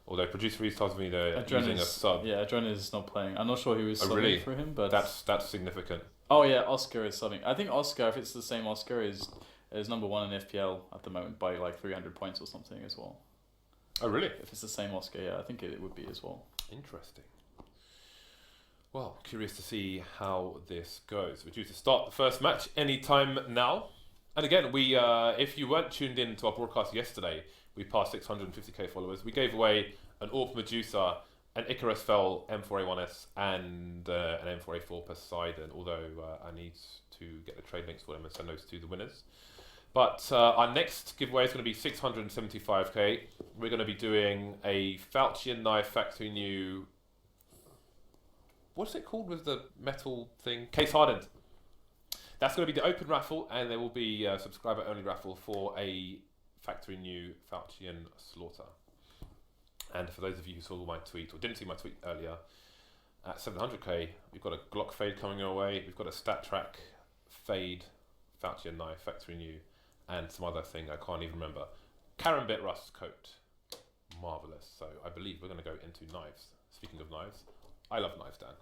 Although producer Reese tells me they're using a sub. Yeah, Adrenaline is not playing. I'm not sure who is subbing really? for him, but that's significant. Oh yeah, Oscar is subbing. I think Oscar, if it's the same Oscar, is number 1 in FPL at the moment by like 300 points or something as well. Oh really? If it's the same Oscar, yeah, I think it would be as well. Interesting. Well, curious to see how this goes. We're due to start the first match anytime now. And again, we if you weren't tuned in to our broadcast yesterday, we passed 650k followers. We gave away an Orp Medusa, an Icarus Fell M4A1S, and an M4A4 Poseidon, although I need to get the trade links for them and send those to the winners. But our next giveaway is going to be 675k. We're going to be doing a Falchion Knife Factory New... What's it called with the metal thing? Case Hardened. That's going to be the open raffle, and there will be a subscriber-only raffle for a Factory New Falchion Slaughter. And for those of you who saw my tweet, or didn't see my tweet earlier, at 700k, we've got a Glock Fade coming our way, we've got a Stat Track Fade Falchion Knife Factory New, and some other thing I can't even remember. Karambit Rust Coat. Marvellous. So I believe we're going to go into knives. Speaking of knives, I love knives, Dan.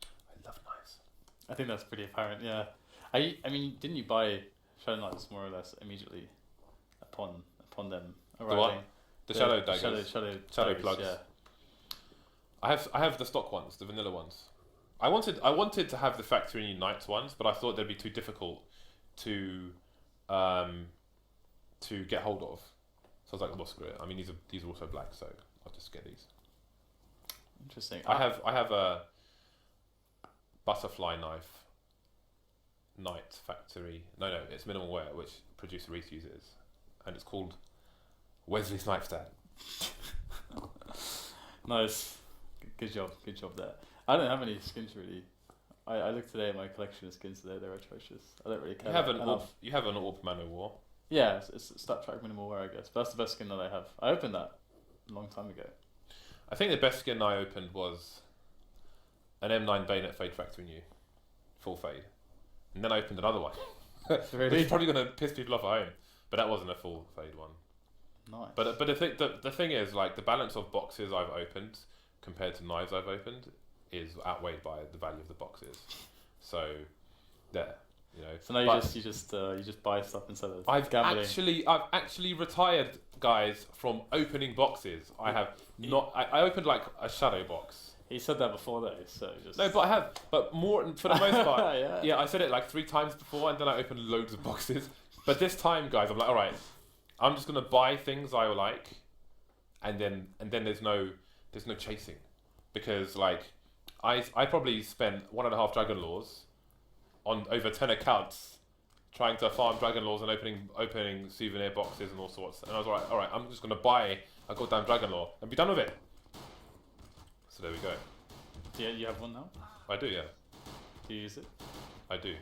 I love knives. I think that's pretty apparent, yeah. I mean, didn't you buy Shadow Knights more or less immediately upon them arriving? The shadow daggers. Shadow plugs. Yeah. I have the stock ones, the vanilla ones. I wanted to have the Factory New Knights ones, but I thought they'd be too difficult to get hold of. So I was like, well, screw it. I mean, these are also black, so I'll just get these. Interesting. I have a butterfly knife Knight Factory. No, it's minimal wear, which producer Reese uses, and it's called Wesley's Knife Stand. Nice. Good job there. I don't have any skins really. I looked today at my collection of skins today, they're atrocious. I don't really care. You have an Orb Man of War. Yeah, it's Stat Track Minimal Wear, I guess. But that's the best skin that I have. I opened that a long time ago. I think the best skin I opened was an M9 Bayonet Fade Factory New. Full fade. And then I opened another one. Really? Which is probably going to piss people off at home. But that wasn't a full fade one. Nice. But the thing is, like, the balance of boxes I've opened compared to knives I've opened is outweighed by the value of the boxes. So, there. You know. So now you just buy stuff instead of gambling. I've actually retired, guys, from opening boxes. I have not. I opened like a shadow box. He said that before though, so just... No, but I have. But more for the most part. Yeah, I said it like 3 times before, and then I opened loads of boxes. But this time, guys, I'm like, all right, I'm just gonna buy things I like, and then there's no chasing, because like I probably spent 1.5 Dragon Laws on over 10 accounts trying to farm Dragon Laws and opening souvenir boxes and all sorts. And I was all right, I'm just going to buy a goddamn Dragon Law and be done with it. So there we go. Yeah, you have one now? I do, yeah. Do you use it? I do.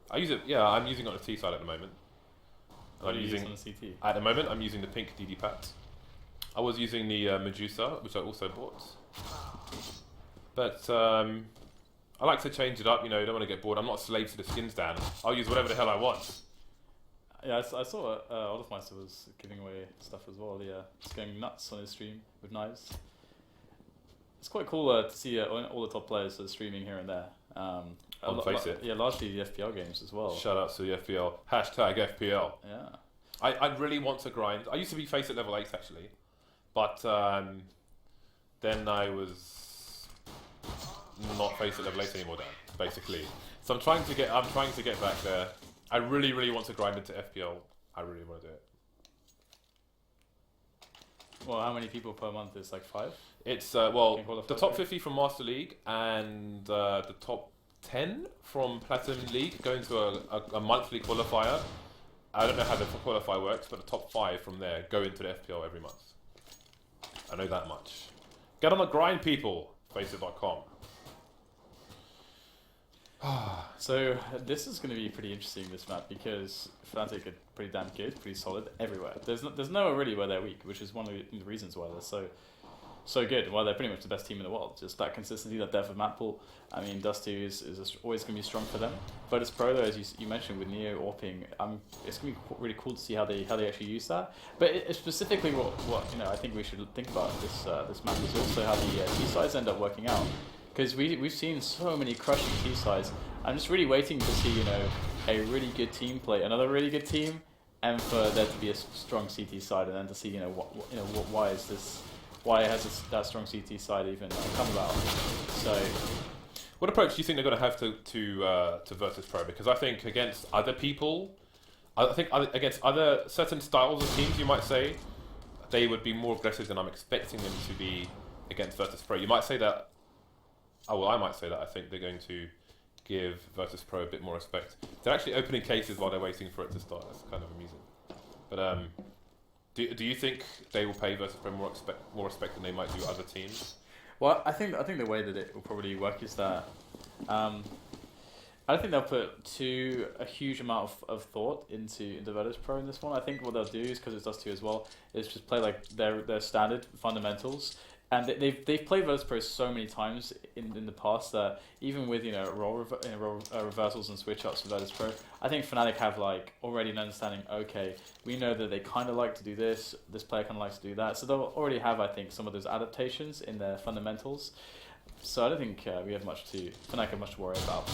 I use it, yeah, I'm using it on the T side at the moment. What do you use on the CT? At the moment, I'm using the pink DD Pats. I was using the Medusa, which I also bought. But I like to change it up, you know, don't want to get bored. I'm not a slave to the skins, Dan. I'll use whatever the hell I want. Yeah, I saw Olafmeister was giving away stuff as well. Yeah, he's going nuts on his stream with knives. It's quite cool to see all the top players streaming here and there. Face it. Yeah, largely the FPL games as well. Shout out to the FPL. Hashtag FPL. Yeah. I really want to grind. I used to be face at level 8 actually. But then I was not face at level 8 anymore, Dan, basically. So I'm trying to get back there. I really want to grind into FPL. I really want to do it. Well, how many people per month? It's like 5? It's Can the qualify top for it? 50 from Master League and the top 10 from Platinum League go into a monthly qualifier. I don't know how the qualifier works, but the top 5 from there go into the FPL every month. I know that much. Get on the grind, people. Faceit.com. So this is going to be pretty interesting, this map, because Fnatic are pretty damn good, pretty solid everywhere. There's nowhere really where they're weak, which is one of the reasons why they're so good. Why they're pretty much the best team in the world. Just that consistency, that depth of map pool. I mean, Dust2 is always going to be strong for them. But it's pro though, as you mentioned with Neo AWPing, it's going to be really cool to see how they actually use that. But specifically, what I think we should think about this map is also how the T sides end up working out. Because we've seen so many crushing T sides. I'm just really waiting to see a really good team play another really good team, and for there to be a strong CT side, and then to see why has that strong CT side even come about. So, what approach do you think they're going to have to Virtus Pro? Because I think against other people, against other certain styles of teams, you might say they would be more aggressive than I'm expecting them to be against Virtus Pro. You might say that. Oh well, I might say that I think they're going to give Virtus Pro a bit more respect. They're actually opening cases while they're waiting for it to start. That's kind of amusing. But do you think they will pay Virtus Pro more respect than they might do other teams? well, I think the way that it will probably work is that I don't think they'll put a huge amount of thought into Virtus Pro in this one. I think what they'll do is, because it's Dust2 as well, is just play like their standard fundamentals. And they've played Virtus Pro so many times in the past that even with role reversals and switch ups for Virtus Pro, I think Fnatic have like already an understanding. Okay, we know that they kind of like to do this. This player kind of likes to do that. So they'll already have, I think, some of those adaptations in their fundamentals. So I don't think Fnatic have much to worry about.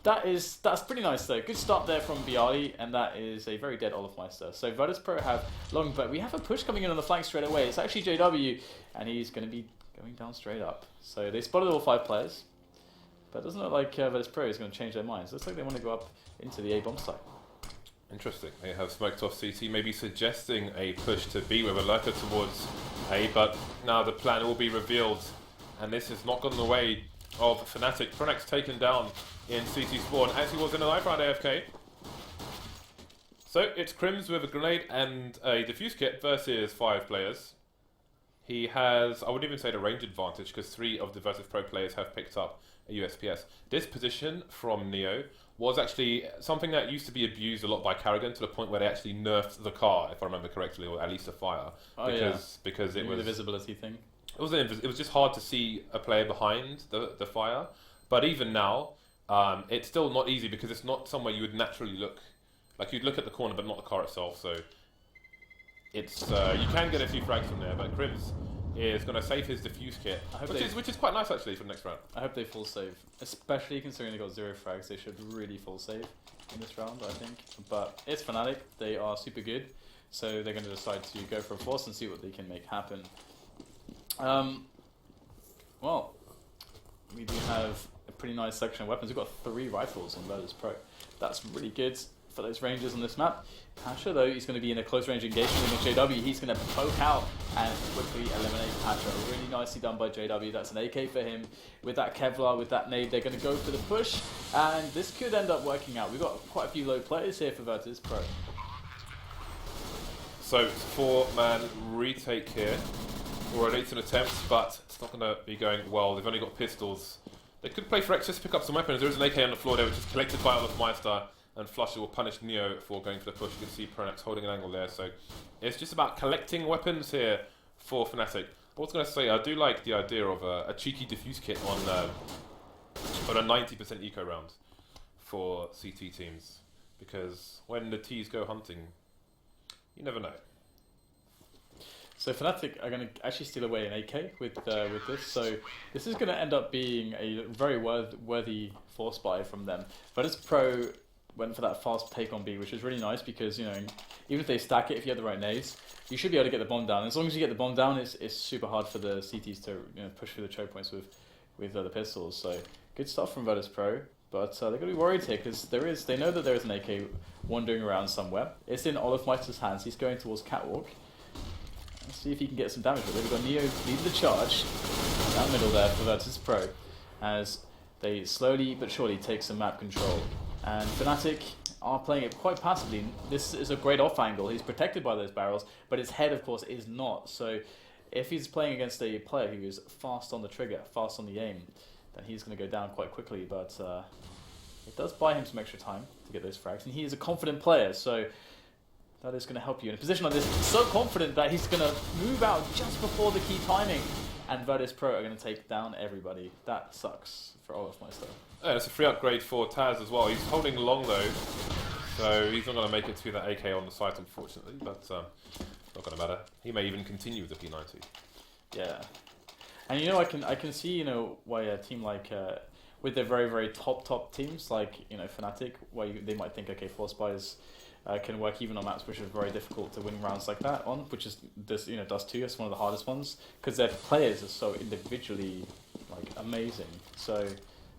That's pretty nice though. Good start there from Bialy, and that is a very dead Olofmeister. So Virtus Pro have long, but we have a push coming in on the flank straight away. It's actually JW, and he's going to be going down straight up. So they spotted all 5 players, but it doesn't look like Virtus Pro is going to change their minds. Looks like they want to go up into the A bomb site. Interesting. They have smoked off CT, maybe suggesting a push to B with a lurker towards A, but now the plan will be revealed, and this has not gotten in the way of Fnatic. Pronax taken down in CT spawn as he was in a live round AFK. So it's Crims with a grenade and a defuse kit versus 5 players. He has, I wouldn't even say the range advantage, because 3 of the Virtus Pro players have picked up a USPS. This position from Neo was actually something that used to be abused a lot by Karrigan, to the point where they actually nerfed the car, if I remember correctly, or at least the fire, because it was the visibility thing. It was just hard to see a player behind the fire. But even now, it's still not easy, because it's not somewhere you would naturally look. Like, you'd look at the corner, but not the car itself. So it's you can get a few frags from there, but Crims is going to save his defuse kit, which is quite nice actually for the next round. I hope they full save, especially considering they got 0 frags. They should really full save in this round, I think. But it's Fnatic; they are super good, so they're going to decide to go for a force and see what they can make happen. Well, we do have a pretty nice section of weapons. We've got 3 rifles on Virtus Pro. That's really good for those rangers on this map. Pasha, though, he's going to be in a close range engagement with JW. He's going to poke out and quickly eliminate Pasha. Really nicely done by JW. That's an AK for him. With that Kevlar, with that nade, they're going to go for the push. And this could end up working out. We've got quite a few low players here for Virtus Pro. So it's a 4-man retake here. Already it's an attempt, but it's not going to be going well. They've only got pistols. They could play for Exodus to pick up some weapons. There is an AK on the floor there, which is collected by Olofmeister, and Flusher will punish Neo for going for the push. You can see Pronax holding an angle there. So it's just about collecting weapons here for Fnatic. I was going to say, I do like the idea of a cheeky defuse kit on a 90% eco round for CT teams, because when the Ts go hunting, you never know. So Fnatic are going to actually steal away an AK with this. So this is going to end up being a very worthy force buy from them. Virtus Pro went for that fast take on B, which is really nice, because even if they stack it, if you have the right nades, you should be able to get the bomb down. As long as you get the bomb down, it's super hard for the CTs to push through the choke points with the pistols. So good stuff from Virtus Pro. But they're going to be worried here, because they know that there is an AK wandering around somewhere. It's in Olofmeister's hands. He's going towards Catwalk. Let's see if he can get some damage with it. We've got Neo leading the charge down middle there for Virtus Pro as they slowly but surely take some map control. And Fnatic are playing it quite passively. This is a great off angle. He's protected by those barrels, but his head, of course, is not. So if he's playing against a player who is fast on the trigger, fast on the aim, then he's going to go down quite quickly. But it does buy him some extra time to get those frags. And he is a confident player, so that is going to help you. In a position like this, so confident that he's going to move out just before the key timing. And Virtus Pro are going to take down everybody. That sucks for Olofmeister. Yeah, it's a free upgrade for Taz as well. He's holding long though, so he's not going to make it to that AK on the site, unfortunately. But it's not going to matter. He may even continue with the P90. Yeah, and you know, I can see, you know, why a team like with their very top teams like, you know, Fnatic, where they might think, okay, Force Buys can work even on maps which are very difficult to win rounds like that on, which is this, you know, Dust 2 is one of the hardest ones because their players are so individually like amazing. So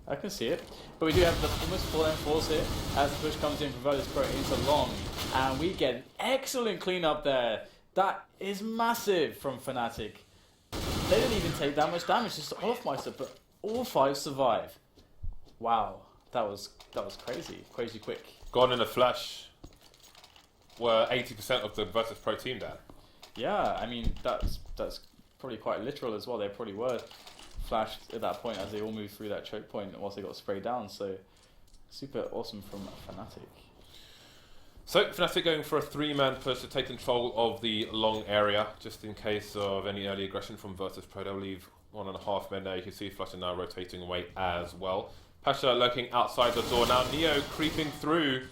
I can see it, but we do have the almost full M4s here as the push comes in from Virtus Pro into long, and we get an excellent cleanup there. That is massive from Fnatic. They didn't even take that much damage, just Olofmeister, but all 5 survive. Wow, that was crazy quick. Gone in a flash. Were 80% of the Virtus Pro team there. Yeah, I mean that's probably quite literal as well. They probably were flashed at that point as they all moved through that choke point once they got sprayed down. So super awesome from Fnatic. So Fnatic going for a 3-man push to take control of the long area, just in case of any early aggression from Virtus Pro. They'll leave 1.5 men there. You can see Flusher now rotating away as well. Pasha lurking outside the door. Now Neo creeping through.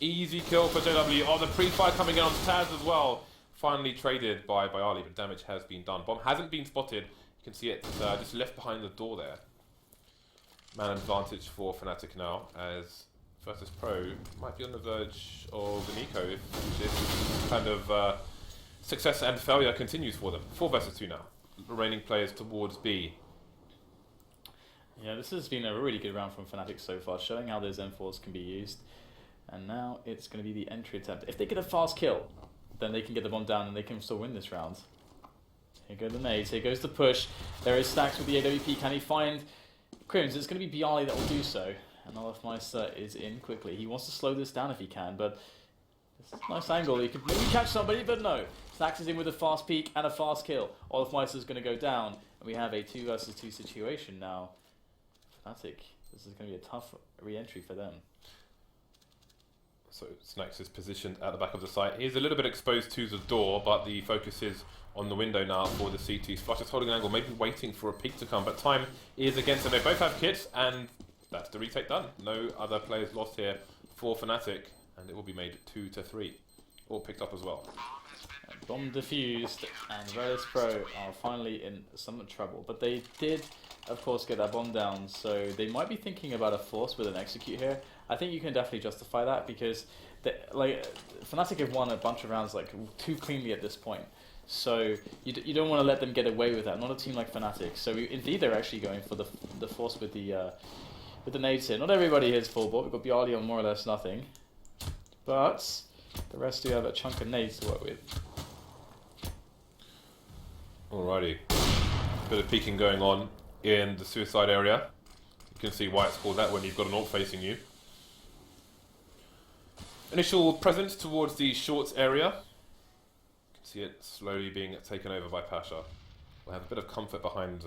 Easy kill for JW. Oh, the pre-fire coming in on Taz as well. Finally traded by Ali, but damage has been done. Bomb hasn't been spotted. You can see it just left behind the door there. Man advantage for Fnatic now, as Virtus Pro might be on the verge of an eco if this kind of success and failure continues for them. 4 versus 2 now. Remaining players towards B. Yeah, this has been a really good round from Fnatic so far, showing how those M4s can be used. And now it's going to be the entry attempt. If they get a fast kill, then they can get the bomb down and they can still win this round. Here go the nades, here goes the push. There is Stacks with the AWP. Can he find Crims? It's going to be Bialy that will do so. And Olofmeister is in quickly. He wants to slow this down if he can, but this is a nice angle. He could maybe catch somebody, but no. Stacks is in with a fast peek and a fast kill. Olofmeister is going to go down, and we have a 2 versus 2 situation now. Fnatic, this is going to be a tough re-entry for them. So Snacks is positioned at the back of the site. He's a little bit exposed to the door, but the focus is on the window now for the CT. Flush is holding an angle, maybe waiting for a peek to come, but time is against them. They both have kits, and that's the retake done. No other players lost here for Fnatic, and it will be made 2-3. All picked up as well. Bomb defused, and Virtus Pro are finally in some trouble. But they did, of course, get that bomb down, so they might be thinking about a force with an execute here. I think you can definitely justify that because Fnatic have won a bunch of rounds like too cleanly at this point. So you don't want to let them get away with that. Not a team like Fnatic. So indeed, they're actually going for the force with the nades here. Not everybody here is full board. We've got Bialy on more or less nothing, but the rest do have a chunk of nades to work with. Alrighty, bit of peeking going on in the suicide area. You can see why it's called that when you've got an ult facing you. Initial presence towards the shorts area. You can see it slowly being taken over by Pasha. We'll have a bit of comfort behind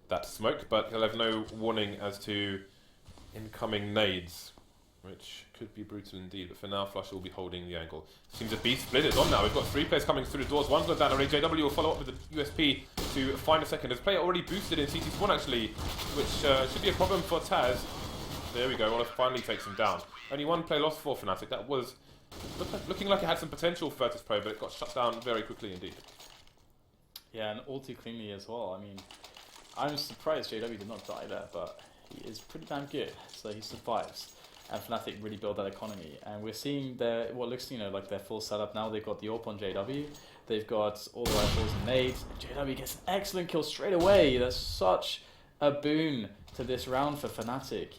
that smoke, but he'll have no warning as to incoming nades, which could be brutal indeed. But for now, Flush will be holding the angle. Seems to be split. It's on now. We've got 3 players coming through the doors. One's gone down already. JW will follow up with the USP to find a second. There's a player already boosted in CT spawn actually, which should be a problem for Taz. There we go. Olaf finally takes him down. Only 1 player lost for Fnatic. That was looking like it had some potential for Virtus Pro, but it got shut down very quickly indeed. Yeah, and all too cleanly as well. I mean, I'm surprised JW did not die there, but he is pretty damn good, so he survives. And Fnatic really build that economy, and we're seeing what looks, you know, like their full setup now. They've got the AWP on JW, they've got all the rifles and nades, and JW gets an excellent kill straight away. That's such a boon to this round for Fnatic.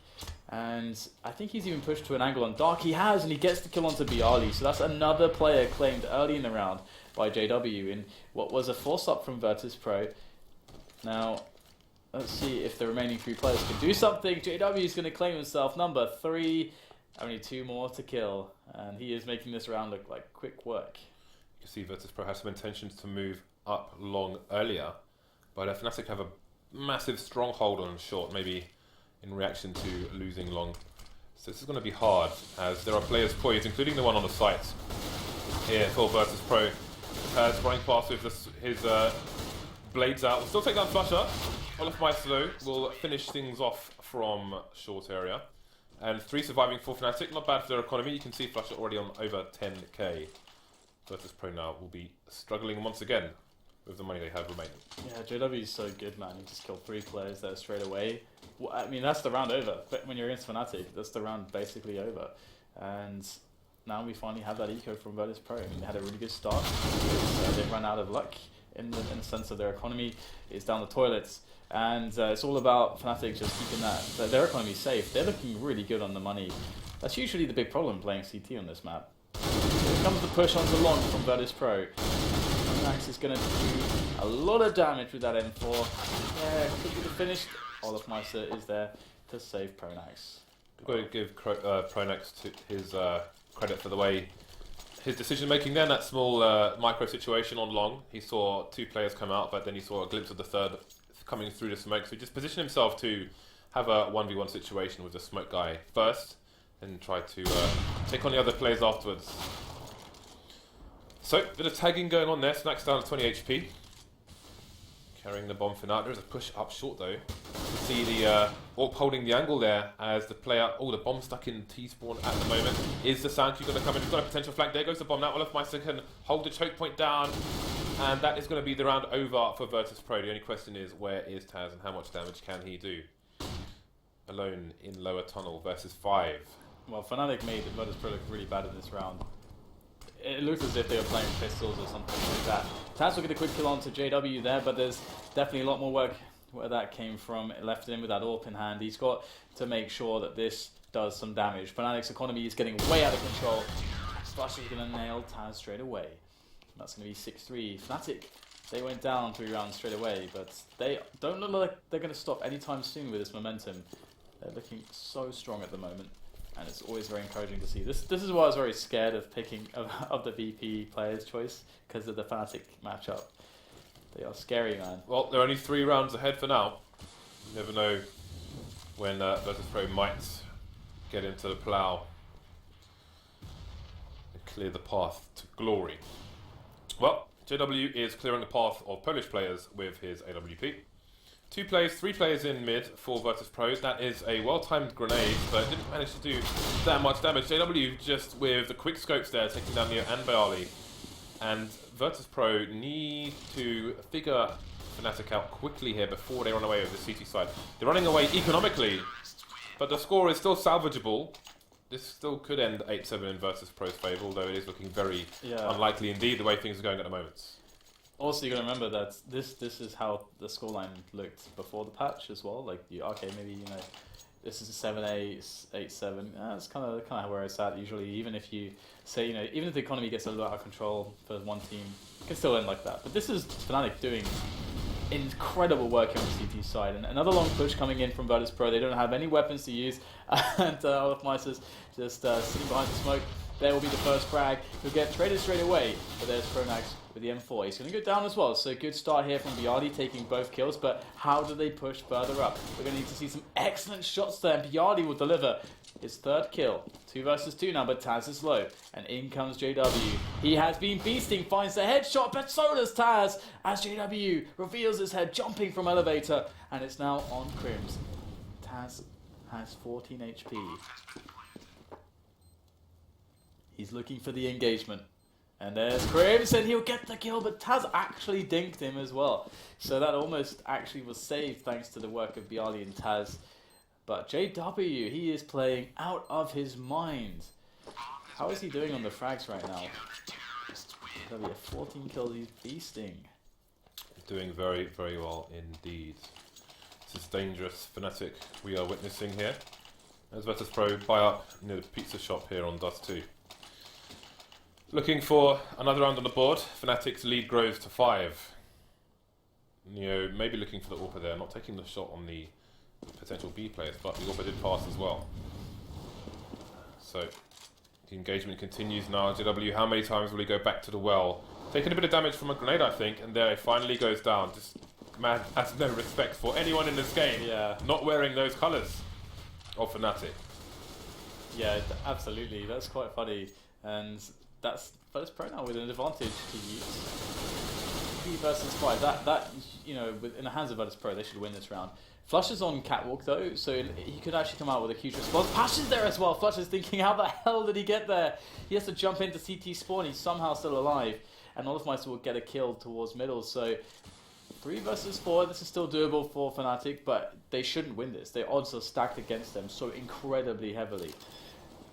And I think he's even pushed to an angle on Dark. He has, and he gets the kill onto Bialy. So that's another player claimed early in the round. by JW in what was a force up from Virtus Pro. Now, let's see if the remaining 3 players can do something. JW is going to claim himself number 3. Only 2 more to kill, and he is making this round look like quick work. You can see Virtus Pro has some intentions to move up long earlier, but Fnatic have a massive stronghold on short, maybe in reaction to losing long. So this is going to be hard, as there are players poised, including the one on the site here for Virtus Pro. Running past with his blades out. We'll still take down Flusher. Olaf Maestro will finish things off from short area. And 3 surviving for Fnatic, not bad for their economy. You can see Flusher already on over 10k. Virtus Pro now will be struggling once again with the money they have remaining. Yeah, JW is so good, man. He just killed 3 players there straight away. Well, I mean, that's the round over. But when you're against Fnatic, that's the round basically over. And now we finally have that eco from Virtus Pro. I mean, they had a really good start. They've run out of luck in the sense of their economy is down the toilets. And it's all about Fnatic just keeping their economy safe. They're looking really good on the money. That's usually the big problem playing CT on this map. Here comes the push onto long from Virtus Pro. Max is going to do a lot of damage with that M4. Yeah, could be the finish. Olaf Meister is there to save Pronax. I've got to give Pronax to his credit for the way his decision making there in that small micro situation on long. He saw 2 players come out, but then he saw a glimpse of the third coming through the smoke. So he just positioned himself to have a 1v1 situation with the smoke guy first, and try to take on the other players afterwards. So, bit of tagging going on there. Snack's down to 20 HP. Carrying the bomb for now. There is a push up short though. You can see the AWP holding the angle there as the player. Oh, the bomb stuck in T-spawn at the moment. Is the sound cue going to come in? It's got a potential flank. There goes the bomb now. Olaf Meister can hold the choke point down. And that is going to be the round over for Virtus Pro. The only question is, where is Taz and how much damage can he do? Alone in lower tunnel versus 5. Well, Fnatic made Virtus Pro look really bad in this round. It looked as if they were playing pistols or something like that. Taz will get a quick kill onto JW there, but there's definitely a lot more work where that came from. It left him with that AWP in hand. He's got to make sure that this does some damage. Fnatic's economy is getting way out of control. Flush is going to nail Taz straight away. That's going to be 6-3. Fnatic, they went down 3 rounds straight away, but they don't look like they're going to stop anytime soon with this momentum. They're looking so strong at the moment. And it's always very encouraging to see. This is why I was very scared of picking of the VP player's choice, because of the Fnatic matchup. They are scary, man. Well, they're only 3 rounds ahead for now. You never know when Virtus Pro might get into the plough and clear the path to glory. Well, JW is clearing the path of Polish players with his AWP. 3 players in mid for Virtus Pro. That is a well-timed grenade, but didn't manage to do that much damage. JW just with the quick scopes there, taking down Neo and Bayali. And Virtus Pro need to figure Fnatic out quickly here before they run away with the CT side. They're running away economically, but the score is still salvageable. This still could end 8-7 in Virtus Pro's favour, although it is looking very unlikely indeed the way things are going at the moment. Also, you got to remember that this is how the scoreline looked before the patch as well. Like, okay, maybe this is a 7-8, 8-7. That's kind of where it's at usually. Even if you say even if the economy gets a little out of control for one team, it can still end like that. But this is Fnatic doing incredible work on the CT side, and another long push coming in from Virtus Pro. They don't have any weapons to use, and Olaf Meister's just sitting behind the smoke. There will be the first frag. He'll get traded straight away, but there's Pronax with the M4. He's going to go down as well, so good start here from Biardi taking both kills, but how do they push further up? We're going to need to see some excellent shots there, and Biardi will deliver his 3rd kill. 2 versus 2 now, but Taz is low, and in comes JW. He has been beasting, finds the headshot, but so does Taz, as JW reveals his head, jumping from elevator, and it's now on Crims. Taz has 14 HP. He's looking for the engagement. And there's Crims, and he'll get the kill, but Taz actually dinked him as well. So that almost actually was saved thanks to the work of Bialy and Taz. But JW, he is playing out of his mind. How is he doing on the frags right now? JW, 14 kills, he's beasting. Doing very, very well indeed. This is dangerous Fnatic we are witnessing here. As Virtus Pro buy up near the pizza shop here on Dust 2. Looking for another round on the board. Fnatic's lead grows to 5. Neo maybe looking for the AWPer there, not taking the shot on the potential B players, but the AWPer did pass as well. So the engagement continues now. JW, how many times will he go back to the well? Taking a bit of damage from a grenade, I think, and there it finally goes down. This man has no respect for anyone in this game. Yeah. Not wearing those colours of Fnatic. Yeah, absolutely. That's quite funny. And that's Virtus Pro now with an advantage to use. 3 versus 5. That you know, in the hands of Virtus Pro, they should win this round. Flush is on catwalk though, so he could actually come out with a huge response. Pash is there as well. Flush is thinking, how the hell did he get there? He has to jump into CT spawn. He's somehow still alive, and Olofmeister will get a kill towards middle. So 3 versus 4. This is still doable for Fnatic, but they shouldn't win this. Their odds are stacked against them so incredibly heavily.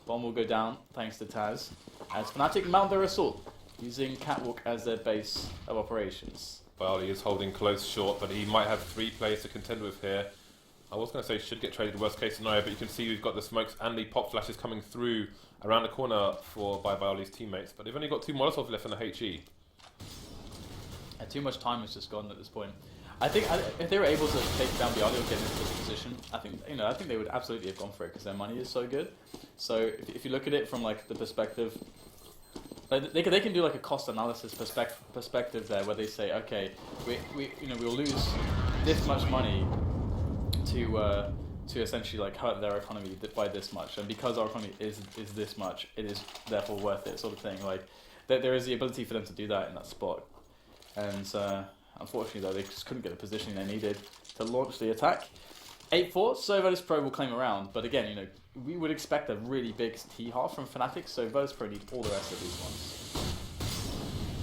Bomb will go down thanks to Taz, as Fnatic mount their assault, using catwalk as their base of operations. Well, he is holding close short, but he might have 3 players to contend with here. I was going to say should get traded worst case scenario, but you can see we've got the smokes and the pop flashes coming through around the corner by Bioli's teammates, but they've only got 2 Molotovs left in the HE. And too much time has just gone at this point. I think if they were able to take down Bioli or get into this position, I think they would absolutely have gone for it because their money is so good. So if you look at it from like the perspective, like they can do like a cost analysis perspective there, where they say, okay, we'll lose this much money to essentially like hurt their economy by this much, and because our economy is this much, it is therefore worth it, sort of thing. Like there is the ability for them to do that in that spot, and unfortunately though they just couldn't get the positioning they needed to launch the attack. 8-4, so Virtus Pro will claim a round, but again, we would expect a really big T-half from Fnatic, so Virtus Pro need all the rest of these ones.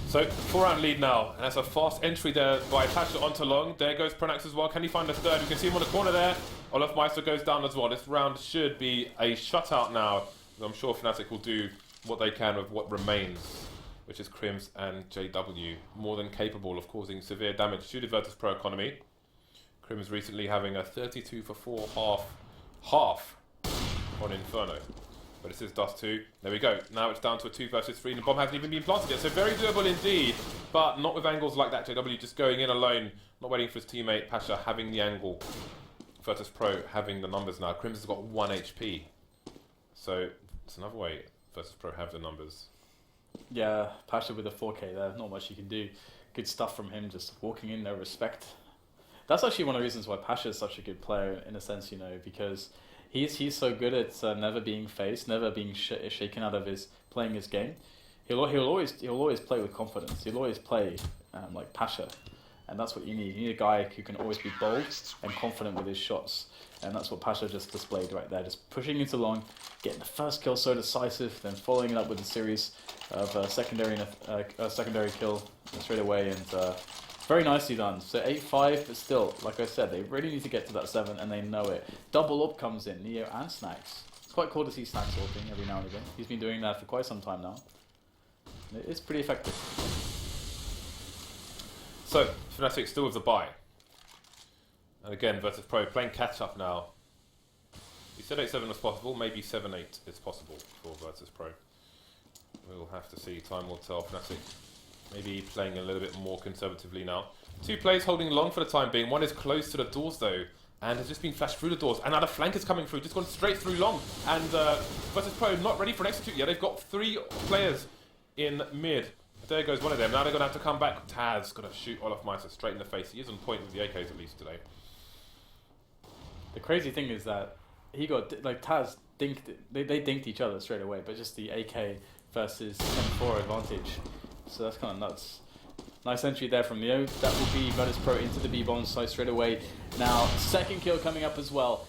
So 4-round lead now, and that's a fast entry there by Pasha onto long. There goes Pronax as well. Can he find the third? You can see him on the corner there. Olofmeister goes down as well. This round should be a shutout now. I'm sure Fnatic will do what they can with what remains, which is Crims and JW, more than capable of causing severe damage to the Virtus Pro economy. Crims recently having a 32 for 4 half on Inferno. But this is Dust 2. There we go. Now it's down to a 2 versus 3, and the bomb hasn't even been planted yet. So very doable indeed, but not with angles like that. JW just going in alone, not waiting for his teammate. Pasha having the angle. Virtus Pro having the numbers now. Crims has got 1 HP. So it's another way Virtus Pro have the numbers. Yeah, Pasha with a 4K there. Not much you can do. Good stuff from him, just walking in, no respect. That's actually one of the reasons why Pasha is such a good player, in a sense, because he's so good at never being faced, never being shaken out of playing his game. He'll always play with confidence. He'll always play like Pasha, and that's what you need. You need a guy who can always be bold and confident with his shots, and that's what Pasha just displayed right there. Just pushing into long, getting the first kill so decisive, then following it up with a series of secondary kill straight away, and very nicely done. So 8-5, but still, like I said, they really need to get to that 7, and they know it. Double up comes in, Neo and Snacks. It's quite cool to see Snacks ulting every now and again. He's been doing that for quite some time now. It's pretty effective. So, Fnatic still with the bye. And again, Virtus Pro playing catch up now. You said 8-7 was possible, maybe 7-8 is possible for Virtus Pro. We'll have to see, time will tell. Fnatic maybe playing a little bit more conservatively now. 2 players holding long for the time being. One is close to the doors though, and has just been flashed through the doors. And now the flank is coming through, just gone straight through long. And Virtus Pro not ready for an execute yet. They've got 3 players in mid. There goes one of them. Now they're going to have to come back. Taz got to shoot Olofmeister straight in the face. He is on point with the AKs at least today. The crazy thing is that he got, like Taz dinked, they dinked each other straight away, but just the AK versus M4 advantage. So that's kind of nuts. Nice entry there from Neo. That will be Virtus Pro into the B-bomb site straight away. Now, second kill coming up as well.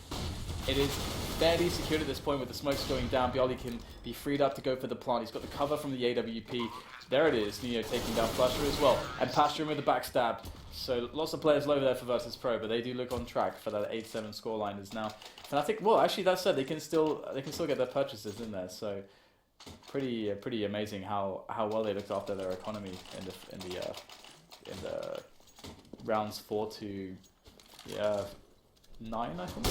It is barely secured at this point with the smokes going down. Bioli can be freed up to go for the plant. He's got the cover from the AWP. There it is, Neo taking down Flusher as well. And Pasture with the backstab. So lots of players low there for Virtus Pro, but they do look on track for that 8-7 scoreline. Is now Fnatic. Well, actually, that said, they can still get their purchases in there. So pretty amazing how well they looked after their economy in the rounds 4 to 9, I think.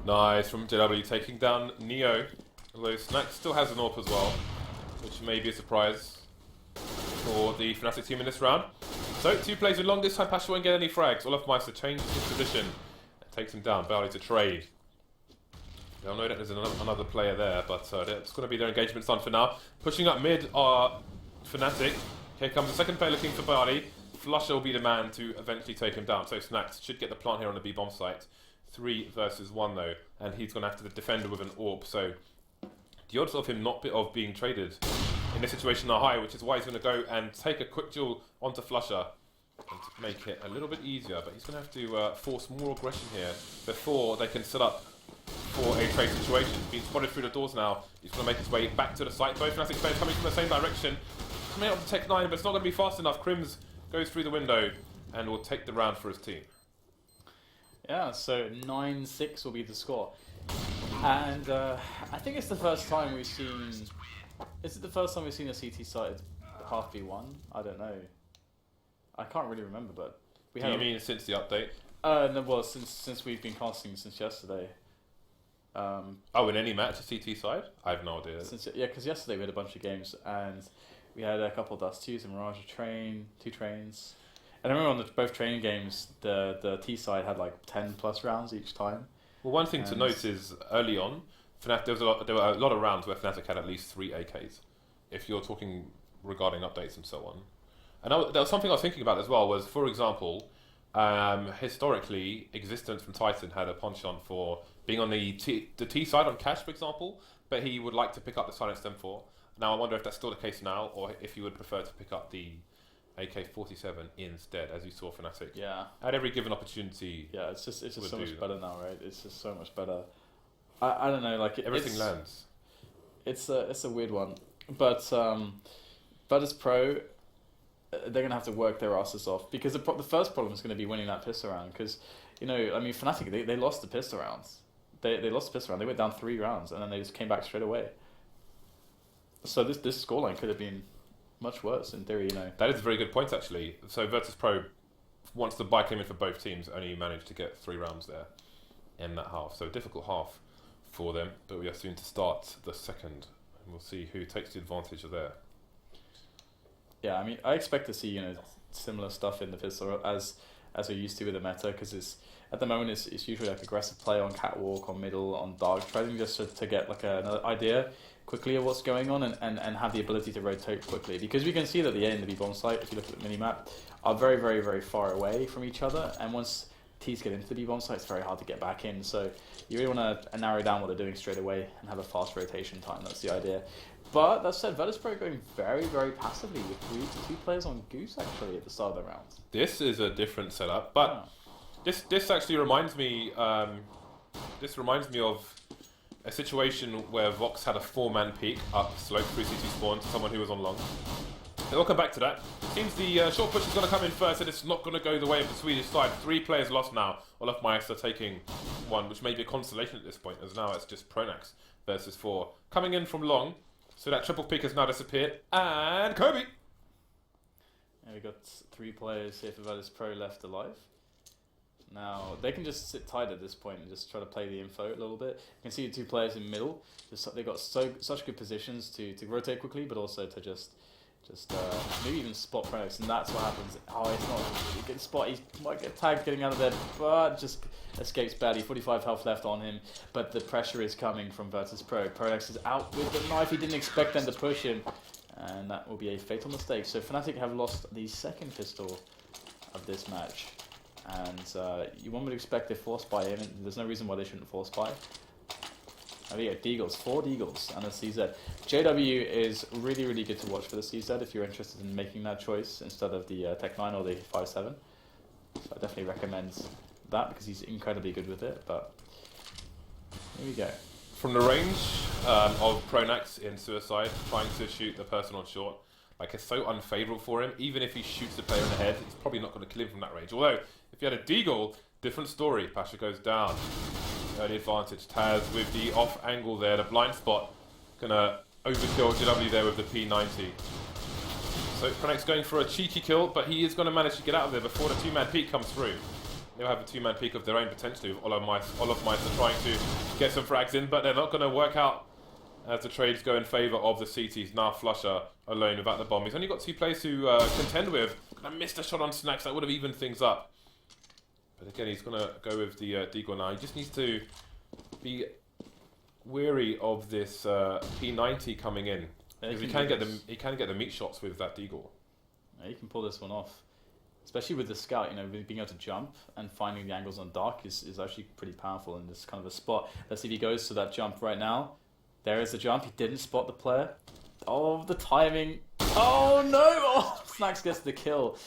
Nice from JW taking down Neo. Although Snack still has an AWP as well. which may be a surprise for the Fnatic team in this round. So, 2 plays with long. This time Pasha won't get any frags. Olofmeister changes his position and takes him down. Barley to trade. They'll know that there's another player there, but it's going to be their engagement done for now. Pushing up mid are Fnatic. Here comes the second player looking for Barley. Flusher will be the man to eventually take him down. So Snacks should get the plant here on the B bomb site. 3 versus 1 though, and he's going after the defender with an AWP. So the odds of him not being traded in this situation are high, which is why he's going to go and take a quick duel onto Flusher and make it a little bit easier. But he's going to have to force more aggression here before they can set up for a trade situation. Being spotted through the doors now. He's going to make his way back to the site. Both Fnatic players coming from the same direction. Coming out of the Tech 9, but it's not going to be fast enough. Crims goes through the window and will take the round for his team. Yeah, so 9-6 will be the score. And I think it's the first time we've seen... Is it the first time we've seen a CT side half V1? I don't know. I can't really remember, but... Do you mean since the update? No, well, since we've been casting since yesterday. In any match, a CT side? I have no idea. Yeah, because yesterday we had a bunch of games, and we had a couple of Dust 2s, a Mirage train, 2 trains. And I remember on both training games, the T side had like 10 plus rounds each time. Well, one thing to note is early on, Fnatic, there were a lot of rounds where Fnatic had at least 3 AKs. If you're talking regarding updates and so on. And there was something I was thinking about as well, was, for example, historically, Existence from Titan had a penchant for being on the T side on Cash, for example, but he would like to pick up the Silent Stem 4. Now, I wonder if that's still the case now, or if you would prefer to pick up the AK-47 instead, as you saw Fnatic. Yeah. At every given opportunity. Yeah, it's just so much better now, right? It's just so much better. I don't know, like everything lands. It's a weird one, but Virtus Pro, they're gonna have to work their asses off, because the first problem is going to be winning that pistol round, because Fnatic they lost the pistol rounds. They lost the pistol round. They went down 3 rounds and then they just came back straight away. So this scoreline could have been much worse in theory, That is a very good point, actually. So Virtus Pro, once the buy came in for both teams, only managed to get 3 rounds there in that half. So a difficult half for them, but we are soon to start the second, and we'll see who takes the advantage of there. Yeah, I mean, I expect to see similar stuff in the pistol as we're used to with the meta, because at the moment it's usually like aggressive play on catwalk, on middle, on dark, trying just to get like another idea quickly of what's going on and have the ability to rotate quickly, because we can see that the A and the B bomb site, if you look at the minimap, are very, very, very far away from each other, and once T's get into the B bomb site, it's very hard to get back in. So you really want to narrow down what they're doing straight away and have a fast rotation time. That's the idea. But that said, Virtus Pro going very, very passively with 2 players on Goose actually at the start of the round. This is a different setup, but this actually reminds me. This reminds me of a situation where Vox had a 4-man peek up slope through CT spawn to someone who was on long. We'll come back to that. Seems the short push is going to come in first, and it's not going to go the way of the Swedish side. 3 players lost now. Olofmeister taking 1, which may be a consolation at this point, as now it's just Pronax versus 4. Coming in from long, so that triple pick has now disappeared, and Kobe! And we got 3 players here for Virtus Pro left alive. Now, they can just sit tight at this point and just try to play the info a little bit. You can see the 2 players in middle. They've got such good positions to rotate quickly, but also to just maybe even spot Pronax, and that's what happens. Oh, it's not. He gets spot. He might get tagged getting out of there, but just escapes badly. 45 health left on him, but the pressure is coming from Virtus Pro. Pronax is out with the knife. He didn't expect them to push him, and that will be a fatal mistake. So Fnatic have lost the second pistol of this match, and one would expect they force buy him. There's no reason why they shouldn't force buy. Oh yeah, Deagles, 4 Deagles and a CZ. JW is really, really good to watch for the CZ if you're interested in making that choice instead of the Tech 9 or the 5.7. So I definitely recommend that because he's incredibly good with it, but here we go. From the range of Pronax in Suicide, trying to shoot the person on short, like it's so unfavourable for him. Even if he shoots the player in the head, he's probably not going to kill him from that range. Although, if you had a Deagle, different story. Pasha goes down. Early advantage. Taz with the off angle there, the blind spot. Gonna overkill JW there with the P90. So Pronax going for a cheeky kill, but he is going to manage to get out of there before the 2-man peak comes through. They'll have a 2-man peak of their own potentially with Olofmeister trying to get some frags in, but they're not going to work out as the trades go in favour of the CTs. Now Flusher alone without the bomb. He's only got 2 players to contend with. I missed a shot on Snacks. That would have evened things up. But again, he's going to go with the Deagle now. He just needs to be wary of this P90 coming in. Because he can get the meat shots with that Deagle. Yeah, he can pull this one off. Especially with the scout, you know, being able to jump and finding the angles on dark is actually pretty powerful in this kind of a spot. Let's see if he goes to that jump right now. There is the jump. He didn't spot the player. Oh, the timing. Oh, no! Oh, Snacks gets the kill.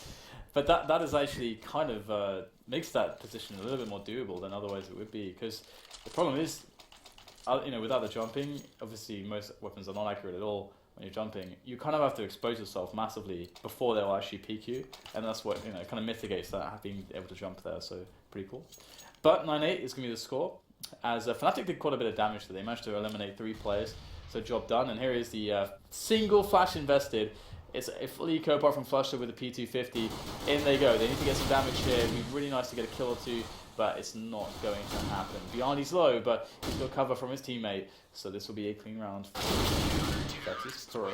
But that is actually kind of makes that position a little bit more doable than otherwise it would be. Because the problem is, you know, without the jumping, obviously most weapons are not accurate at all. When you're jumping, you kind of have to expose yourself massively before they'll actually peek you, and that's what, you know, kind of mitigates that, being able to jump there. So pretty cool. But 9-8 is going to be the score, as Fnatic did quite a bit of damage to. They managed to eliminate 3 players, so job done. And here is the single flash invested. It's a fully eco apart from Flusher with the P250. In they go. They need to get some damage here. It'd be really nice to get a kill or 2, but it's not going to happen. Beyond he's low, but he's got cover from his teammate, so this will be a clean round. That is throw.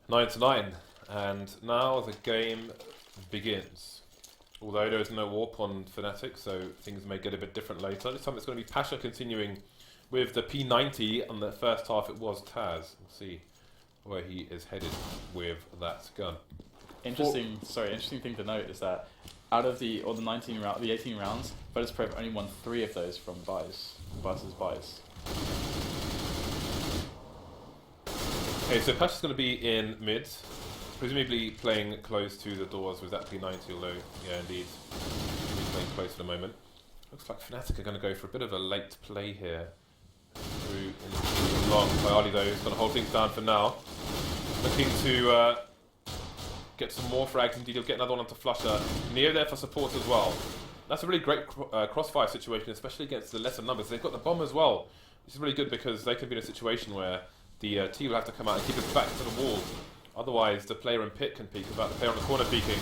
9-9, and now the game begins. Although there is no warp on Fnatic, so things may get a bit different later. This time it's going to be Pasha continuing with the P90. On the first half it was Taz. We'll see where he is headed with that gun. Interesting thing to note is that out of the 18 rounds, Virtus Pro have only won 3 of those from buys versus buys. Okay, so Pasha's going to be in mid, presumably playing close to the doors with that P90, although, yeah, indeed, he's playing close at the moment. Looks like Fnatic are going to go for a bit of a late play here. Through in long. Bayali, though, is going to hold things down for now. Looking to get some more frags. Indeed, he'll get another one onto Flusher. Neo there for support as well. That's a really great crossfire situation, especially against the lesser numbers. They've got the bomb as well, which is really good because they could be in a situation where the T will have to come out and keep his back to the wall. Otherwise, the player in pit can peek without the player on the corner peeking.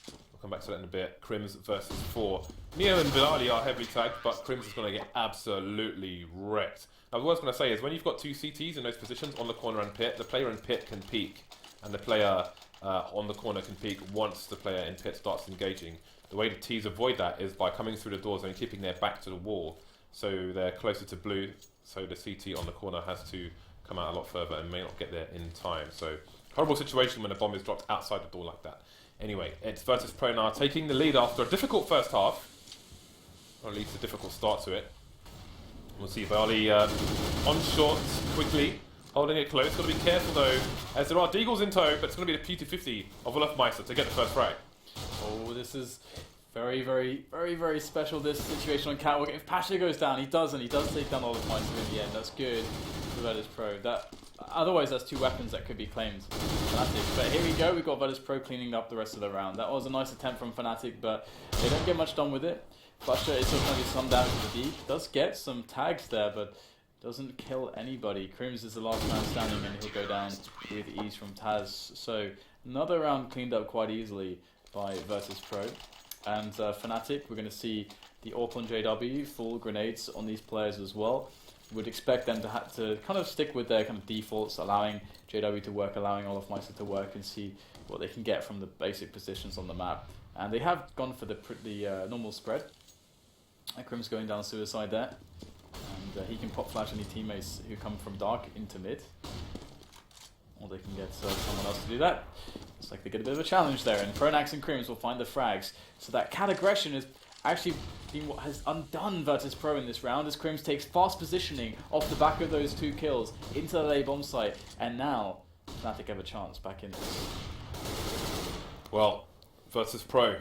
We'll come back to that in a bit. Crims versus 4. Neo and Bilali are heavily tagged, but Crims is going to get absolutely wrecked. Now, what I was going to say is when you've got 2 CTs in those positions on the corner and pit, the player in pit can peek, and the player on the corner can peek once the player in pit starts engaging. The way the Ts avoid that is by coming through the doors and keeping their back to the wall, so they're closer to blue. So the CT on the corner has to come out a lot further and may not get there in time. So horrible situation when a bomb is dropped outside the door like that. Anyway, it's Virtus Pro now taking the lead after a difficult first half, or at least a difficult start to it. We'll see Bayali on short quickly, holding it close. Got to be careful though, as there are Deagles in tow, but it's going to be the P250 of Wolfmeister to get the first frag. Oh, this is very, very, very, very special, this situation on Catwalk. If Pasha goes down, he does take down all the points in the end. That's good for Virtus Pro. Otherwise, that's 2 weapons that could be claimed from Fnatic. But here we go, we've got Virtus Pro cleaning up the rest of the round. That was a nice attempt from Fnatic, but they don't get much done with it. Flusher is still going to do some damage to the deep. Does get some tags there, but doesn't kill anybody. Crims is the last man standing, and he'll go down with ease from Taz. So another round cleaned up quite easily by Virtus Pro. And Fnatic, we're going to see the AWP on JW, full grenades on these players as well. Would expect them to have to kind of stick with their kind of defaults, allowing JW to work, allowing Olofmeister to work, and see what they can get from the basic positions on the map. And they have gone for the normal spread. Krim's going down suicide there. And he can pop flash any teammates who come from dark into mid. Or they can get someone else to do that. Looks like they get a bit of a challenge there, and Pronax and Crims will find the frags. So that cat aggression has actually been what has undone Virtus Pro in this round, as Crims takes fast positioning off the back of those 2 kills into the A bomb site, and now Fnatic have a chance back in this. Well, Virtus Pro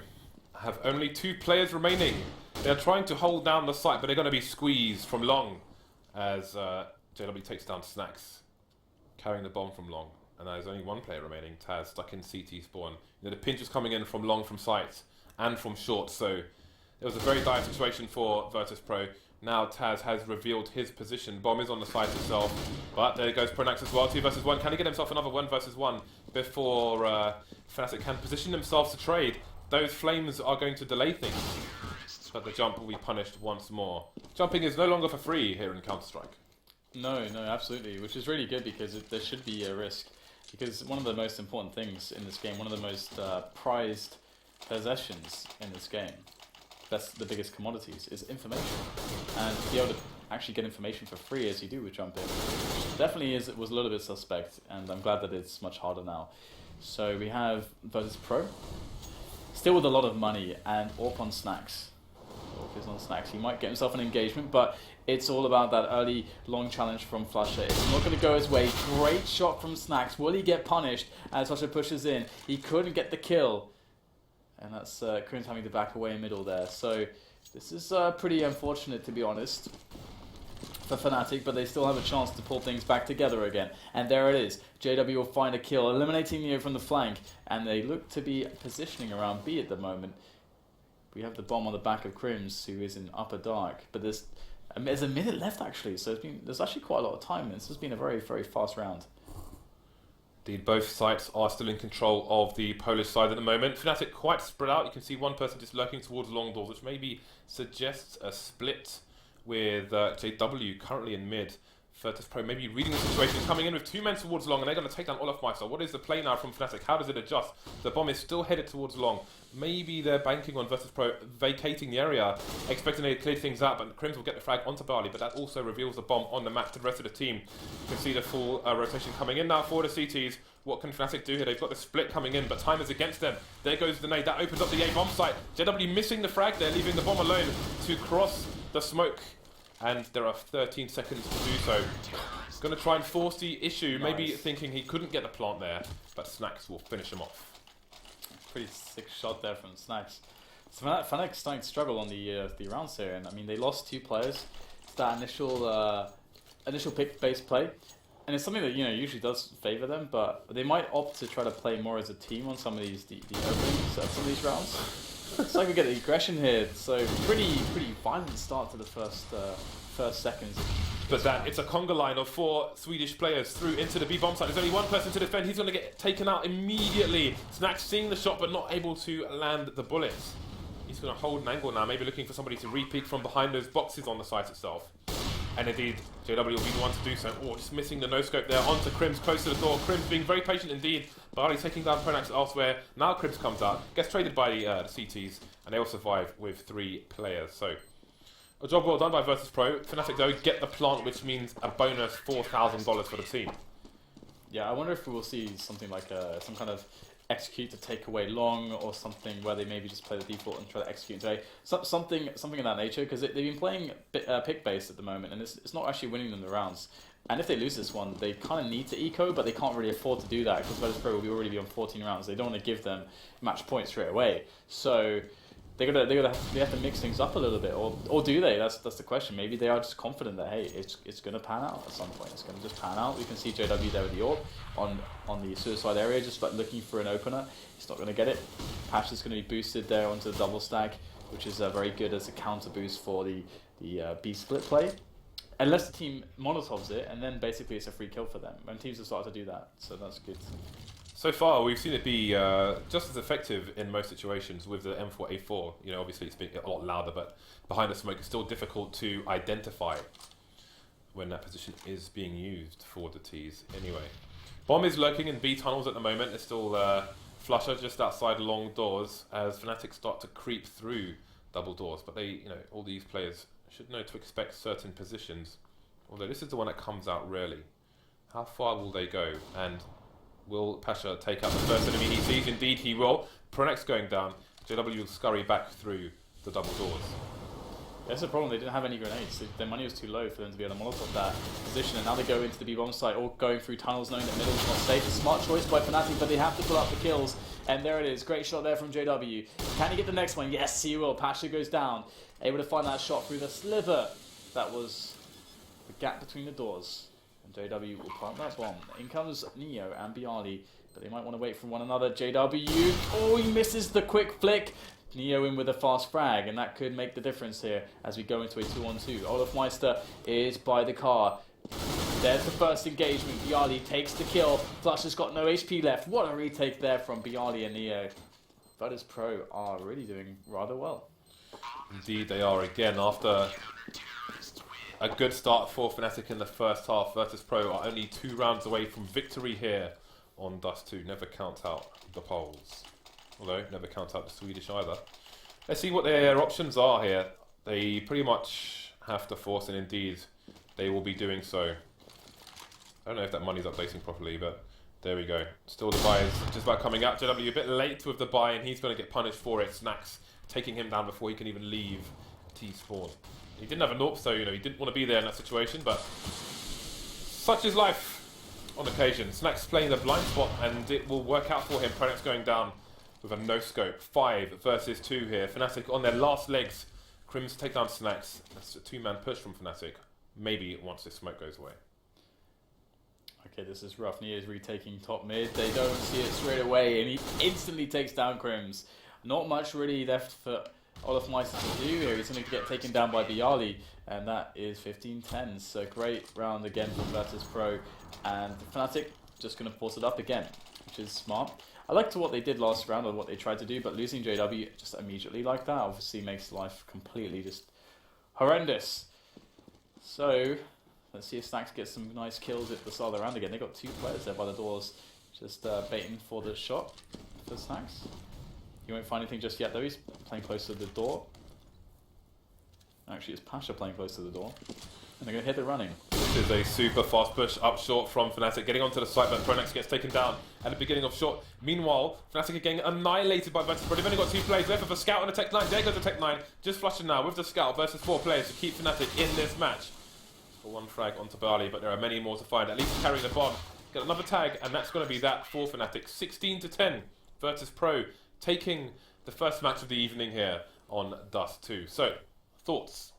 have only 2 players remaining. They're trying to hold down the site, but they're going to be squeezed from long as JW takes down Snacks, carrying the bomb from long. And there's only 1 player remaining, Taz, stuck in CT spawn. You know, the pinch is coming in from long from sight and from short, so it was a very dire situation for Virtus Pro. Now Taz has revealed his position. Bomb is on the site itself, but there goes Pronax as well. 2 versus 1. Can he get himself another 1 versus 1 before Fnatic can position themselves to trade? Those flames are going to delay things. but the jump will be punished once more. Jumping is no longer for free here in Counter-Strike. No, absolutely, which is really good because there should be a risk. Because one of the most important things in this game, one of the most prized possessions in this game, that's the biggest commodities, is information. And to be able to actually get information for free as you do with jumping, definitely was a little bit suspect, and I'm glad that it's much harder now. So we have Versus Pro, still with a lot of money, and Orp on Snacks. Orp is on Snacks. He might get himself an engagement, but it's all about that early long challenge from Flusher. It's not going to go his way. Great shot from Snacks. Will he get punished as Flusher pushes in? He couldn't get the kill. And that's Krim's having to back away middle there. So this is pretty unfortunate, to be honest, for Fnatic, but they still have a chance to pull things back together again. And there it is. JW will find a kill, eliminating Neo from the flank. And they look to be positioning around B at the moment. We have the bomb on the back of Krims, who is in upper dark. But there's a minute left, actually. So there's actually quite a lot of time. This has been a very, very fast round. Indeed, both sides are still in control of the Polish side at the moment. Fnatic quite spread out. You can see one person just lurking towards long doors, which maybe suggests a split with JW currently in mid. Virtus Pro maybe reading the situation, coming in with 2 men towards long, and they're going to take down Olafmeister. What is the play now from Fnatic? How does it adjust? The bomb is still headed towards long. Maybe they're banking on Virtus Pro vacating the area, expecting to clear things out, but Krims will get the frag onto Barley, but that also reveals the bomb on the map to the rest of the team. You can see the full rotation coming in now for the CTs. What can Fnatic do here? They've got the split coming in, but time is against them. There goes the nade. That opens up the A bomb site. JW missing the frag there, leaving the bomb alone to cross the smoke. And there are 13 seconds to do so. He's going to try and force the issue, maybe thinking he couldn't get the plant there, but Snacks will finish him off. Pretty sick shot there from Snacks. So Fnatic's starting to struggle on the rounds here, and I mean they lost 2 players to that initial pick-based play, and it's something that usually does favour them, but they might opt to try to play more as a team on some of these the openings of some of these rounds. It's like we get the aggression here, so pretty violent start to the first seconds. But it's a conga line of 4 Swedish players through into the B bomb site. There's only one person to defend. He's going to get taken out immediately. Snacks seeing the shot but not able to land the bullets. He's going to hold an angle now, maybe looking for somebody to re-peek from behind those boxes on the site itself. And indeed, JW will be the one to do so. Oh, just missing the no-scope there onto Krims, close to the door. Krims being very patient indeed. Barley taking down Pronax elsewhere. Now Krims comes out, gets traded by the CTs, and they all survive with 3 players. So, a job well done by Virtus Pro. Fnatic, though, get the plant, which means a bonus $4,000 for the team. Yeah, I wonder if we will see something like some kind of execute to take away long, or something where they maybe just play the default and try to execute today. Something of that nature, because they've been playing pick-based at the moment, and it's not actually winning them the rounds. And if they lose this one, they kind of need to eco, but they can't really afford to do that, because Virtus Pro will already be on 14 rounds. They don't want to give them match points straight away. So they have to mix things up a little bit, or do they? That's the question. Maybe they are just confident that hey, it's going to pan out at some point. It's going to just pan out. We can see JW there with the AWP on the suicide area, just like looking for an opener. He's not going to get it. Patch is going to be boosted there onto the double stack, which is very good as a counter boost for the B split play. Unless the team Molotovs it, and then basically it's a free kill for them. When teams have started to do that, so that's good. So far, we've seen it be just as effective in most situations with the M4A4. Obviously it's been a lot louder, but behind the smoke it's still difficult to identify when that position is being used for the Ts. Anyway, bomb is lurking in B tunnels at the moment. It's still Flusher just outside long doors as Fnatic start to creep through double doors. But they, all these players should know to expect certain positions. Although this is the one that comes out rarely. How far will they go? And will Pasha take out the first enemy he sees? Indeed he will. Pronax going down. JW will scurry back through the double doors. That's the problem, they didn't have any grenades. Their money was too low for them to be able to molotov that position, and now they go into the B-bomb site, all going through tunnels, knowing that middle's not safe. A smart choice by Fnatic, but they have to pull out the kills. And there it is, great shot there from JW. Can he get the next one? Yes, he will. Pasha goes down, able to find that shot through the sliver. That was the gap between the doors. And JW will plant that bomb. In comes Neo and Bialy, but they might want to wait for one another. JW, oh, he misses the quick flick. Neo in with a fast frag, and that could make the difference here as we go into a 2-on-2. Olafmeister is by the car. There's the first engagement. Bialy takes the kill. Flush has got no HP left. What a retake there from Bialy and Neo. Virtus Pro are really doing rather well. Indeed they are again after a good start for Fnatic in the first half. Virtus.pro are only 2 rounds away from victory here on Dust 2. Never count out the Poles. Although, never count out the Swedish either. Let's see what their options are here. They pretty much have to force, and indeed they will be doing so. I don't know if that money's updating properly, but there we go. Still the buy is just about coming out. JW a bit late with the buy, and he's going to get punished for it. Snacks taking him down before he can even leave T-Spawn. He didn't have a Norp, so he didn't want to be there in that situation, but such is life on occasion. Snacks playing the blind spot, and it will work out for him. Pronex going down with a no-scope. 5 versus 2 here. Fnatic on their last legs. Crims take down Snacks. That's a 2-man push from Fnatic. Maybe once this smoke goes away. Okay, this is rough. Nia is retaking top mid. They don't see it straight away, and he instantly takes down Crims. Not much really left for Olofmeister to do here. He's going to get taken down by Bialy, and that is 15-10. So great round again from Virtus.pro, and Fnatic just going to force it up again, which is smart. I liked what they did last round, or what they tried to do, but losing JW just immediately like that obviously makes life completely just horrendous. So let's see if Snacks gets some nice kills at the start of the round again. They got 2 players there by the doors, just baiting for the shot for Snacks. You won't find anything just yet though. He's playing close to the door. Actually, it's Pasha playing close to the door. And they're going to hit the running. This is a super fast push up short from Fnatic, getting onto the site, but Pronex gets taken down at the beginning of short. Meanwhile, Fnatic are getting annihilated by Virtus.pro. They've only got 2 players left of a scout and a tech 9. There goes the tech 9, just flushing now with the scout versus 4 players to keep Fnatic in this match. For 1 frag onto Bali, but there are many more to find. At least carry the bomb. Get another tag, and that's going to be that for Fnatic. 16-10. Virtus.pro taking the first match of the evening here on Dust 2. So, thoughts?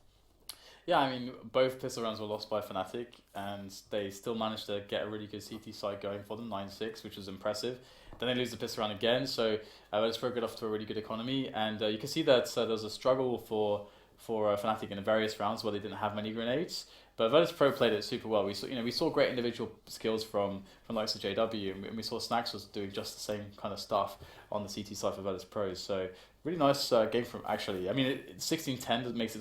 Yeah, I mean, both pistol rounds were lost by Fnatic, and they still managed to get a really good CT side going for them, 9-6, which was impressive. Then they lose the pistol round again, so Virtus.pro got off to a really good economy, and you can see that there was a struggle for Fnatic in the various rounds where they didn't have many grenades. But Virtus.pro played it super well. We saw great individual skills from the likes of JW, and we saw Snacks was doing just the same kind of stuff on the CT side for Virtus.pro. So really nice game from actually. I mean, 16-10 makes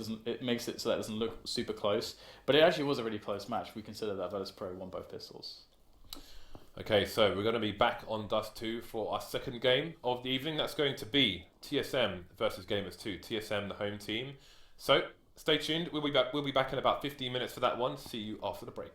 it so that it doesn't look super close, but it actually was a really close match. We consider that Virtus.pro won both pistols. Okay, so we're going to be back on Dust 2 for our second game of the evening. That's going to be TSM versus Gamers 2. TSM, the home team. So stay tuned. We'll be back in about 15 minutes for that one. See you after the break.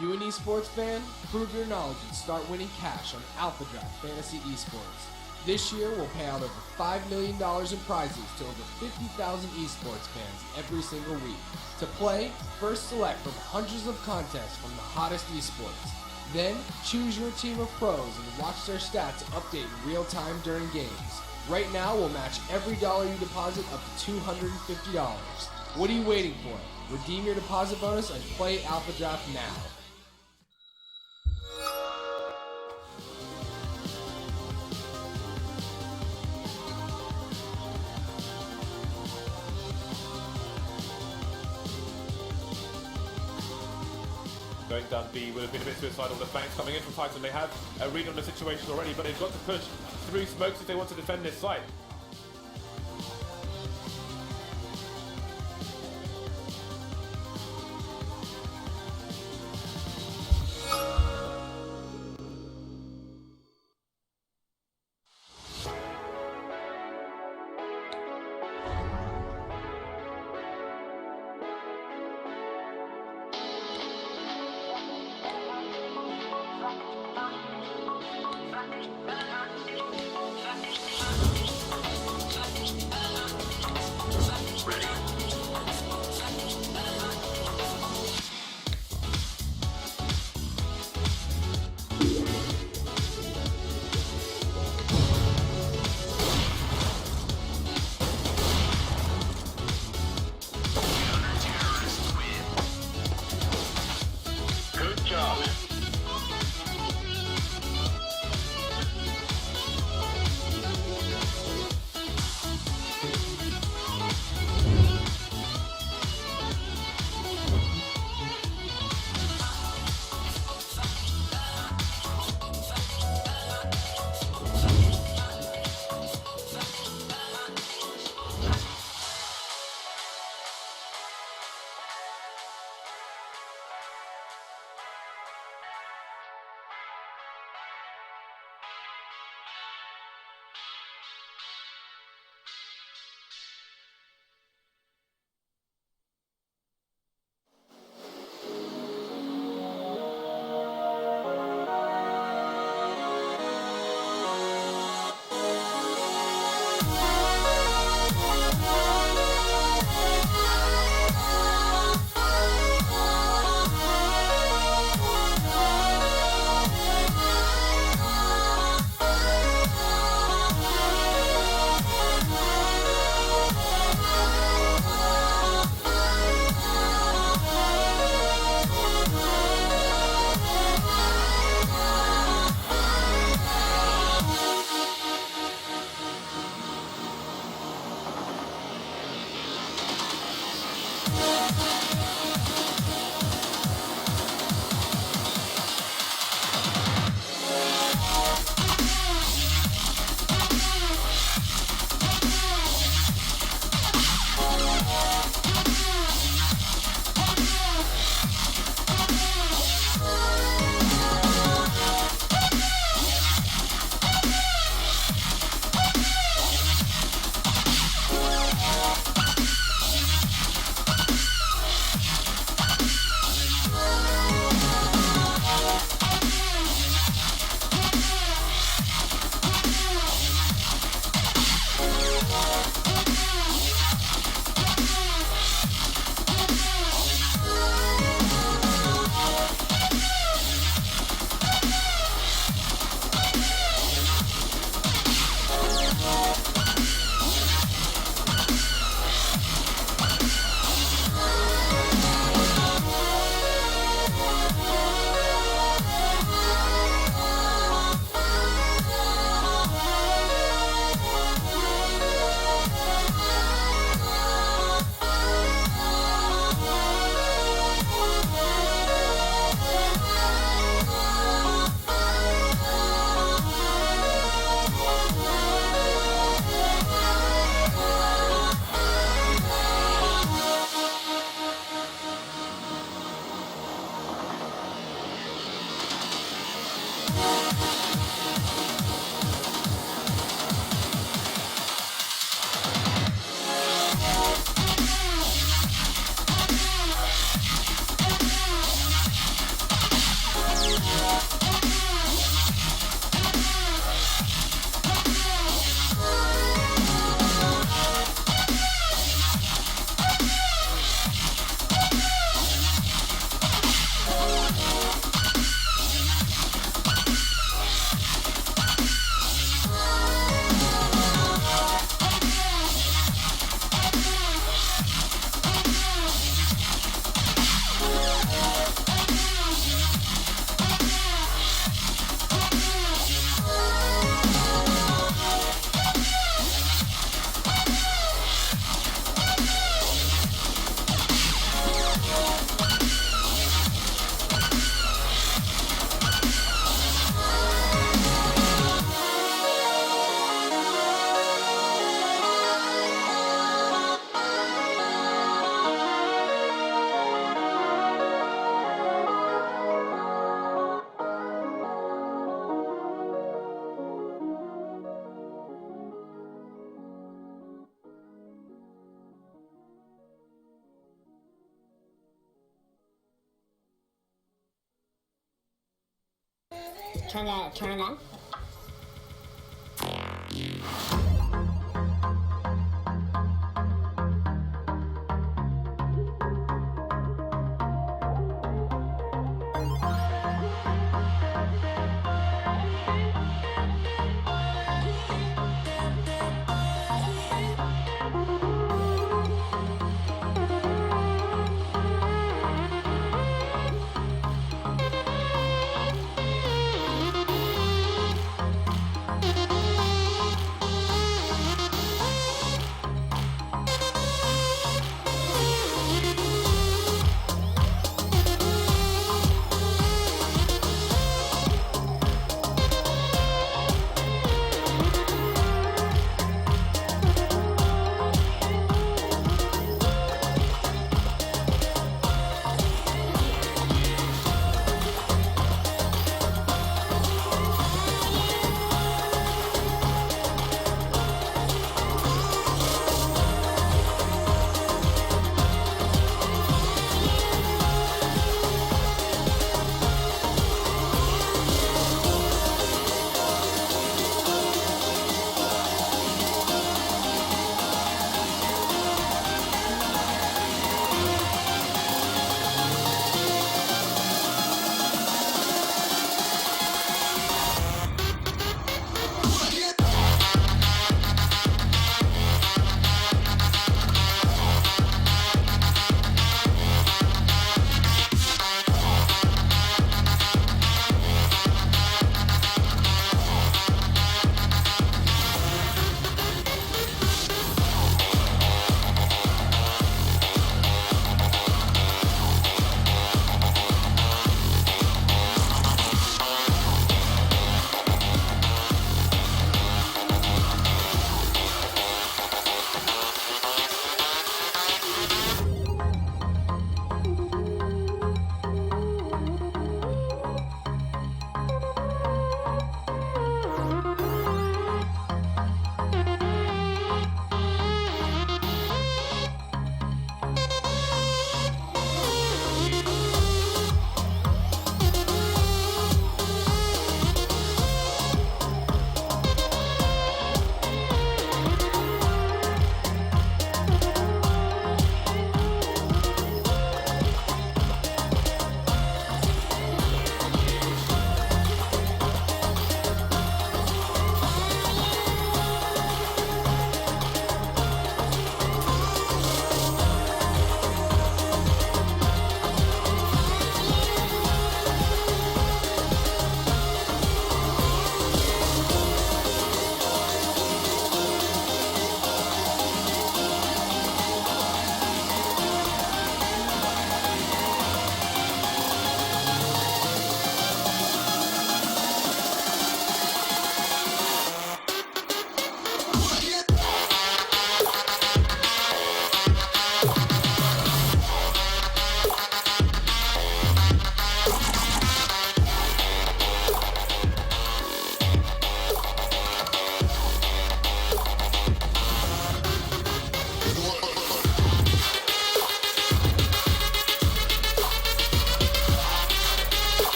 You an esports fan? Prove your knowledge and start winning cash on Alpha Draft Fantasy Esports. This year, we'll pay out over $5 million in prizes to over 50,000 esports fans every single week. To play, first select from hundreds of contests from the hottest esports. Then, choose your team of pros and watch their stats update in real time during games. Right now, we'll match every dollar you deposit up to $250. What are you waiting for? Redeem your deposit bonus and play Alpha Draft now. Going down B would have been a bit suicidal. The flanks coming in from Titan. They have a read on the situation already, but they've got to push through smokes if they want to defend this site. turn it on.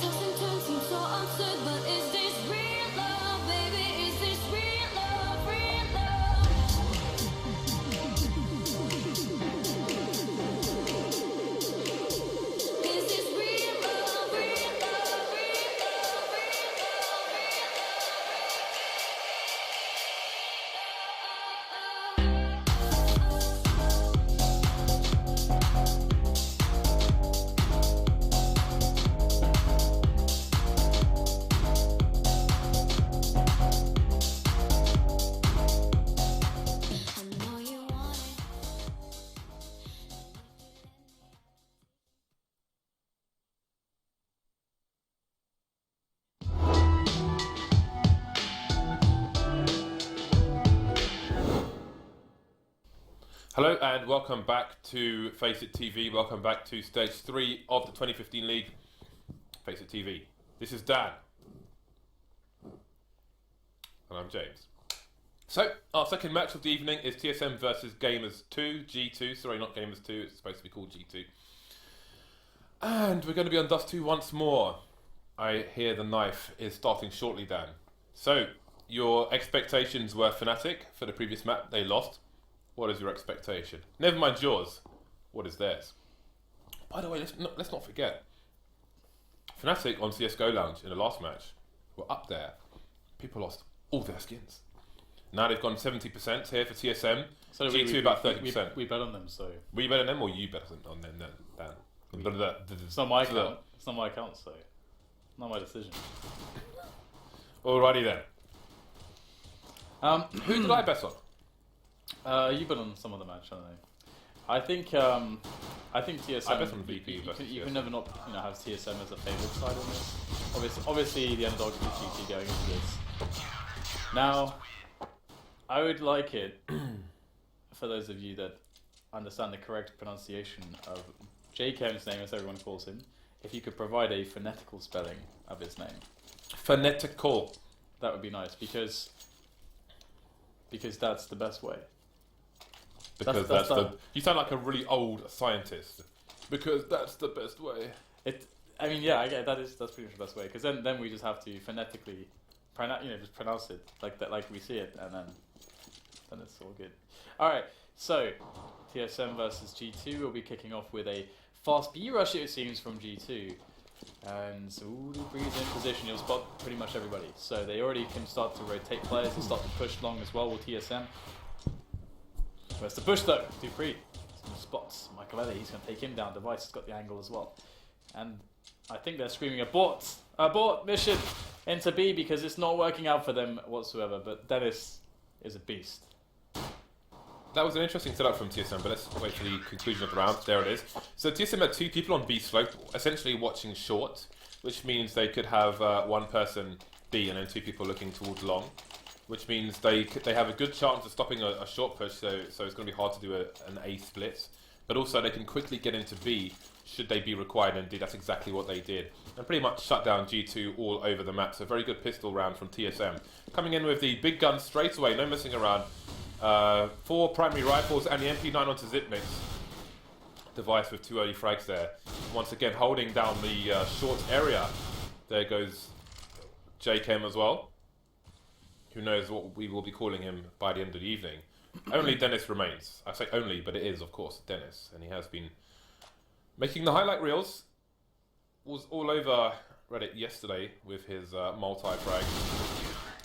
doesn't don't seem so absurd, but is this real love, baby? Is this real love, real love? Is this real love, real love, real love, real love, I know you want it. Hello and welcome back to Face It TV. Welcome back to stage 3 of the 2015 league. Face It TV. This is Dan. And I'm James. So, our second match of the evening is TSM versus Gamers 2, G2. Sorry, not Gamers 2, it's supposed to be called G2. And we're going to be on Dust 2 once more. I hear the knife is starting shortly, Dan. So, your expectations were Fnatic for the previous map. They lost. What is your expectation? Never mind yours. What is theirs? By the way, let's not forget. Fnatic on CSGO Lounge in the last match were up there. People lost all their skins. Now they've gone 70% here for TSM. So G2 about 30%. We bet on them, so Were you better than them or you better on them, Dan? it's not my account. It's not my account, so not my decision. Alrighty then. Who did I bet on? You bet on some of the match, I don't know. I think TSM. I bet on VP You versus can TSM. never not have TSM as a favourite side on this. Obviously the underdog is GT going into this. Now, I would like it for those of you that understand the correct pronunciation of J Kem's name, as everyone calls him, if you could provide a phonetical spelling of his name. Phonetical. That would be nice because that's the best way. Because That's you sound like a really old scientist. Because that's the best way. I mean, yeah, I get that's pretty much the best way. Because then we just have to phonetically, just pronounce it like that, like we see it, and then it's all good. All right, so TSM versus G2 will be kicking off with a fast B rush, it seems, from G2. And so Dupree's in position, he'll spot pretty much everybody. So they already can start to rotate players and start to push long as well with TSM. Where's the push though? Dupree. Some spots. Michael Ellie, he's going to take him down. Device has got the angle as well. And I think they're screaming abort! Abort mission into B because it's not working out for them whatsoever. But Dennis is a beast. That was an interesting setup from TSM, but let's wait for the conclusion of the round. There it is. So TSM had 2 people on B slope, essentially watching short, which means they could have one person B and then 2 people looking towards long, which means they have a good chance of stopping a short push, so it's going to be hard to do an A split. But also they can quickly get into B should they be required, and indeed that's exactly what they did. And pretty much shut down G2 all over the map, so a very good pistol round from TSM. Coming in with the big gun straight away, no messing around. 4 primary rifles and the MP9 onto Zipmix. Device with 2 early frags there. Once again holding down the short area. There goes JKM as well. Who knows what we will be calling him by the end of the evening. Only Dennis remains. I say only, but it is of course Dennis. And he has been making the highlight reels. Was all over Reddit yesterday with his multi-frag.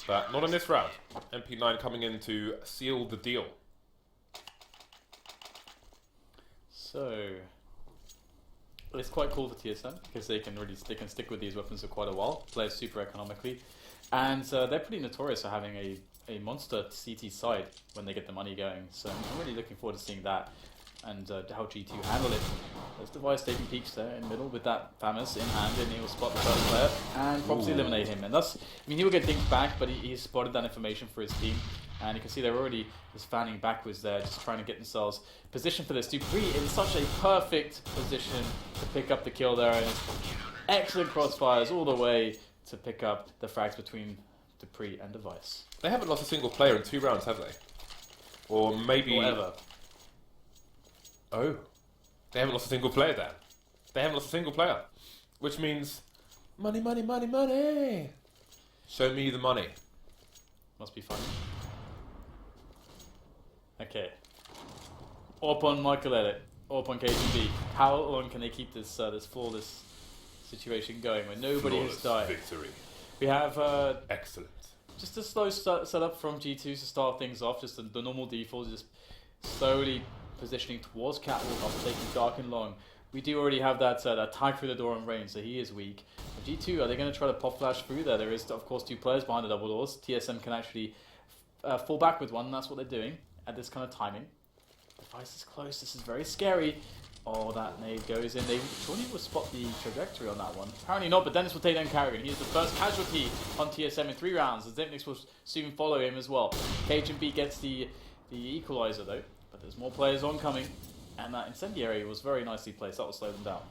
But not in this round. MP9 coming in to seal the deal. So it's quite cool for TSM because they can stick with these weapons for quite a while, play super economically, and they're pretty notorious for having a monster CT side when they get the money going. So I'm really looking forward to seeing that and how G2 handle it. There's Device taking peeks there in the middle with that Famous in hand, and he will spot the first player and probably eliminate him. And that's, I mean, he will get dinked back, but he spotted that information for his team. And you can see they're already just fanning backwards there, just trying to get themselves positioned for this. Dupree in such a perfect position to pick up the kill there, and excellent crossfires all the way to pick up the frags between Dupree and Device. They haven't lost a single player in 2 rounds, have they? Or maybe... Or ever. Oh. They haven't lost a single player then. They haven't lost a single player. Which means Money, money, money, money. Show me the money. Must be fun. Okay. Up on Michael Elliott. Up on KGB. How long can they keep this this flawless situation going when nobody has died? Victory. We have Excellent. just a slow setup from G2 to start things off. Just the normal default, just slowly positioning towards Catwalk after taking Dark and Long. We do already have that tag through the door on range, so he is weak. But G2, are they going to try to pop flash through there? There is, of course, 2 players behind the double doors. TSM can actually fall back with one, and that's what they're doing at this kind of timing. Device is close. This is very scary. Oh, that nade goes in. They surely will spot the trajectory on that one. Apparently not, but Dennis will take down Carrigan. He is the first casualty on TSM in 3 rounds, and Zipnix will soon follow him as well. KGB gets the equalizer though, but there's more players oncoming, and that incendiary was very nicely placed. That will slow them down.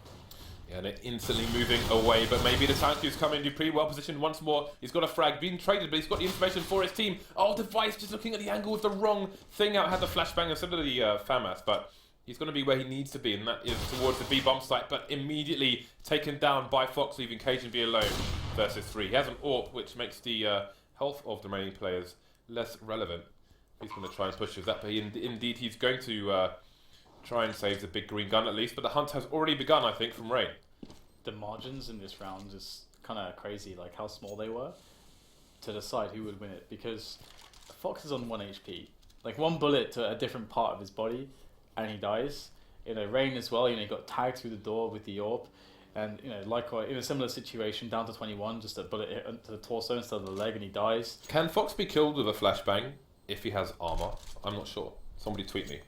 Yeah, and they're instantly moving away, but maybe the Tanku's coming. Pretty well positioned once more. He's got a frag, being traded, but he's got the information for his team. Oh, Device just looking at the angle with the wrong thing out. Had the flashbang instead of the FAMAS, but he's going to be where he needs to be, and that is towards the B bump site, but immediately taken down by Fox, leaving KGB alone versus 3. He has an AWP, which makes the health of the remaining players less relevant. He's going to try and push with that, but indeed he's going to try and save the big green gun at least, but the hunt has already begun, I think, from Rain. The margins in this round is kind of crazy, like how small they were to decide who would win it, because Fox is on 1 HP. Like 1 bullet to a different part of his body, and he dies. You know, Rain as well, you know, he got tagged through the door with the AWP, and, you know, likewise, in a similar situation, down to 21, just a bullet hit to the torso instead of the leg, and he dies. Can Fox be killed with a flashbang if he has armor? I'm not sure. Somebody tweet me.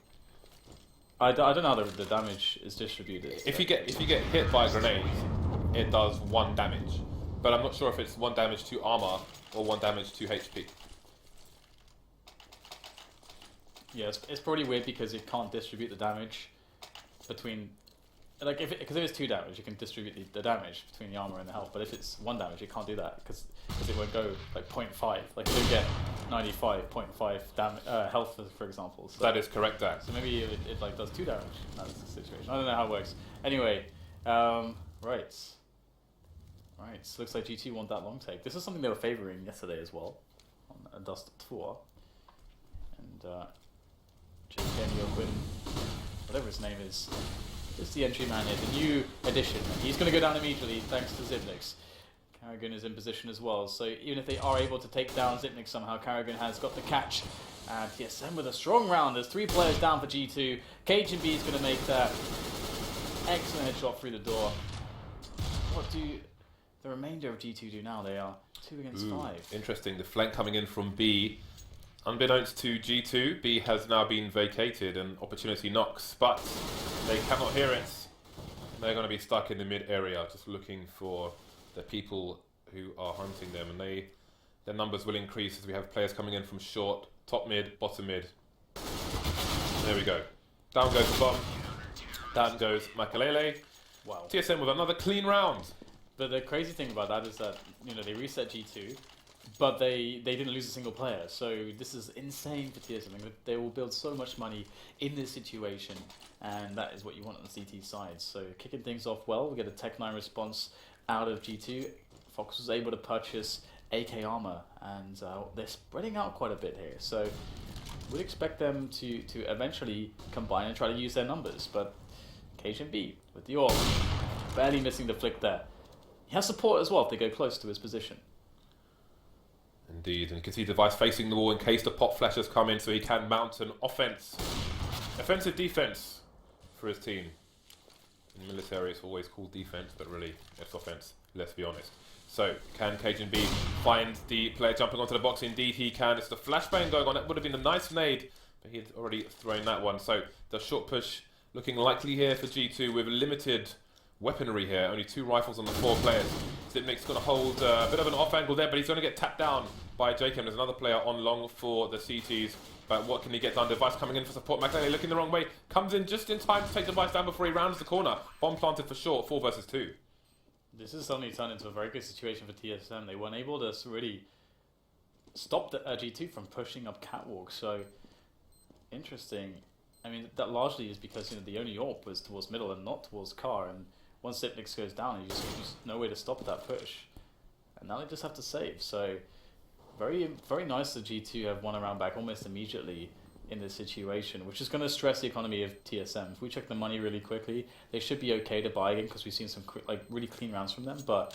I don't know how the damage is distributed. If you get hit by a grenade, it does 1 damage, but I'm not sure if it's 1 damage to armor or 1 damage to HP. Yeah, it's probably weird because it can't distribute the damage between, like, because if it's 2 damage, you can distribute the damage between the armor and the health. But if it's 1 damage, you can't do that because it won't go like 0.5. Like you get 95.5 damage health, for example. So, That is correct, Dan. so maybe it like does 2 damage. That's the situation. I don't know how it works. Anyway, right. So looks like G2 want that long take. This is something they were favoring yesterday as well on a Dust Tour. And JK Yoquin, whatever his name is the entry man here, the new addition. He's going to go down immediately thanks to Zipnix. Carrigan is in position as well, so even if they are able to take down Zipnix somehow, Carrigan has got the catch. And TSM with a strong round. There's 3 players down for G2. KGB is going to make that excellent headshot through the door. What do the remainder of G2 do now? They are 2 against 5. Interesting. The flank coming in from B. Unbeknownst to G2, B has now been vacated and opportunity knocks, but they cannot hear it. They're going to be stuck in the mid area, just looking for the people who are hunting them, and their numbers will increase as we have players coming in from short, top mid, bottom mid. There we go. Down goes the bomb. Down goes Makalele. Wow. TSM with another clean round. But the crazy thing about that is that, you know, they reset G2, but they didn't lose a single player. So this is insane for TSM. I mean, they will build so much money in this situation, and that is what you want on the CT side. So kicking things off well, we get a Tech 9 response out of G2. Fox was able to purchase AK armor, and they're spreading out quite a bit here. So we'd expect them to eventually combine and try to use their numbers. But KGB with the AWP, barely missing the flick there. He has support as well if they go close to his position. Indeed, and you can see Device facing the wall in case the pop flashes come in, so he can mount an offensive defense for his team. In the military, it's always called defense, but really, it's offense, let's be honest. So, can KGB find the player jumping onto the box? Indeed, he can. It's the flashbang going on. That would have been a nice nade, but he had already thrown that one. So, the short push looking likely here for G2 with limited weaponry here. Only 2 rifles on the 4 players. Zipnik's going to hold a bit of an off angle there, but he's going to get tapped down by Jacob. There's another player on long for the CTs. But what can he get done? Device coming in for support. McLean looking the wrong way. Comes in just in time to take Device down before he rounds the corner. Bomb planted for short. 4 versus 2. This has suddenly turned into a very good situation for TSM. They weren't able to really stop the G2 from pushing up catwalk. So interesting. I mean, that largely is because, you know, the only AWP was towards middle and not towards car. And once Zipnix goes down, you just no way to stop that push. And now they just have to save. So very, very nice that G2 have won a round back almost immediately in this situation, which is going to stress the economy of TSM. If we check the money really quickly, they should be okay to buy again because we've seen some really clean rounds from them. But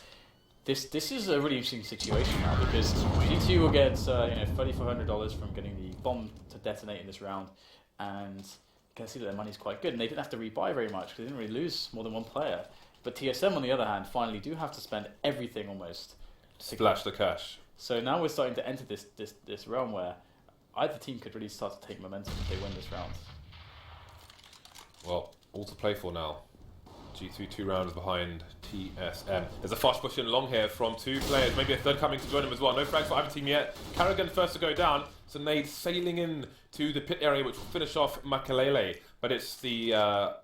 this is a really interesting situation now because G2 will get $3,400 from getting the bomb to detonate in this round, and you can see that their money's quite good, and they didn't have to rebuy very much because they didn't really lose more than one player. But TSM, on the other hand, finally do have to spend everything almost. Splash the cash. So now we're starting to enter this realm where either team could really start to take momentum if they win this round. Well, all to play for now. G2 2 rounds behind TSM. There's a fast push in long here from 2 players. Maybe a third coming to join him as well. No frags for either team yet. Carrigan first to go down. So Nade sailing in to the pit area, which will finish off Makalele. But it's the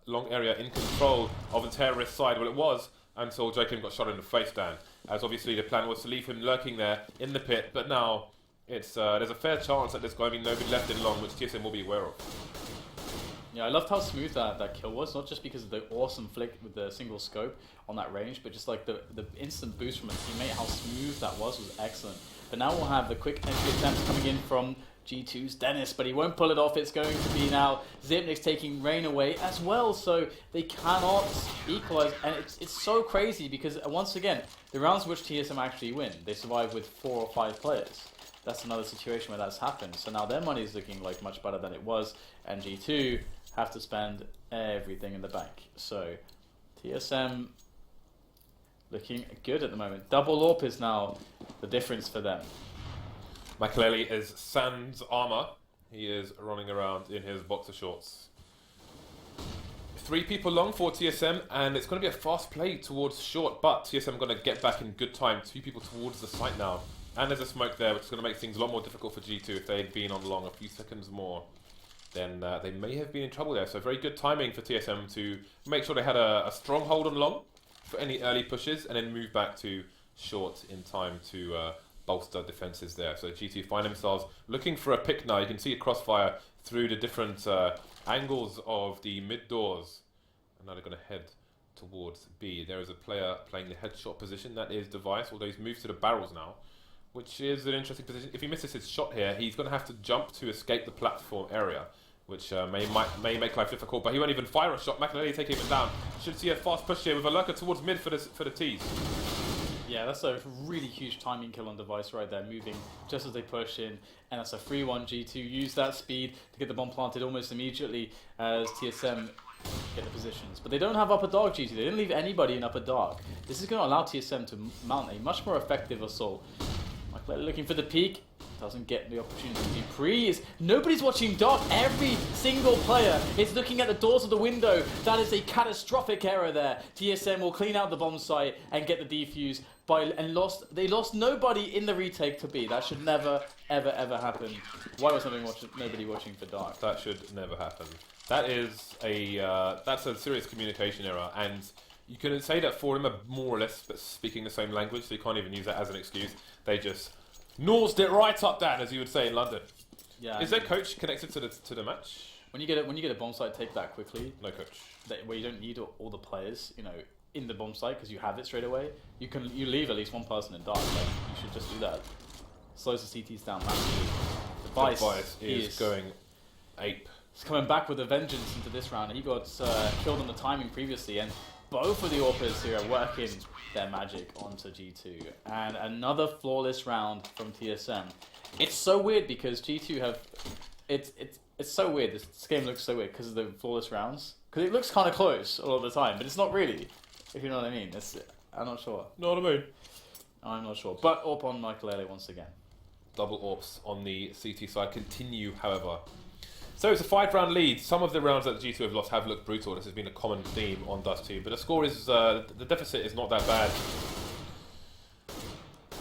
long area in control of the terrorist side. Well, it was until Jacob got shot in the face, Dan. As obviously the plan was to leave him lurking there in the pit. But now it's there's a fair chance that there's going to be nobody left in long, which TSM will be aware of. Yeah, I loved how smooth that kill was, not just because of the awesome flick with the single scope on that range, but just like the instant boost from a teammate, how smooth that was excellent. But now we'll have the quick entry attempts coming in from G2's Dennis, but he won't pull it off. It's going to be now Zipnix taking Rain away as well, so they cannot equalize. And it's so crazy because, once again, the rounds which TSM actually win, they survive with 4 or 5 players. That's another situation where that's happened. So now their money is looking like much better than it was, and G2 have to spend everything in the bank. So TSM looking good at the moment. Double AWP is now the difference for them. Makalele is sans armor. He is running around in his boxer shorts. 3 people long for TSM, and it's going to be a fast play towards short, but TSM going to get back in good time. 2 people towards the site now. And there's a smoke there, which is going to make things a lot more difficult for G2. If they'd been on long a few seconds more, then they may have been in trouble there. So very good timing for TSM to make sure they had a strong hold on long for any early pushes, and then move back to short in time to bolster defenses there. So G2 find themselves looking for a pick now. You can see a crossfire through the different angles of the mid doors. And now they're going to head towards B. There is a player playing the headshot position. That is Device, although he's moved to the barrels now, which is an interesting position. If he misses his shot here, he's going to have to jump to escape the platform area, which may make life difficult, but he won't even fire a shot. Makalele taking him down. Should see a fast push here with a lurker towards mid for the tees. Yeah, that's a really huge timing kill on Device right there, moving just as they push in, and that's a 3-1 G2. Use that speed to get the bomb planted almost immediately as TSM get the positions. But they don't have upper dark, G2. They didn't leave anybody in upper dark. This is going to allow TSM to mount a much more effective assault. Makalele looking for the peak. Doesn't get the opportunity. Dupree is... Nobody's watching dark. Every single player is looking at the doors of the window. That is a catastrophic error there. TSM will clean out the bomb site and get the defuse. They lost nobody in the retake to B. That should never, ever, ever happen. Why was nobody watching for dark? That should never happen. That is that's a serious communication error, and you can say that for them are more or less speaking the same language, so you can't even use that as an excuse. They just nosed it right up, Dan, as you would say in London. Yeah. Is their coach connected to the match? When you get a bomb site, take that quickly. No coach. Where you don't need all the players, in the bomb site because you have it straight away. You leave at least one person in dark. Like, you should just do that. Slows the CTs down massively. Device is going ape. He's coming back with a vengeance into this round. He got killed on the timing previously, and both of the AWPers here are working their magic onto G2. And another flawless round from TSM. It's so weird because G2 have... It's so weird. This game looks so weird because of the flawless rounds. Because it looks kind of close a lot of the time, but it's not really. If you know what I mean. I'm not sure. Know what I mean? I'm not sure. But AWP on Makalele once again. Double AWPs on the CT side continue, however. So it's a 5-round lead. Some of the rounds that the G2 have lost have looked brutal. This has been a common theme on Dust 2. But the score is... the deficit is not that bad.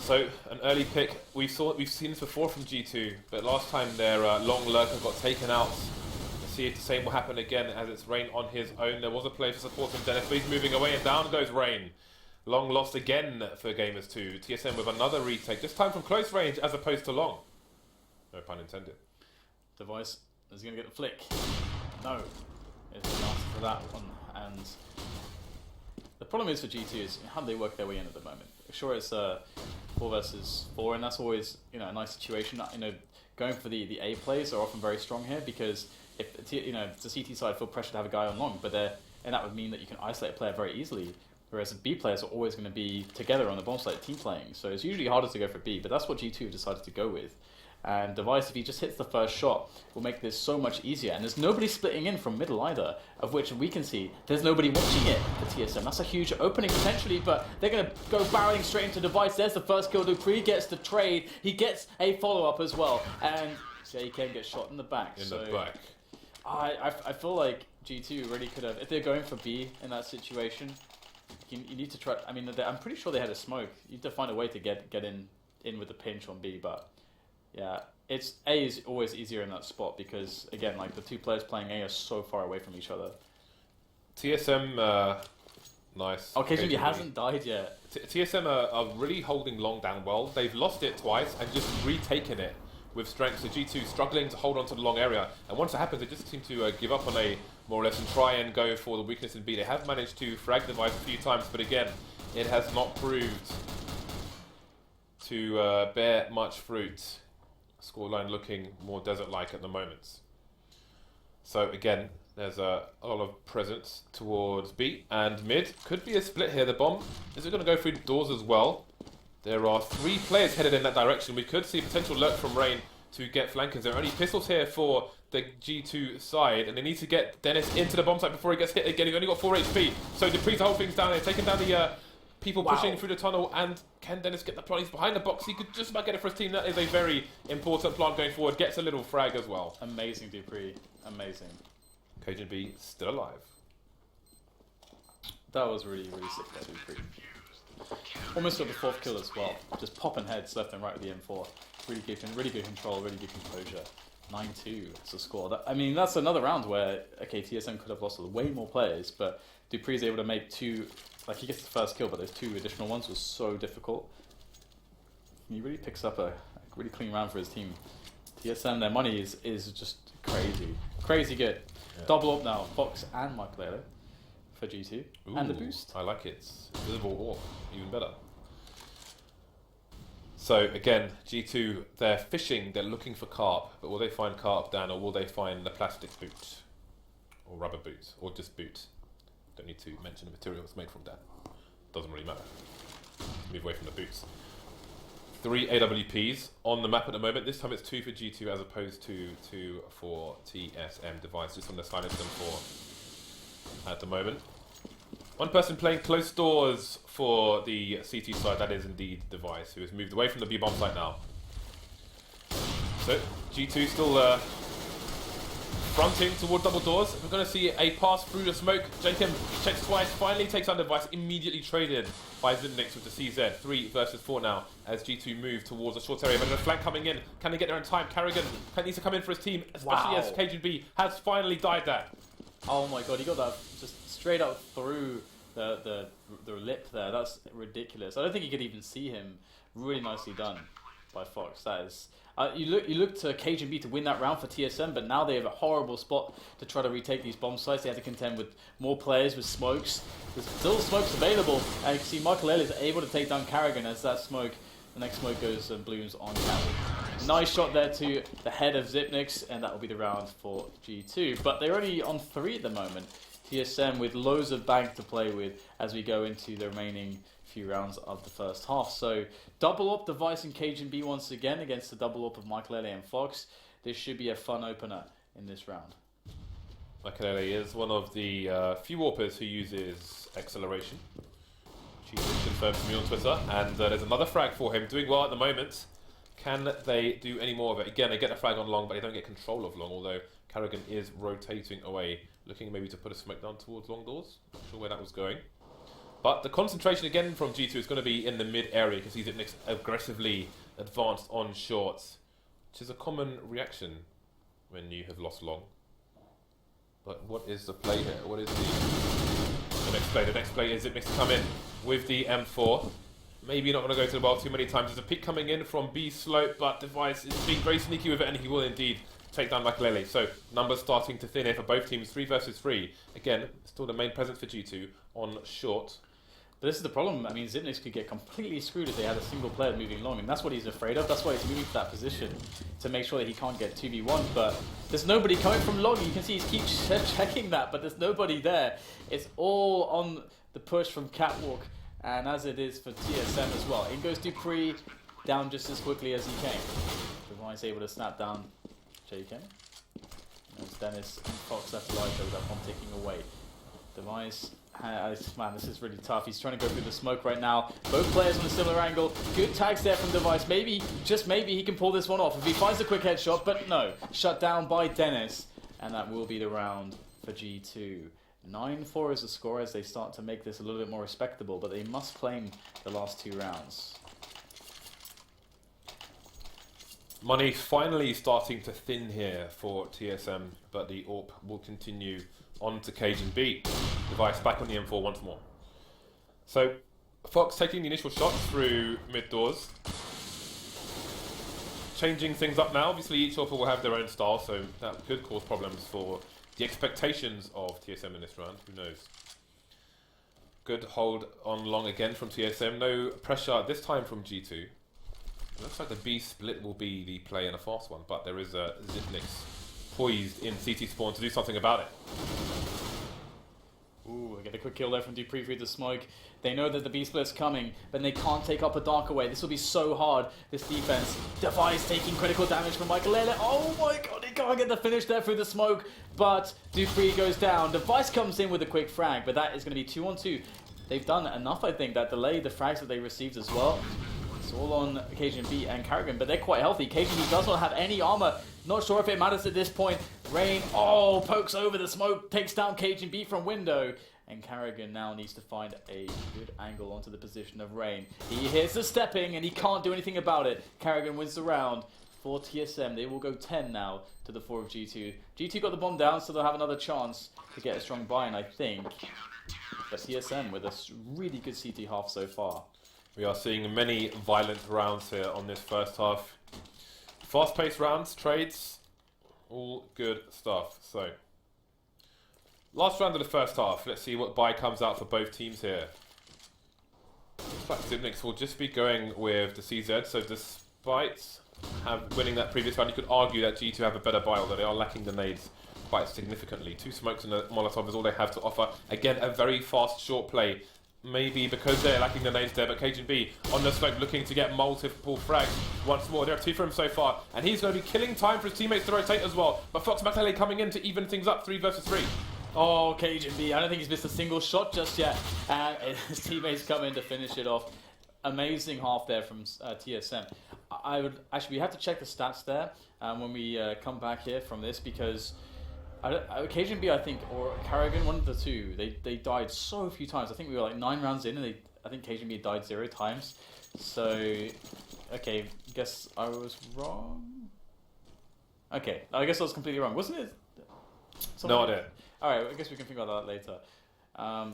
So, an early pick. We've seen this before from G2. But last time their long lurker got taken out. Let's see if the same will happen again as it's Rain on his own. There was a play for support from Dennis, but he's moving away and down goes Rain. Long lost again for Gamers 2. TSM with another retake. This time from close range as opposed to long. No pun intended. Device is going to get the flick. No. It's the answer for that one. And The problem is for G2 is how do they work their way in at the moment. Sure, it's 4 versus 4, and that's always a nice situation. Going for the A plays are often very strong here because if the CT side feel pressure to have a guy on long, and that would mean that you can isolate a player very easily. Whereas the B players are always going to be together on the bomb site, team playing. So it's usually harder to go for B, but that's what G2 have decided to go with. And Device, if he just hits the first shot, will make this so much easier. And there's nobody splitting in from middle either, of which we can see there's nobody watching it for TSM. That's a huge opening potentially, but they're going to go barreling straight into Device. There's the first kill. Dupree gets the trade. He gets a follow-up as well. And JK gets shot in the back. The back. I feel like G2 really could have, if they're going for B in that situation, you need to try. I mean, I'm pretty sure they had a smoke. You need to find a way to get in with the pinch on B, but yeah, A is always easier in that spot because again, like the two players playing A are so far away from each other. TSM, nice. Oh, KGB hasn't died yet. TSM are really holding long down well. They've lost it twice and just retaken it with strength. So G2 struggling to hold on to the long area, and once it happens, they just seem to give up on A more or less and try and go for the weakness in B. They have managed to frag the Device a few times, but again, it has not proved to bear much fruit. Scoreline looking more desert-like at the moment. So again, there's a lot of presence towards B and mid. Could be a split here. The bomb, is it going to go through doors as well? There are 3 players headed in that direction. We could see potential lurk from Rain to get flankers. There are only pistols here for the G2 side, and they need to get Dennis into the bomb site before he gets hit again. He's only got 4 HP, so Dupree's the whole thing's down here, taking down the people pushing through the tunnel, and can Dennis get the plant? He's behind the box. He could just about get it for his team. That is a very important plant going forward. Gets a little frag as well. Amazing Dupree, amazing. KGB still alive. That was really sick there, Dupree. Almost got the 4th kill as well. Just popping heads left and right with the M4. Really good control, really good composure. 9-2 is the score. I mean, that's another round where, okay, TSM could have lost way more players, but Dupree's able to make 2, like he gets the first kill, but those 2 additional ones was so difficult. He really picks up a really clean round for his team. TSM, their money is just crazy. Crazy good. Yeah. Double up now, Fox and Michael for G2. Ooh, and the boost. I like it. Visible orb, even better. So again, G2, they're fishing, they're looking for carp, but will they find carp, Dan, or will they find the plastic boot? Or rubber boot, or just boot? Don't need to mention the material it's made from, Dan. Doesn't really matter. Move away from the boots. 3 AWPs on the map at the moment. This time it's 2 for G2 as opposed to 2 for TSM Device. Just on the silence them for at the moment. One person playing close doors for the CT side, that is indeed Device, who has moved away from the B-bomb site now. So, G2 still fronting toward double doors. We're going to see a pass through the smoke. Jacob checks twice, finally takes on Device, immediately traded by Zimnix with the CZ. 3 versus 4 now as G2 move towards a short area. But a flank coming in. Can they get there in time? Carrigan needs to come in for his team, especially as KGB has finally died there. Oh my god, he got that just straight up through the lip there. That's ridiculous. I don't think you could even see him. Really nicely done by Fox. That is. You look to KGB to win that round for TSM, but now they have a horrible spot to try to retake these bomb sites. They have to contend with more players with smokes. There's still smokes available, and you can see Michael L is able to take down Carrigan as that smoke. The next smoke goes and blooms on Carrigan. Nice shot there to the head of Zipnix, and that will be the round for G2. But they're only on 3 at the moment. TSM with loads of bank to play with as we go into the remaining few rounds of the first half. So double up Device and KGB once again against the double up of Michael L and Fox. This should be a fun opener in this round. Michael L is one of the few warpers who uses acceleration. She confirmed to me on Twitter, and there's another frag for him, doing well at the moment. Can they do any more of it? Again, they get the frag on long, but they don't get control of long, although Carrigan is rotating away, looking maybe to put a smoke down towards long doors. Not sure where that was going. But the concentration again from G2 is going to be in the mid area. You can see Zipnix aggressively advanced on shorts, which is a common reaction when you have lost long. But what is the play here? What is the next play? The next play is Zipnix to come in with the M4. Maybe not going to go to the ball too many times. There's a peek coming in from B slope, but Device is being very sneaky with it, and he will indeed take down Makalele. So numbers starting to thin here for both teams, 3 versus 3. Again, still the main presence for G2 on short. But this is the problem. I mean, Zipnix could get completely screwed if they had a single player moving long, and that's what he's afraid of. That's why he's moving to that position, to make sure that he can't get 2v1. But there's nobody coming from long. You can see he keeps checking that, but there's nobody there. It's all on the push from Catwalk, and as it is for TSM as well. In goes Dupree, down just as quickly as he came. Device able to snap down JK. There's Dennis and Fox left alive though with that bomb ticking away. Device, man, this is really tough. He's trying to go through the smoke right now. Both players on a similar angle. Good tags there from Device. Maybe, just maybe, he can pull this one off if he finds a quick headshot, but no. Shut down by Dennis, and that will be the round for G2. 9-4 is the score as they start to make this a little bit more respectable, but they must claim the last 2 rounds. Money finally starting to thin here for TSM, but the AWP will continue on to Cajun B. Device back on the M4 once more. So, Fox taking the initial shot through mid doors. Changing things up now. Obviously, each AWP will have their own style, so that could cause problems for the expectations of TSM in this round. Who knows? Good hold on long again from TSM. No pressure this time from G2. It looks like the B split will be the play in a fast one, but there is a Zipnix poised in CT spawn to do something about it. Ooh, they get a quick kill there from Dupree through the smoke. They know that the B split's coming, but they can't take up a dark away. This will be so hard, this defense. Device taking critical damage from Michael Lele. Oh my god, he can't get the finish there through the smoke, but Dupree goes down. Device comes in with a quick frag, but that is going to be 2-on-2. They've done enough, I think, that delayed the frags that they received as well. It's all on Cajun B and Carrigan, but they're quite healthy. Cajun B does not have any armor. Not sure if it matters at this point. Rain, oh, pokes over the smoke, takes down Cajun B from window. And Carrigan now needs to find a good angle onto the position of Rain. He hears the stepping and he can't do anything about it. Carrigan wins the round for TSM. They will go 10 now to the 4 of G2. G2 got the bomb down, so they'll have another chance to get a strong buy-in, I think. But TSM with a really good CT half so far. We are seeing many violent rounds here on this first half. Fast-paced rounds, trades, all good stuff. So, last round of the first half. Let's see what buy comes out for both teams here. Looks like Zipnix will just be going with the CZ. So, despite winning that previous round, you could argue that G2 have a better buy, although they are lacking the nades quite significantly. 2 smokes and a Molotov is all they have to offer. Again, a very fast, short play. Maybe because they're lacking the nades there, but Cajun B on the smoke looking to get multiple frags once more. There are 2 for him so far, and he's going to be killing time for his teammates to rotate as well. But Fox McLeod coming in to even things up, 3 versus 3. Oh, Cajun B, I don't think he's missed a single shot just yet. His teammates come in to finish it off. Amazing half there from TSM. I would actually, we have to check the stats there when we come back here from this, because Cajun B, I think, or Carrigan, one of the two, they died so few times. I think we were like 9 rounds in, and I think Cajun B died 0 times. So, okay, guess I was wrong. Okay, I guess I was completely wrong, wasn't it? No idea. All right, I guess we can think about that later.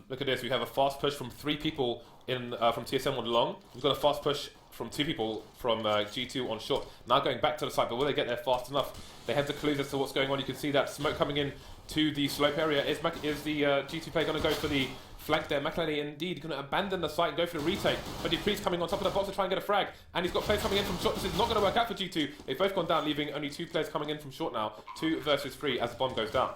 Look at this. We have a fast push from 3 people in from TSM on long. We've got a fast push from 2 people from G2 on short. Now going back to the site, but will they get there fast enough? They have the clues as to what's going on. You can see that smoke coming in to the slope area. Is the G2 player going to go for the flank there? McLeod indeed going to abandon the site and go for the retake. But Dupree's coming on top of the box to try and get a frag. And he's got players coming in from short. This is not going to work out for G2. They've both gone down, leaving only 2 players coming in from short now. 2 versus 3 as the bomb goes down.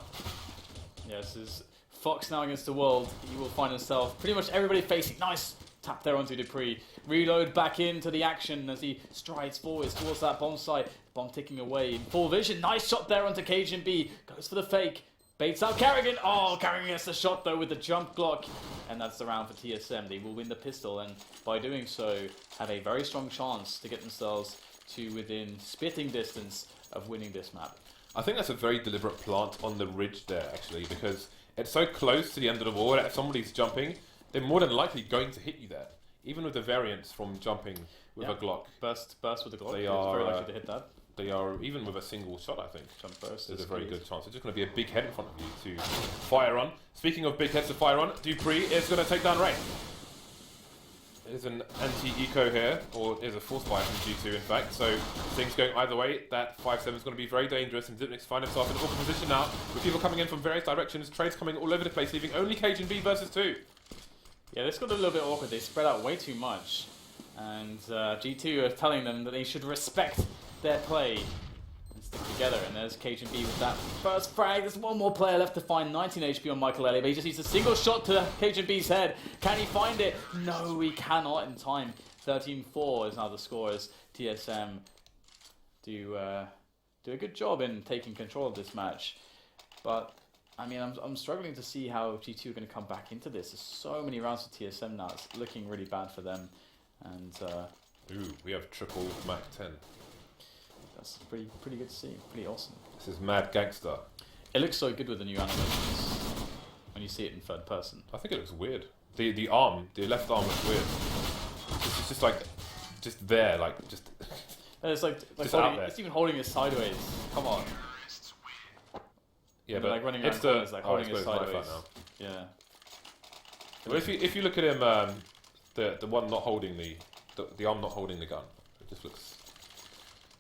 Yes, is Fox now against the world. He will find himself pretty much everybody facing. Nice tap there onto Dupree. Reload back into the action as he strides forwards towards that bomb site. Bomb ticking away in full vision. Nice shot there onto Cajun B. Goes for the fake. Baits out Carrigan. Oh, Carrigan gets the shot though with the jump block. And that's the round for TSM. They will win the pistol, and by doing so, have a very strong chance to get themselves to within spitting distance of winning this map. I think that's a very deliberate plant on the ridge there, actually, because it's so close to the end of the wall that if somebody's jumping, they're more than likely going to hit you there. Even with the variance from jumping with a Glock. Burst with the Glock. They are very likely to hit that. They are, even with a single shot, I think. Jump burst. There's a very good chance. It's just going to be a big head in front of you to fire on. Speaking of big heads to fire on, Dupree is going to take down Rain. There's an anti-eco here, or there's a force buy from G2 in fact, so things going either way. That 5-7 is going to be very dangerous, and Zipnix find himself in an awkward position now, with people coming in from various directions, trades coming all over the place, leaving only Cajun B versus 2. Yeah, this got a little bit awkward. They spread out way too much. And G2 are telling them that they should respect their play and stick together. And there's Cajun B with that first frag. There's one more player left to find. 19 HP on Michael Elliott, but he just needs a single shot to Cajun B's head. Can he find it? No, he cannot in time. 13-4 is now the score as TSM do a good job in taking control of this match. But I mean, I'm struggling to see how G2 are going to come back into this. There's so many rounds for TSM now. It's looking really bad for them. And ooh, we have triple Mac 10. that's pretty good to see. Pretty awesome. This is Mad Gangster. It looks so good with the new animations when you see it in third person. I think it looks weird. The arm, the left arm looks weird. It's just like, just there, like just. And it's like Just holding, out there. it's even holding it sideways. Come on. Yeah, And but like running it's around corners, like oh, holding it's it got his knife sideways. out now. Yeah. Well, if you look at him, the one not holding the arm not holding the gun, it just looks.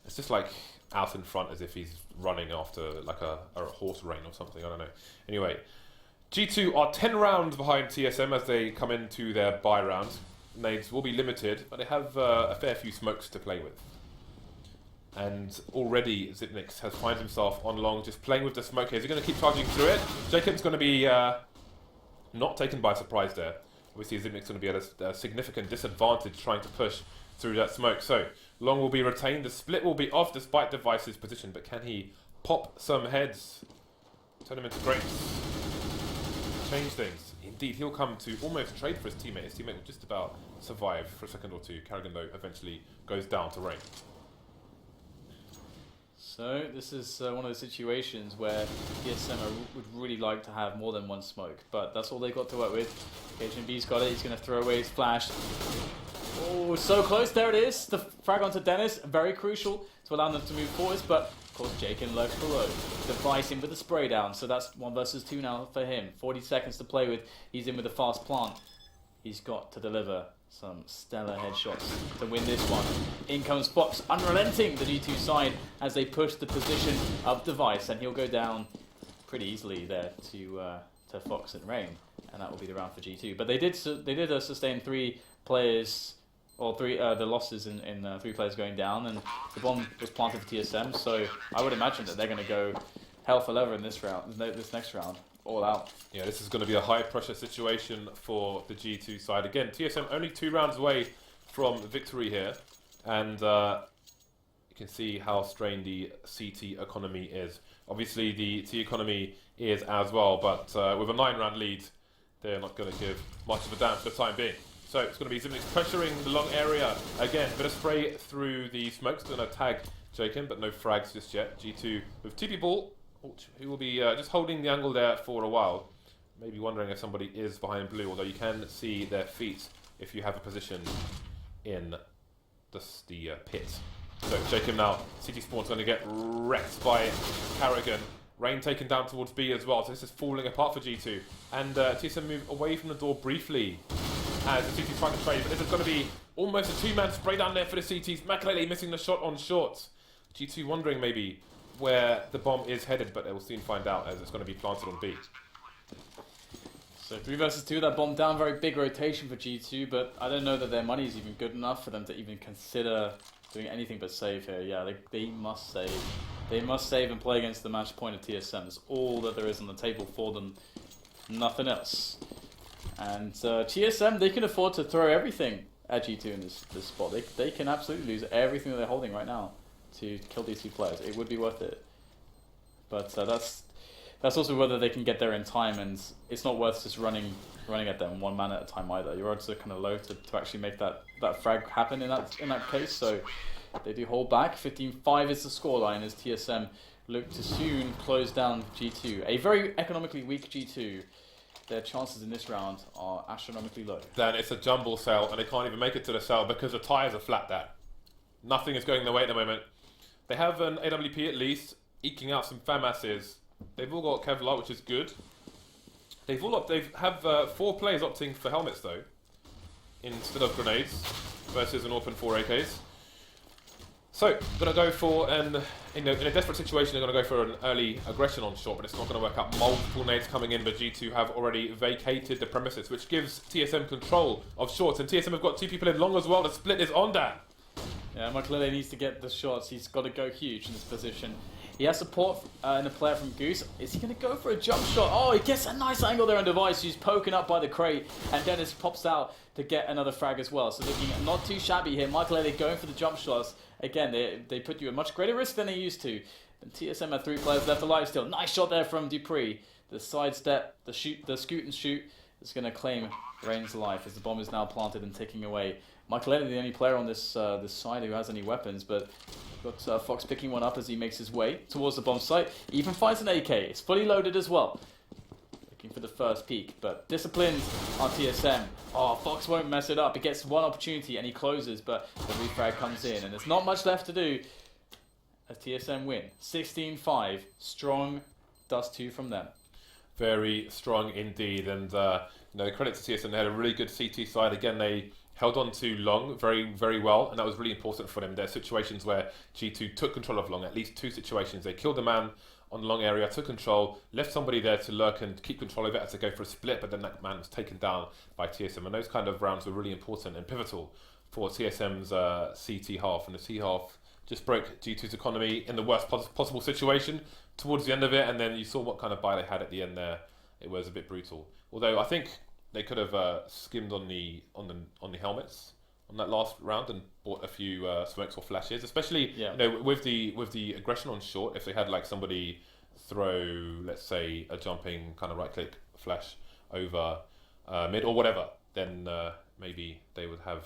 It's just like out in front, as if he's running after like a horse rein or something. I don't know. Anyway, G2 are 10 rounds behind TSM as they come into their bye round. Nades will be limited, but they have a fair few smokes to play with. And already Zipnix has found himself on long, just playing with the smoke here. Is he going to keep charging through it? Jacob's going to be not taken by surprise there. Obviously, Zipnix going to be at a significant disadvantage trying to push through that smoke. So, long will be retained. The split will be off despite Device's position, but can he pop some heads? Turn them into grapes. Change things. Indeed, he'll come to almost trade for his teammate. His teammate will just about survive for a second or two. Carrigan, though, eventually goes down to rain. So this is one of the situations where TSM would really like to have more than one smoke, but that's all they've got to work with. HMB's got it. He's going to throw away his flash. Oh, so close. There it is. The frag onto Dennis. Very crucial to allow them to move forwards, but of course Jaken lurks below. Device in with the spray down, so that's 1 versus 2 now for him. 40 seconds to play with. He's in with the fast plant. He's got to deliver some stellar headshots to win this one. In comes Fox, unrelenting the G2 side as they push the position of Device, and he'll go down pretty easily there to Fox and Rain, and that will be the round for G2. But they did sustain 3 players, or the losses in 3 players going down, and the bomb was planted for TSM. So I would imagine that they're going to go hell for leather in this round, this next round. All out. Yeah, this is going to be a high pressure situation for the G2 side. Again, TSM only 2 rounds away from victory here. And you can see how strained the CT economy is. Obviously, the T economy is as well, but with a 9-round lead, they're not going to give much of a damn for the time being. So it's going to be Zimnix pressuring the long area. Again, bit of spray through the smokes. Going to tag Jaken, but no frags just yet. G2 with TP Ball, who will be just holding the angle there for a while. Maybe wondering if somebody is behind blue, although you can see their feet if you have a position in the pit. So Jacob now, City Spawn's going to get wrecked by Carrigan. Rain taken down towards B as well, so this is falling apart for G2. And TSM move away from the door briefly as the CT's trying to trade, but this is going to be almost a 2-man spray down there for the CTs. Makalele missing the shot on short. G2 wondering maybe where the bomb is headed, but they will soon find out as it's going to be planted on B. So 3 versus 2, that bomb down, very big rotation for G2, but I don't know that their money is even good enough for them to even consider doing anything but save here. Yeah, they must save. They must save and play against the match point of TSM. That's all that there is on the table for them. Nothing else. And TSM, they can afford to throw everything at G2 in this spot. They can absolutely lose everything that they're holding right now to kill these 2 players. It would be worth it. But that's also whether they can get there in time, and it's not worth just running at them 1 man at a time either. Your odds are kind of low to actually make that frag happen in that case. So they do hold back. 15-5 is the scoreline as TSM look to soon close down G2. A very economically weak G2. Their chances in this round are astronomically low. Then it's a jumble cell, and they can't even make it to the cell because the tyres are flat there. Nothing is going their way at the moment. They have an AWP at least, eking out some FAMASs. They've all got Kevlar, which is good. They have 4 players opting for helmets though, instead of grenades, versus an open 4 AKs. So, going to go for in a desperate situation, they're going to go for an early aggression on short, but it's not going to work out. Multiple nades coming in, but G2 have already vacated the premises, which gives TSM control of short, and TSM have got 2 people in long as well. The split is on that. Yeah, Makalele needs to get the shots. He's got to go huge in this position. He has support in a player from Goose. Is he going to go for a jump shot? Oh, he gets a nice angle there on Device. He's poking up by the crate, and Dennis pops out to get another frag as well. So looking not too shabby here. Makalele going for the jump shots. Again, they put you at much greater risk than they used to. And TSM had 3 players left alive still. Nice shot there from Dupree. The sidestep, the scoot and shoot is going to claim Rain's life as the bomb is now planted and ticking away. Makalele, the only player on this side who has any weapons, but got Fox picking one up as he makes his way towards the bomb site. He even finds an AK. It's fully loaded as well. Looking for the first peek, but disciplined on TSM. Oh, Fox won't mess it up. He gets one opportunity and he closes, but the refrag comes in, and there's not much left to do as TSM win. 16-5. Strong dust 2 from them. Very strong indeed, and credit to TSM. They had a really good CT side. Again, they held on to long very, very well, and that was really important for them. There are situations where G2 took control of long, at least 2 situations. They killed a man on the long area, took control, left somebody there to lurk and keep control of it as they go for a split, but then that man was taken down by TSM, and those kind of rounds were really important and pivotal for TSM's CT half, and the C half just broke G2's economy in the worst possible situation towards the end of it, and then you saw what kind of buy they had at the end there. It was a bit brutal. Although I think they could have skimmed on the helmets on that last round and bought a few smokes or flashes, especially with the aggression on short. If they had like somebody throw, let's say, a jumping kind of right click flash over mid or whatever, then maybe they would have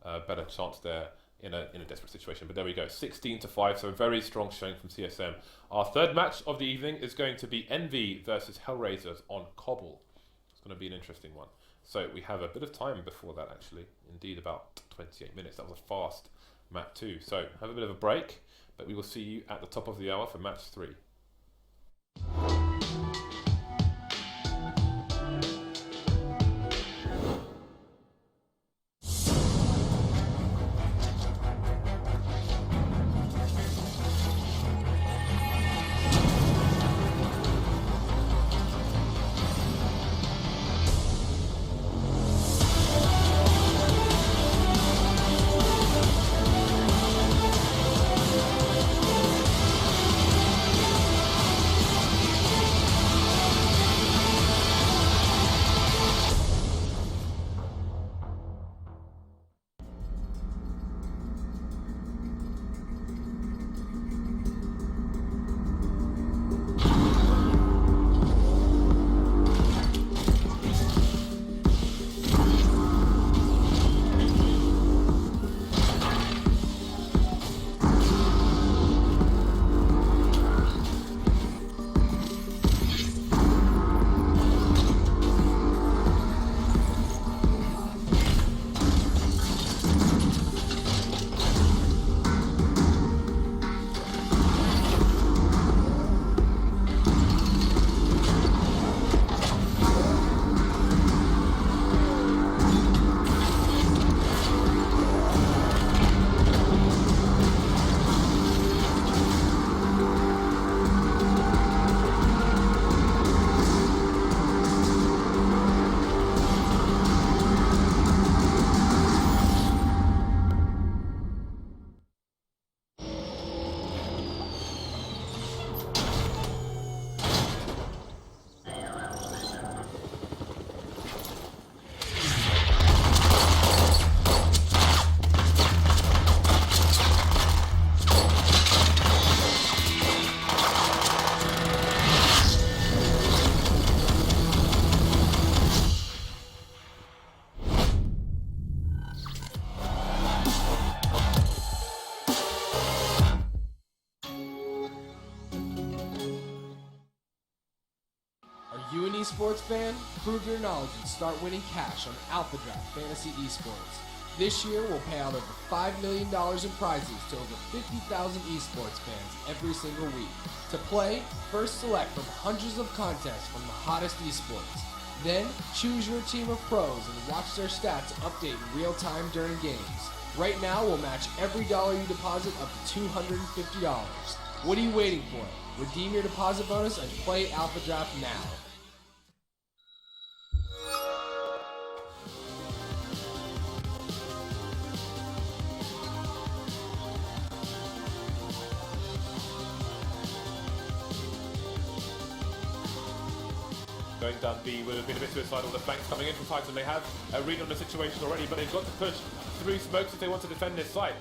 a better chance there in a desperate situation. But there we go, 16-5, so a very strong showing from TSM. Our third match of the evening is going to be Envy versus Hellraisers on Cobble. It's going to be an interesting one. So we have a bit of time before that, actually. Indeed, about 28 minutes. That was a fast map too. So have a bit of a break, but we will see you at the top of the hour for match 3. Are you an esports fan? Prove your knowledge and start winning cash on Alpha Draft Fantasy Esports. This year, we'll pay out over $5 million in prizes to over 50,000 esports fans every single week. To play, first select from hundreds of contests from the hottest esports. Then, choose your team of pros and watch their stats update in real time during games. Right now, we'll match every dollar you deposit up to $250. What are you waiting for? Redeem your deposit bonus and play Alpha Draft now. Going down B would have been a bit suicidal. The flanks coming in from Titan. They have a read on the situation already, but they've got to push through smokes if they want to defend this site.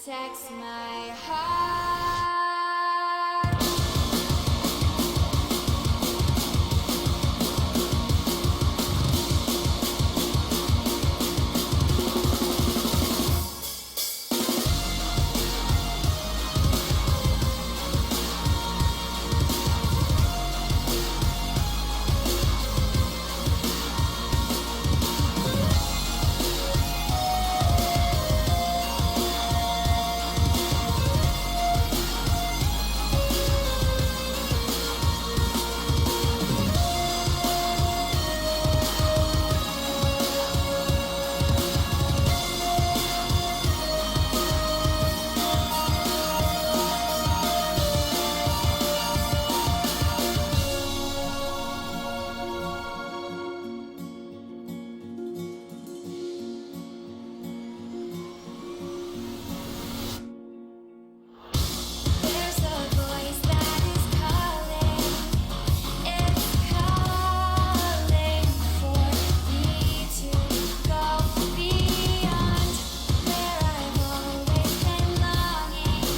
protects my heart. There's a voice that is calling. It's calling for me to go beyond where I've always been longing.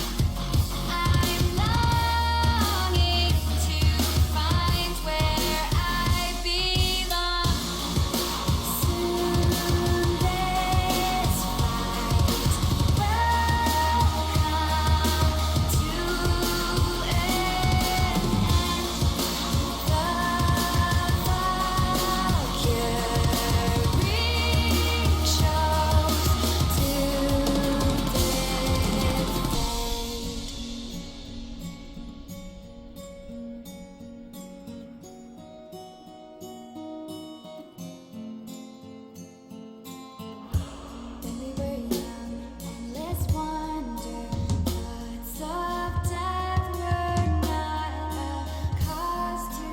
I'm longing to find where I belong. Soon this fight will come to an end. The Valkyrie shows to When we were young, endless wonder, thoughts of death were not a cause to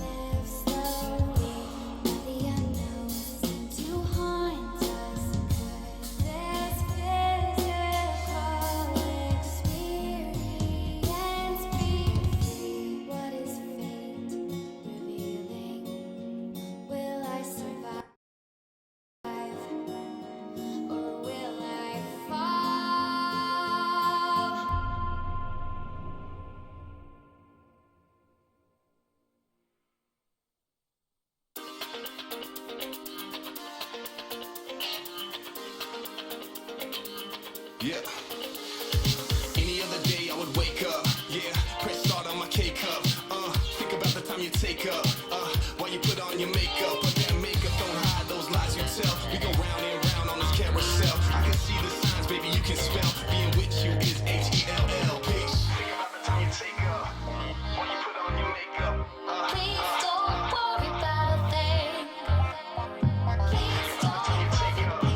live slowly. Now the unknown seemed to haunt us. Could this physical experience be free? What is fate revealing? Will I survive? Or will I fall? Yeah. Any other day I would wake up. Yeah. Press start on my K cup. Think about the time you take up. While you put on your makeup. But that makeup don't hide those lies you tell. We go round and round on this carousel. I can see the signs, baby, you can spell. Being with you is H-E-L-L. Peace. Think about the time you take up. While you put on your makeup. Please don't worry about a thing. Please don't worry about a thing.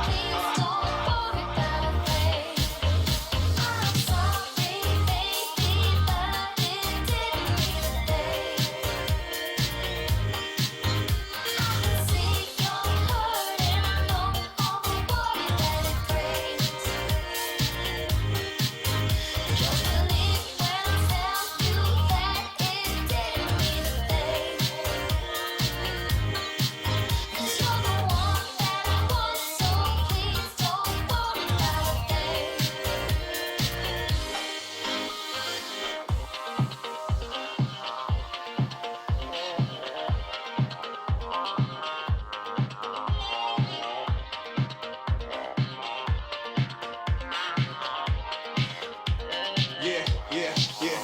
Please don't worry about a thing. I'm sorry, baby, but it didn't mean a thing. I can see you're hurt and I know all the worry that it brings. Just believe when I tell you that it didn't mean a thing. 'Cause you're the one that I want, so please don't worry about a thing. Yeah, yeah, yeah.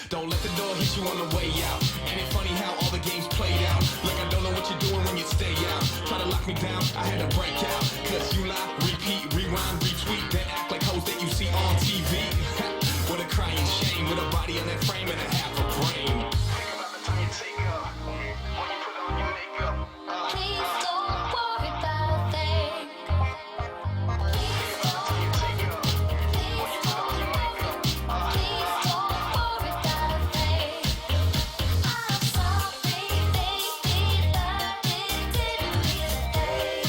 Don't let the door hit you on the way out. Ain't it funny how all the games played out? Like I don't know what you're doing when you stay out. Try to lock me down, I had to break out. Cause you lie, repeat, rewind, retweet. Then act like hoes that you see on TV. What a crying shame, with a body in that frame and a half a brain. Think about the time you take up. When you put on your makeup. Please don't worry about a thing. Please don't worry about a thing. Please don't worry about a thing. I'm sorry, baby, but it didn't mean a thing.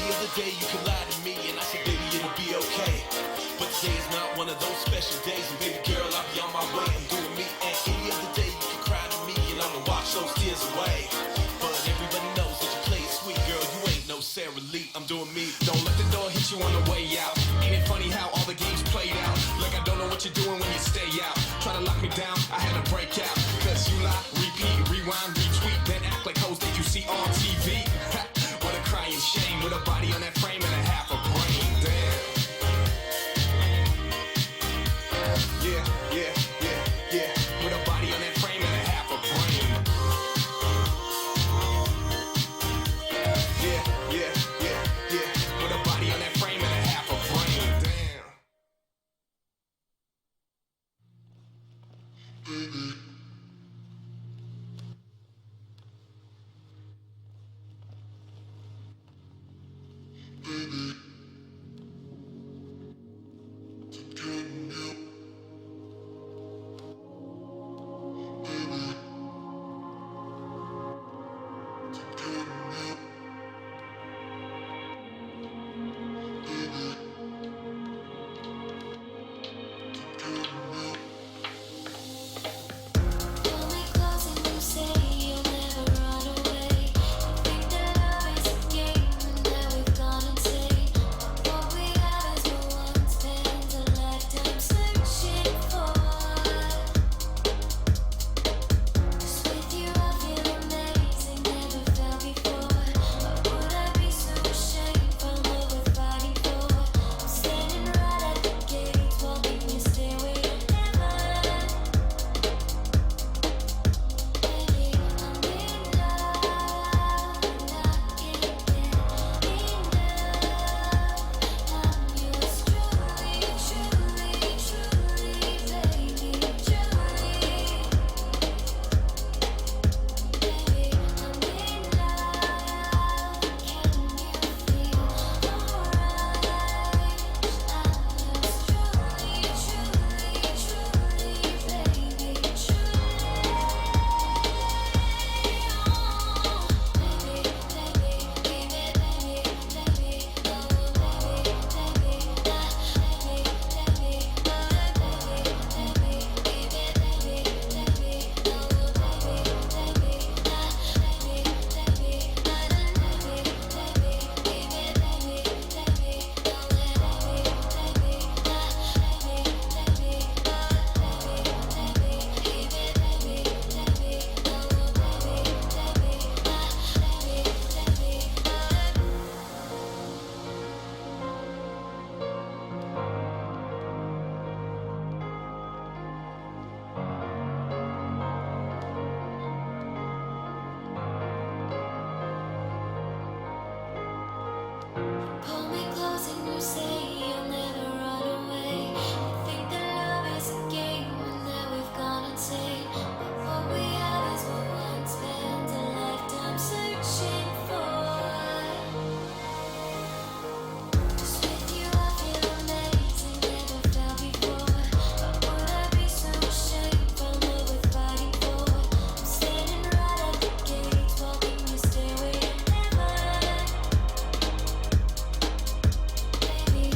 Any other day you can lie to me and I say, baby, it'll be okay. But today is not one of those special days, and baby girl, I'll be on my way. I'm doing me, and any other day you can cry to me and I'ma wash those tears away. But everybody knows that you play it sweet, girl. You ain't no Sarah Lee. I'm doing me. Don't let the door hit you on the way out. Ain't it funny how all the games played out? Like I don't know what you're doing when you stay out. Try to lock me down, I had to break out. Cause you lie, repeat, rewind, retweet, then act like hoes that you see on TV. Ha, what a crying shame, with a body on that frame and a half a brain. Damn. Yeah, yeah, yeah, yeah. With a body on that frame and a half a brain. Yeah, yeah, yeah, yeah. With a body on that frame and a half a brain. Damn. Pull me close and you say you'll never run away. Think that love is a game and that we've gone insane. What we have is what one spends a lifetime searching for. Just with you I feel amazing, never felt before. Why would I be so ashamed from what we're fighting for? I'm standing right at the gates, walking your stairway to heaven. Baby, I'm in love, and I can't get enough. I'm yours truly, truly, truly, baby, truly. Baby, I'm in love. Can you feel alright? I'm yours truly, truly, truly, baby, Pull me close and you say you'll never run away. You think that love is a game and that we've gone insane. But what we have is what one spends a lifetime searching for. Just with you I feel amazing, never felt before. Why would I be so ashamed from what we're fighting for? I'm standing right at the gates, walking your stairway to heaven. Baby,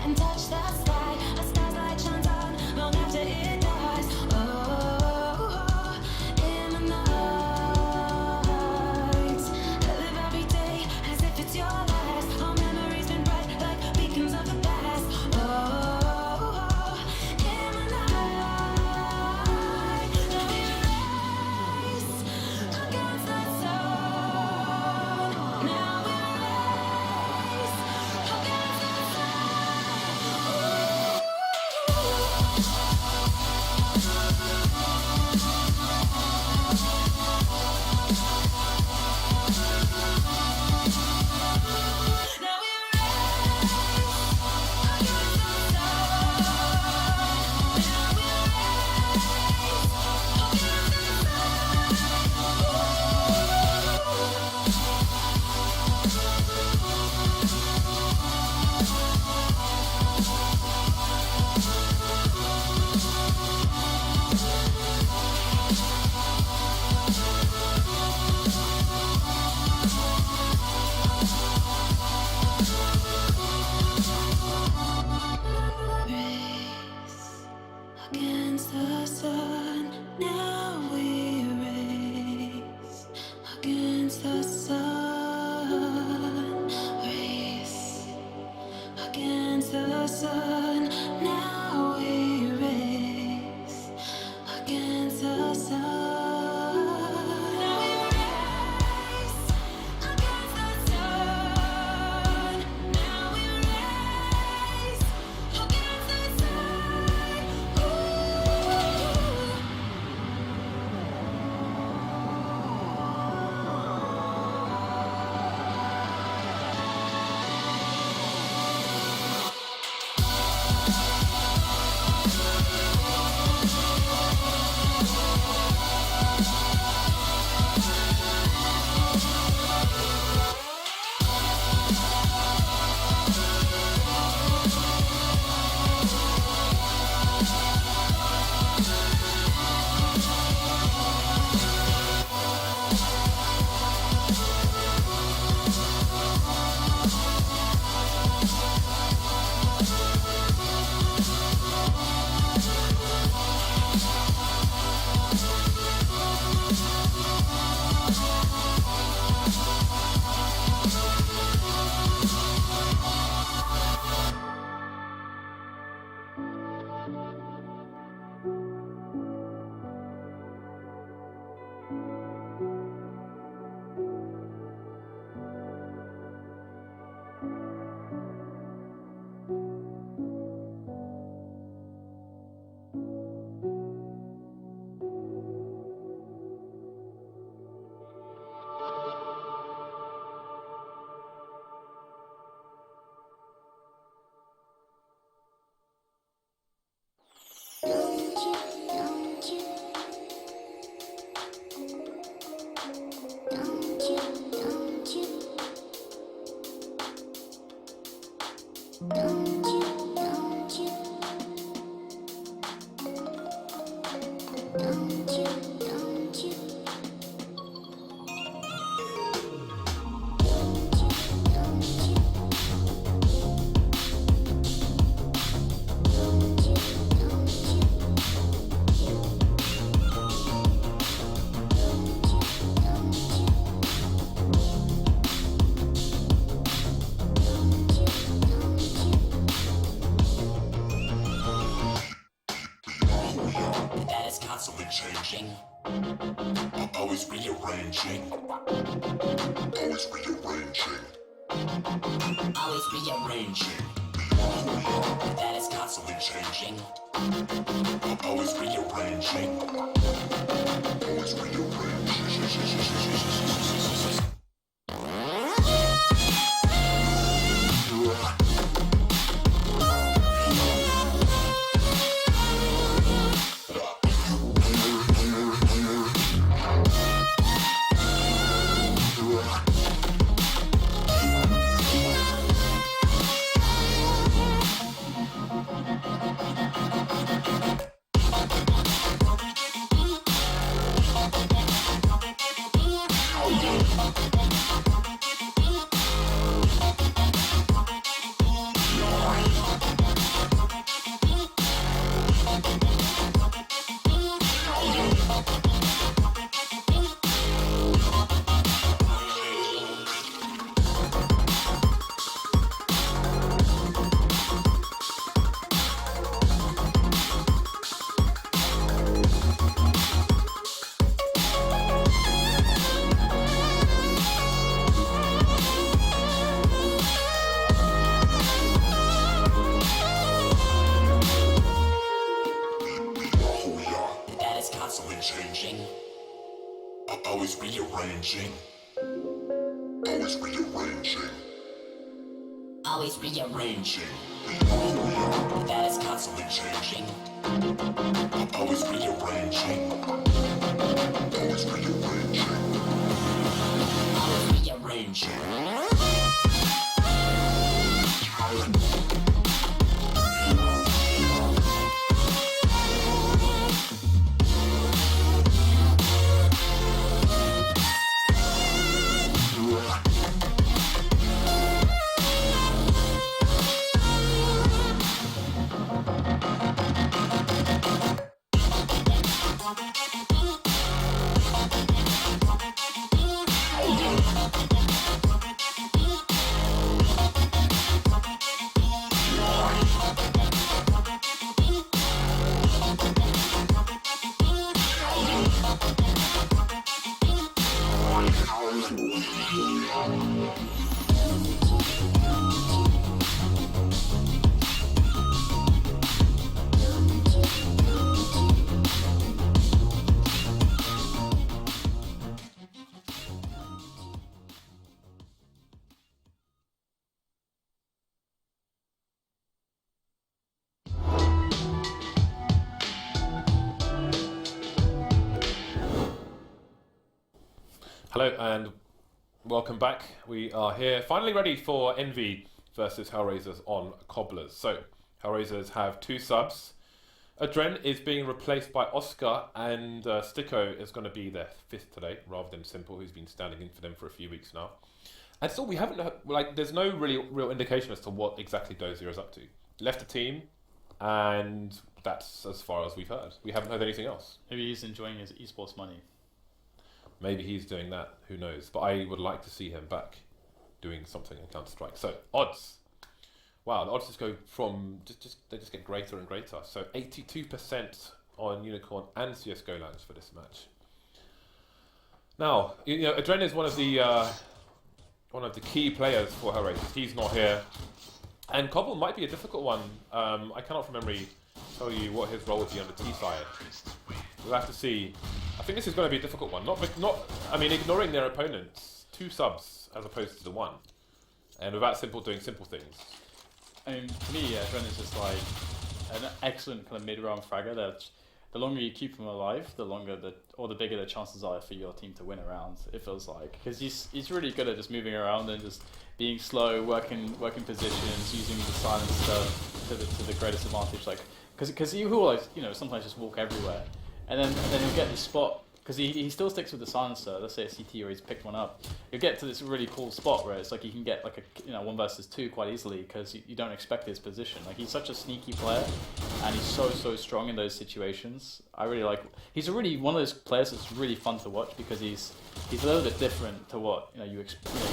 and touch the sky. A star's light shines on long after it dies. Oh, in the night, I live every day as if it's your last. All memories been bright like beacons of the past. Oh, in the night, now we race against the sun. Now we race against the Now we race against the sun. Now we race against the sun. Now we race against the sun. Race against the sun. Now we race against the sun. Now we race against the sun. Now we race against the sun. changing, always rearranging, always rearranging, always rearranging. That is constantly changing, always rearranging, always rearranging. rearranging. Always rearranging. Always rearranging. That is constantly changing. Always rearranging. Always rearranging. Always rearranging. Hello and welcome back. We are here, finally ready for Envy versus Hellraisers on Cobblers. So, Hellraisers have 2 subs. Adren is being replaced by Oscar, and Sticko is going to be their 5th today, rather than Simple, who's been standing in for them for a few weeks now. And still, we haven't there's no real indication as to what exactly Dozier is up to. Left the team, and that's as far as we've heard. We haven't heard anything else. Maybe he's enjoying his esports money. Maybe he's doing that, who knows. But I would like to see him back doing something in Counter-Strike. So, odds. Wow, the odds just go from, they just get greater and greater. So 82% on Unicorn and CSGO Lounge for this match. Now, Adren is one of the key players for Hellraisers. He's not here. And Cobble might be a difficult one. I cannot from memory tell you what his role would be on the T side. We'll have to see. I think this is going to be a difficult one. Ignoring their opponents, 2 subs as opposed to the 1, and without Simple doing simple things. I mean, to me, Adren is just like an excellent kind of mid-round fragger that the longer you keep him alive, the bigger the chances are for your team to win a round, it feels like. Because he's really good at just moving around and just being slow, working positions, using the silencer to the greatest advantage. Like, because he will, like, sometimes just walk everywhere. And then he'll get the spot, because he still sticks with the silencer. Let's say a CT or he's picked one up. You'll get to this really cool spot where it's like he can get like a 1 versus 2 quite easily because you don't expect his position. Like, he's such a sneaky player, and he's so strong in those situations. I really like. He's really one of those players that's really fun to watch because he's a little bit different to what you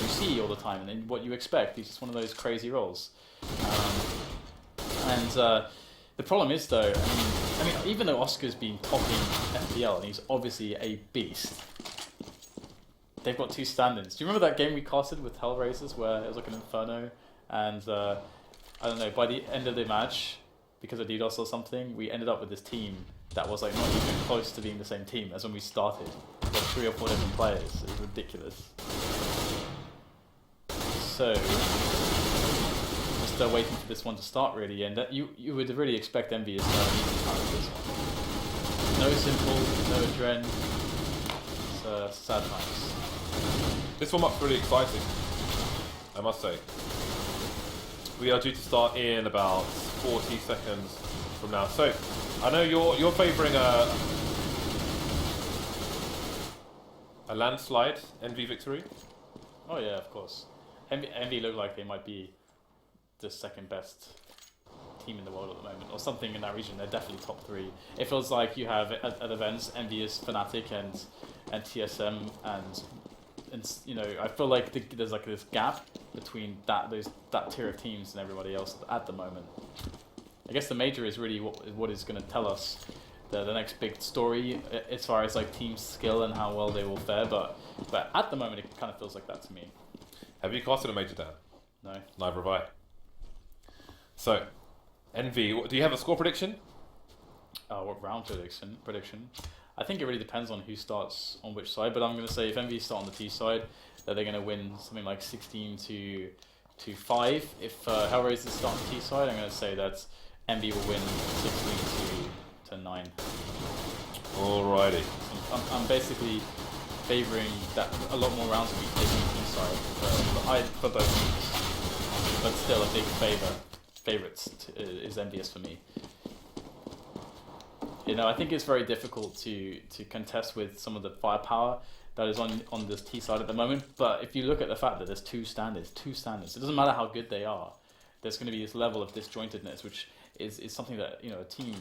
see all the time and then what you expect. He's just one of those crazy roles. The problem is though, I mean, even though Oscar's been topping FPL and he's obviously a beast, they've got 2 stand-ins. Do you remember that game we casted with Hellraisers where it was like an inferno, and I don't know, by the end of the match, because of DDoS or something, we ended up with this team that was like not even close to being the same team as when we started. Like 3 or 4 different players. It was ridiculous. So just waiting for this one to start really, and that you would really expect Envy to start an easy time with this one. No Simple, no Adren. It's sad times. This warm-up's really exciting, I must say. We are due to start in about 40 seconds from now. So, I know you're favouring a landslide Envy victory. Oh yeah, of course. Envy look like they might be the 2nd best team in the world at the moment, or something in that region. They're definitely top 3. It feels like you have at events Envy is Fnatic and TSM, and I feel like there's like this gap between that tier of teams and everybody else at the moment. I guess the major is really what is going to tell us the next big story as far as like team skill and how well they will fare, but at the moment it kind of feels like that to me. Have you casted a major, Dan? No. Neither have I. So, Envy, do you have a score prediction? What round prediction? I think it really depends on who starts on which side, but I'm going to say if Envy start on the T side, that they're going to win something like 16 to 5. If Hellraisers start on the T side, I'm going to say that Envy will win 16 to 9. Alrighty. I'm basically favouring that a lot more rounds will be taken T side for both teams, but still a big favourites is envious for me. You know, I think it's very difficult to contest with some of the firepower that is on this T side at the moment. But if you look at the fact that there's two standards, it doesn't matter how good they are. There's going to be this level of disjointedness, which is something that, you know, a team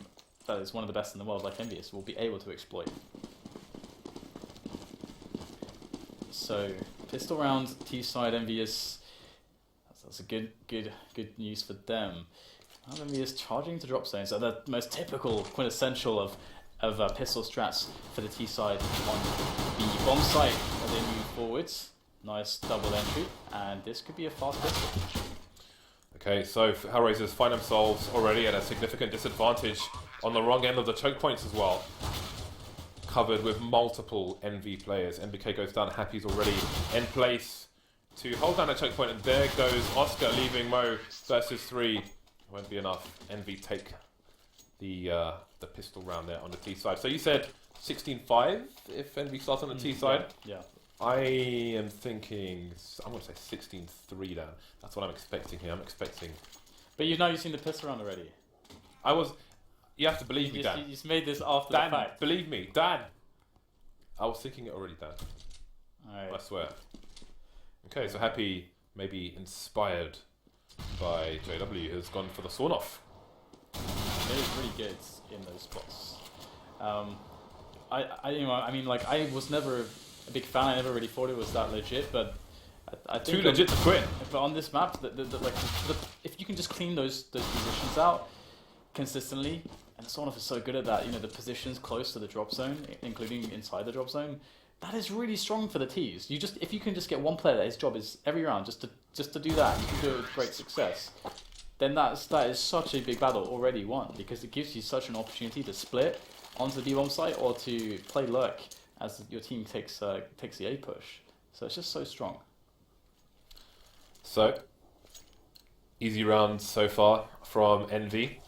that is one of the best in the world, like Envious, will be able to exploit. So pistol round T side Envious. That's a good news for them. Now Envious charging to drop zone. So the most typical, quintessential of pistol strats for the T side on the bomb site as they move forwards. Nice double entry, and this could be a fast pistol. Okay, so Hellraisers find themselves already at a significant disadvantage on the wrong end of the choke points as well. Covered with multiple NV players. NBK goes down, Happy's already in place to hold down a choke point, and there goes Oscar leaving Mo versus 3. Won't be enough. NV take the pistol round there on the T side. So you said 16-5 if NV starts on the T side? Yeah. I am thinking, I'm going to say 16-3 down. That's what I'm expecting here. I'm expecting... But you've seen the pistol round already. You have to believe me, Dan. You just made this after Dan, the fact. believe me. Dan! I was thinking it already, Dan. Alright. I swear. Okay, so Happy, maybe inspired by JW, has gone for the sawn-off. It is really good in those spots. I was never a big fan. I never really thought it was that legit, but I think Too legit to quit. But on this map, if you can just clean those positions out consistently, and Sawn-off is so good at that. You know, the positions close to the drop zone, including inside the drop zone, that is really strong for the T's. If you can just get one player that his job is every round just to do that, you can do it with great success. Then that is such a big battle already won, because it gives you such an opportunity to split onto the B-bomb site or to play lurk as your team takes the A push. So it's just so strong. So, easy rounds so far from Envy.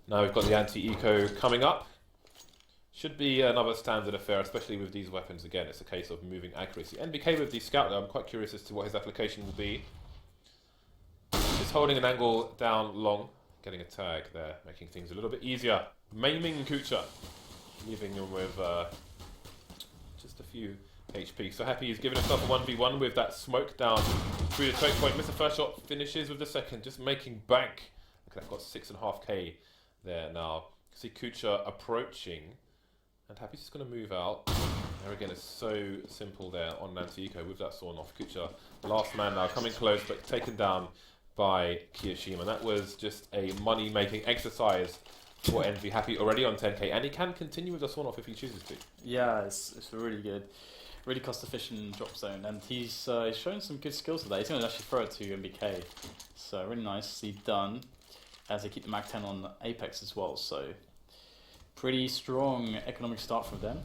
Now we've got the anti-eco coming up. Should be another standard affair, especially with these weapons. Again, it's a case of moving accuracy. NBK with the scout, though, I'm quite curious as to what his application will be. Just holding an angle down long, getting a tag there, making things a little bit easier. Maiming Kucha, leaving him with just a few HP. So Happy he's giving himself a 1v1 with that smoke down through the choke point. Missed the first shot, finishes with the second, just making bank. Look at that, got 6.5k there now. See Kucha approaching, and Happy's just going to move out. There again, it's so simple there on Nanti-Eco with that sawn-off. Kucha, last man now, coming close, but taken down by Kiyoshima. That was just a money-making exercise for Envy. Happy already on 10k, and he can continue with the sawn-off if he chooses to. Yeah, it's really good. Really cost-efficient drop zone, and he's shown some good skills with that. He's going to actually throw it to MBK, so really nicely done, as they keep the Mac 10 on Apex as well. So pretty strong economic start from them.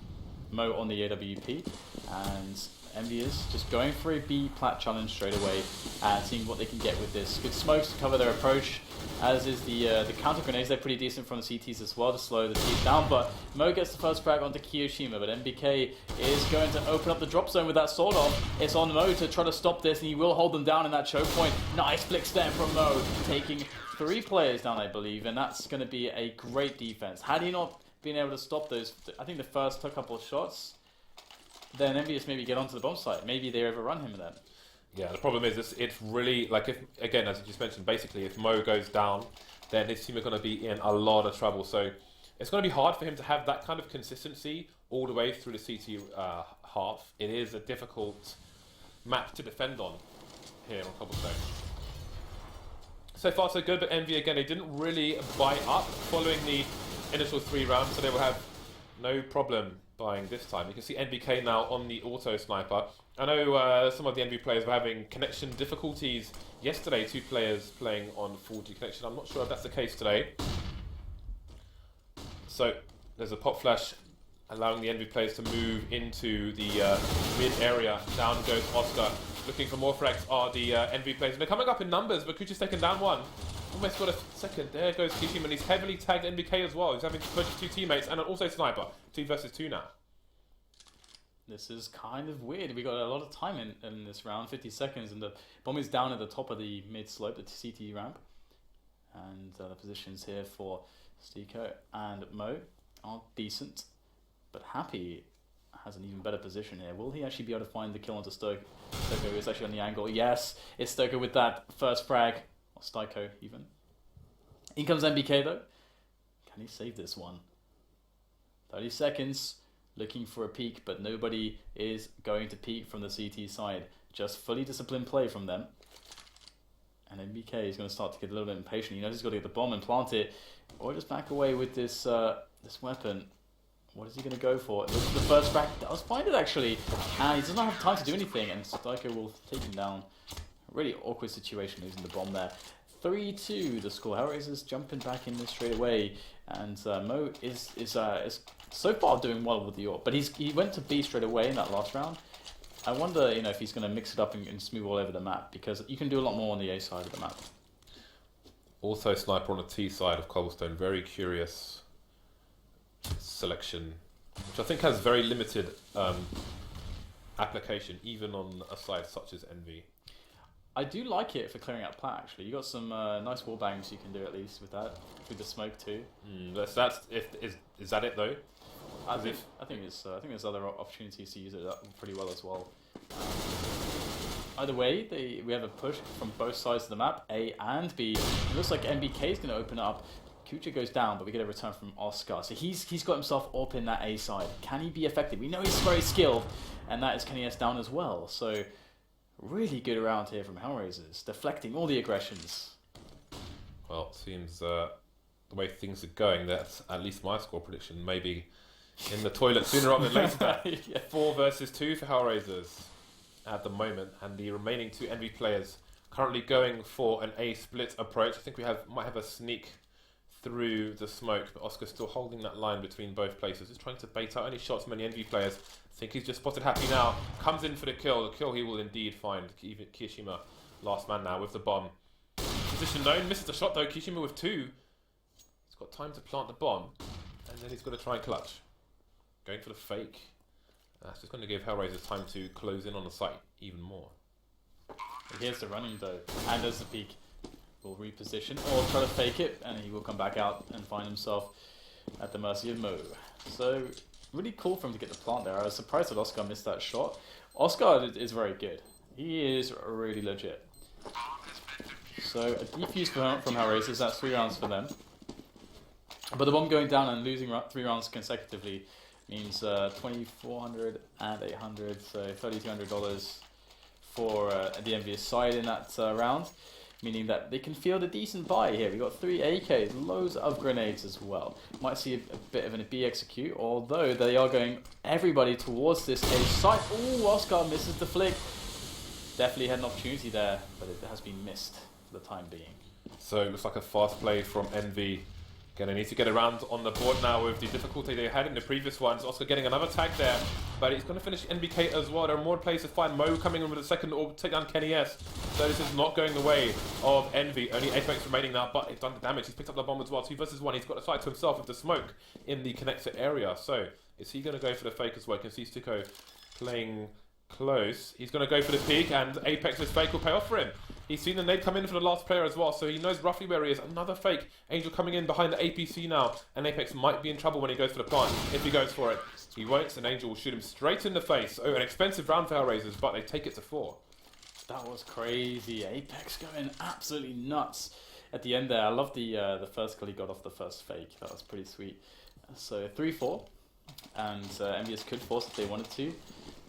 Mo on the AWP, and Envy is just going for a B plat challenge straight away and seeing what they can get with this. Good smokes to cover their approach, as is the counter grenades. They're pretty decent from the CTs as well to slow the T's down, but Mo gets the first frag onto Kiyoshima, but MBK is going to open up the drop zone with that sword off. It's on Mo to try to stop this, and he will hold them down in that choke point. Nice flicks there from Mo, taking 3 players down, I believe, and that's going to be a great defense. Had he not been able to stop those, I think the first couple of shots, then Envious maybe get onto the bomb site. Maybe they overrun him then. Yeah, the problem is it's really, like, if, again, as you just mentioned, basically if Mo goes down, then his team are going to be in a lot of trouble. So it's going to be hard for him to have that kind of consistency all the way through the CT half. It is a difficult map to defend on here on Cobblestone. So far so good, but Envy again, they didn't really buy up following the initial 3 rounds, so they will have no problem buying this time. You can see NBK now on the auto sniper. I know some of the NV players were having connection difficulties yesterday, 2 players playing on 4G connection. I'm not sure if that's the case today. So there's a pop flash allowing the Envy players to move into the mid area. Down goes Oscar. Looking for more frags are the Envy players. And they're coming up in numbers, but Kuchi's taken down one. Almost got a second. There goes Kishima, and he's heavily tagged NBK as well. He's having to push 2 teammates and also Sniper. 2 versus 2 now. This is kind of weird. We got a lot of time in this round, 50 seconds, and the bomb is down at the top of the mid slope, the CT ramp. And the positions here for Stiko and Mo are decent, but Happy has an even better position here. Will he actually be able to find the kill onto Stoko? Stoko is actually on the angle. Yes, it's Stoko with that first frag. Or Stiko even. In comes MBK though. Can he save this one? 30 seconds. Looking for a peek, but nobody is going to peek from the CT side. Just fully disciplined play from them. And MBK is going to start to get a little bit impatient. He knows he's got to get the bomb and plant it, or just back away with this this weapon. What is he going to go for? The first frag does find it actually, and he does not have time to do anything, and Stiko will take him down. Really awkward situation losing the bomb there. 3-2 the score. Hellraiser's jumping back in this straight away, and Mo is so far doing well with the AWP, but he went to B straight away in that last round. I wonder, if he's going to mix it up and smooth all over the map, because you can do a lot more on the A side of the map. Also Sniper on the T side of Cobblestone. Very curious selection, which I think has very limited application, even on a side such as Envy. I do like it for clearing out plat actually. You got some nice wall bangs you can do at least with that, with the smoke too. Is that it though? I think there's other opportunities to use it pretty well as well. Either way, we have a push from both sides of the map, A and B. It looks like MBK is going to open up. Kucha goes down, but we get a return from Oscar. So he's got himself up in that A side. Can he be effective? We know he's very skilled, and that is Kenny S down as well. So really good around here from Hellraisers, deflecting all the aggressions. Well, it seems the way things are going, that's at least my score prediction. Maybe in the toilet sooner rather than later. Yeah. 4 versus 2 for Hellraisers at the moment, and the remaining 2 Envy players currently going for an A split approach. I think we might have a sneak through the smoke, but Oscar's still holding that line between both places. He's trying to bait out any shots from any Envy players. I think he's just spotted Happy now. Comes in for the kill. The kill he will indeed find. Even Kishima, last man now with the bomb. Position known. Misses the shot though. Kishima with 2. He's got time to plant the bomb, and then he's got to try and clutch. Going for the fake. That's just going to give Hellraisers time to close in on the site even more. Here's the running though, and there's the peak. Will reposition or try to fake it, and he will come back out and find himself at the mercy of Mo. So really cool for him to get the plant there. I was surprised that Oscar missed that shot. Oscar is very good. He is really legit. So a defuse from Hellraisers. That's 3 rounds for them. But the bomb going down and losing 3 rounds consecutively means $2,400 and $800, so $3,200 for the envious side in that round, meaning that they can field a decent buy here. We've got 3 AKs, loads of grenades as well. Might see a bit of a B execute, although they are going everybody towards this A site. Ooh, Oscar misses the flick. Definitely had an opportunity there, but it has been missed for the time being. So it looks like a fast play from Envy. Gonna need to get around on the board now with the difficulty they had in the previous ones. Oscar getting another tag there, but he's going to finish NBK as well. There are more plays to find. Mo coming in with a second or take down Kenny S. So this is not going the way of Envy. Only Apex remaining now, but he's done the damage. He's picked up the bomb as well. 2 versus 1. He's got a side to himself with the smoke in the connector area. So is he going to go for the fake as well? You can see Stiko playing close. He's going to go for the peek, and Apex's fake will pay off for him. He's seen the nade come in for the last player as well, so he knows roughly where he is. Another fake. Angel coming in behind the APC now, and Apex might be in trouble when he goes for the plant, if he goes for it. He won't, and Angel will shoot him straight in the face. Oh, an expensive round for Hellraisers, but they take it to 4. That was crazy. Apex going absolutely nuts at the end there. I love the first kill he got off the first fake. That was pretty sweet. So 3-4, and Envious could force if they wanted to.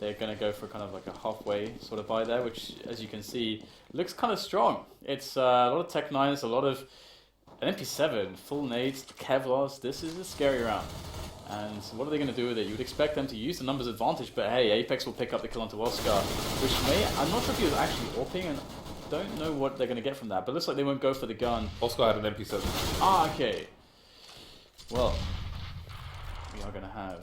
They're going to go for kind of like a halfway sort of buy there, which, as you can see, looks kind of strong. It's a lot of Tech 9s, a lot of an MP7, full nades, Kevlars. This is a scary round. And what are they going to do with it? You would expect them to use the numbers advantage, but hey, Apex will pick up the kill onto Oscar, which I'm not sure if he was actually AWPing, and don't know what they're going to get from that, but it looks like they won't go for the gun. Oscar had an MP7. Ah, okay. Well, we are going to have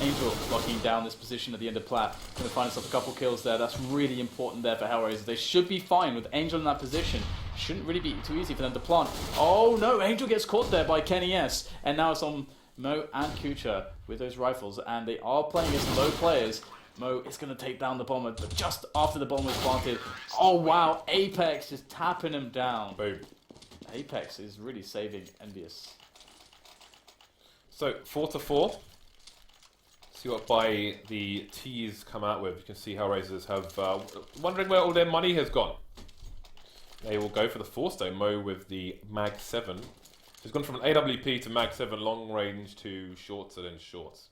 Angel locking down this position at the end of plat. Going to find himself a couple kills there. That's really important there for Hellraiser. They should be fine with Angel in that position. Shouldn't really be too easy for them to plant. Oh no, Angel gets caught there by Kenny S. And now it's on Mo and Kucha with those rifles. And they are playing against low players. Mo is going to take down the bomber, but just after the bomb was planted. Oh wow, Apex just tapping him down. Boom. Apex is really saving Envious. So 4-4. See what by the T's come out with. You can see how Razors have wondering where all their money has gone. They will go for the Force though. Mo with the Mag 7. He's gone from an AWP to Mag 7 long range to shorter than shorts.